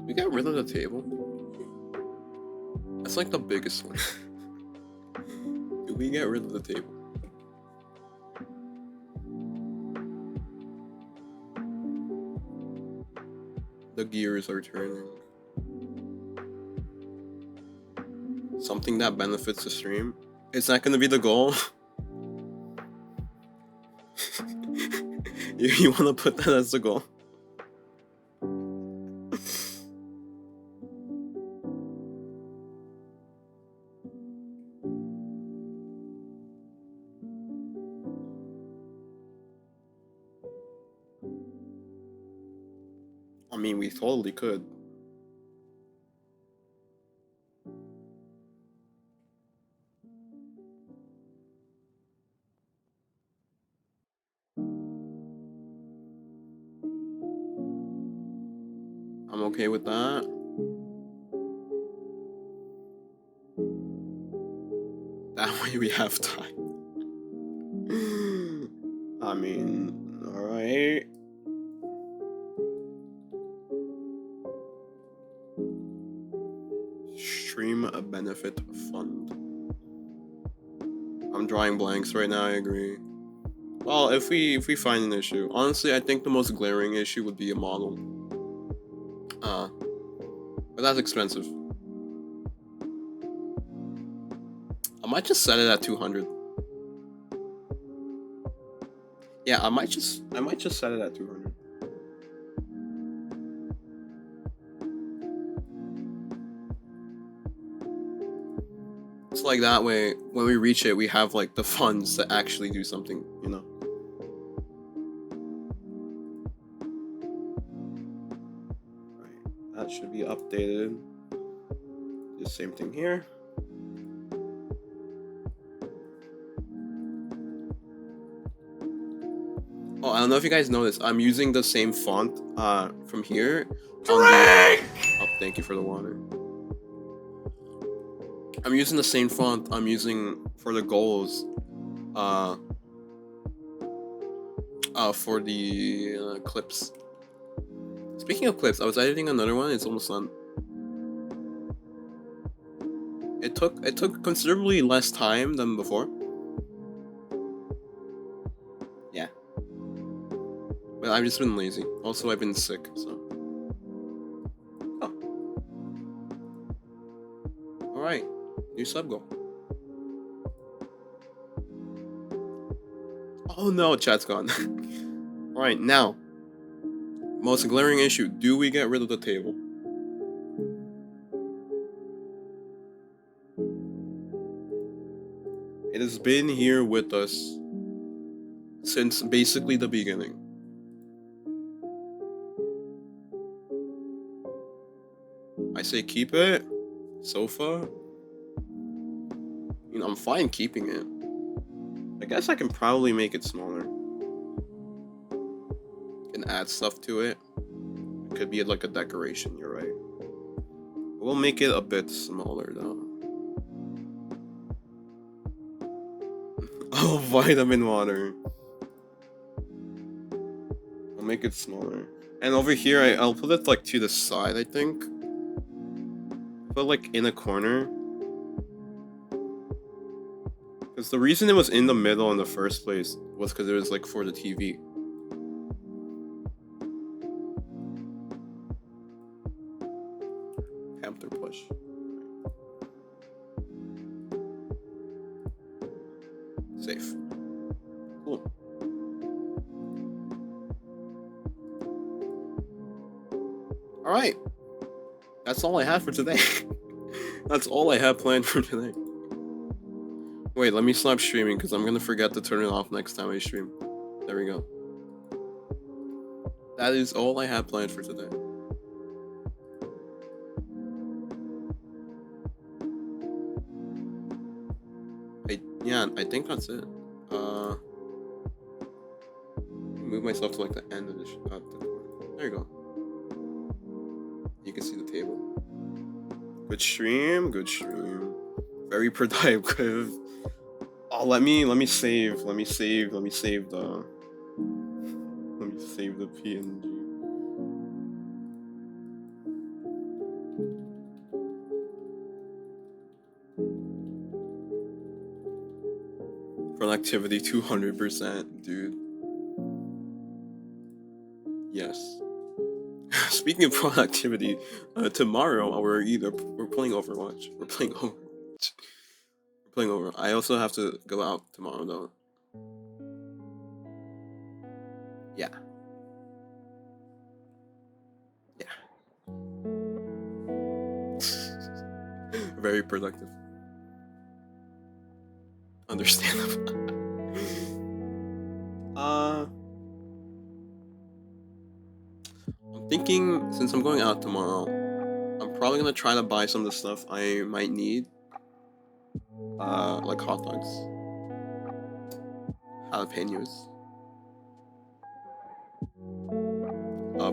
We got rid of the table. That's like the biggest one. Did we get rid of the table? The gears are turning. Something that benefits the stream. Is that gonna be the goal? You wanna put that as the goal? I mean, we totally could. I'm okay with that. That way we have time. I mean, alright. Stream a benefit fund. I'm drawing blanks right now, I agree. Well, if we find an issue. Honestly, I think the most glaring issue would be a model. But that's expensive. I might just set it at 200. Yeah, I might just set it at 200. It's like that way, when we reach it, we have like the funds to actually do something, you know? Right, that should be updated. The same thing here. Oh, I don't know if you guys noticed, I'm using the same font from here. Oh, thank you for the water. I'm using the same font I'm using for the goals for the clips. Speaking of clips, I was editing another one, it's almost done. It took considerably less time than before. Yeah. But I've just been lazy. Also, I've been sick, so. Oh. Alright. New sub goal. Oh no, chat's gone. Alright, now. Most glaring issue. Do we get rid of the table? It has been here with us since basically the beginning. I say keep it. Sofa. You know, I'm fine keeping it. I guess I can probably make it smaller. Can add stuff to it. It could be like a decoration, you're right. We'll make it a bit smaller though. Oh, vitamin water. I'll make it smaller. And over here, I'll put it like to the side, I think. Put like in a corner. Because the reason it was in the middle in the first place was because it was like for the TV. Panther push. Safe. Cool. Alright. That's all I have for today. That's all I have planned for today. Wait, let me stop streaming because I'm gonna forget to turn it off next time I stream. There we go. That is all I have planned for today. Yeah, I think that's it. Move myself to like the end of the there you go. You can see the table. Good stream, good stream. Very productive. Oh, let me save the PNG. Productivity 200%, dude. Yes. Speaking of productivity, tomorrow we're playing Overwatch. We're playing Over. I also have to go out tomorrow though. Yeah. Very productive. Understandable. I'm thinking, since I'm going out tomorrow, I'm probably gonna try to buy some of the stuff I might need. Like hot dogs, jalapenos,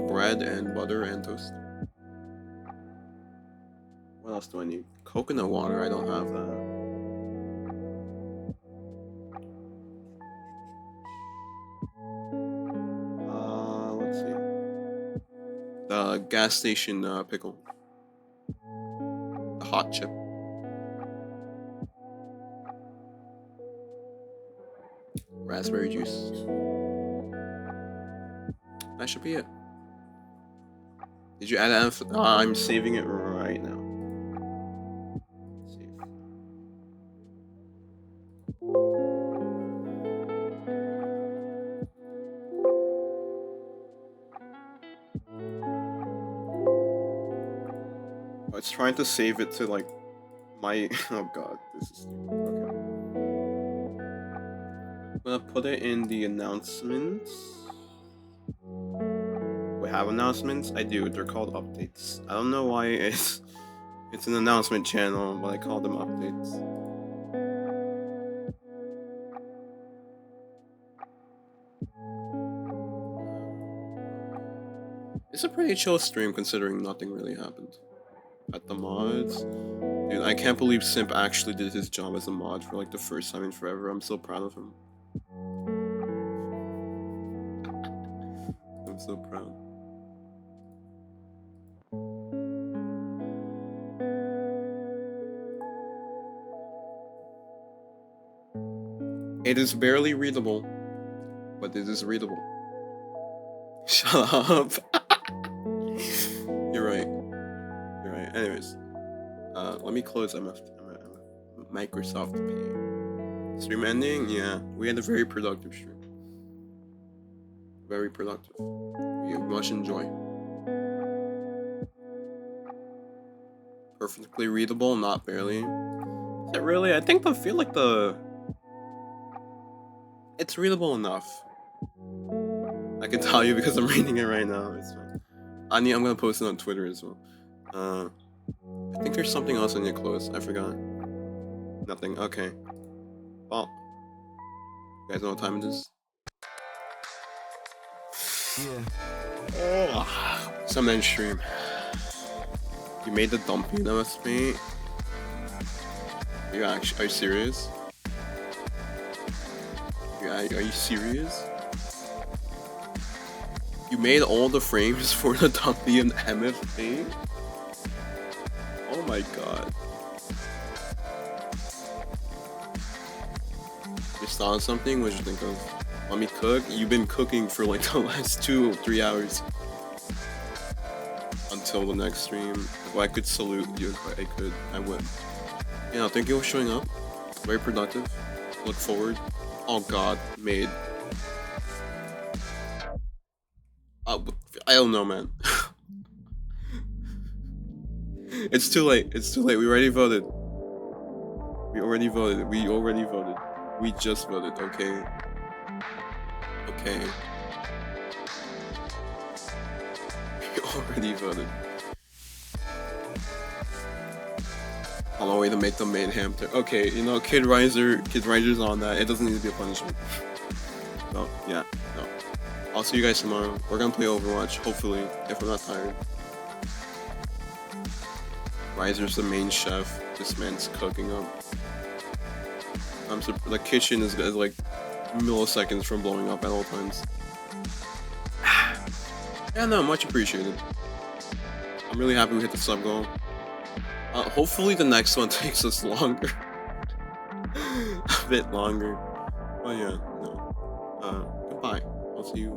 bread and butter and toast. else do I need? Coconut water, I don't have that. Let's see. The gas station pickle. The hot chip. Raspberry juice. That should be it. Did you add it? I'm saving it right now. Save. Oh, it's trying to save it to like my. Oh god, this is stupid. Okay. I'm gonna put it in the announcements. We have announcements? I do. They're called updates. I don't know why it's an announcement channel, but I call them updates. It's a pretty chill stream considering nothing really happened. At the mods. Dude, I can't believe Simp actually did his job as a mod for like the first time in forever. I'm so proud of him. I'm so proud. It is barely readable, but it is readable. Shut up. You're right. You're right. Anyways, let me close Microsoft Paint. Stream ending? Yeah, we had a very productive stream. Very productive. We have much enjoy. Perfectly readable, not barely. Is it really? I feel like it's readable enough. I can tell you because I'm reading it right now. It's fine. I'm gonna post it on Twitter as well. I think there's something else on your clothes. I forgot. Nothing. Okay. Well, you guys know what time it is? Yeah. Oh, some end stream. You made the dumpy MSP? Are you serious? Are you serious? You made all the frames for the dumpy and MFP? Oh my god. You saw something? What'd you think of? Want me cook? You've been cooking for like the last 2 or 3 hours. Until the next stream. If I could salute you, I could. I would. Yeah, thank you for showing up. Very productive. Look forward. Oh god, made. I don't know, man. It's too late. It's too late. We already voted. We already voted. We just voted, okay? Okay. We already voted. On my way to make the maid hamster. Okay, you know, Kid Riser's on that. It doesn't need to be a punishment. No, yeah, no. I'll see you guys tomorrow. We're gonna play Overwatch, hopefully, if I'm not tired. Riser's the main chef. This man's cooking up. The kitchen is like milliseconds from blowing up at all times. Yeah, no, much appreciated. I'm really happy we hit the sub goal. Hopefully the next one takes us longer. A bit longer. But yeah, no. Goodbye. I'll see you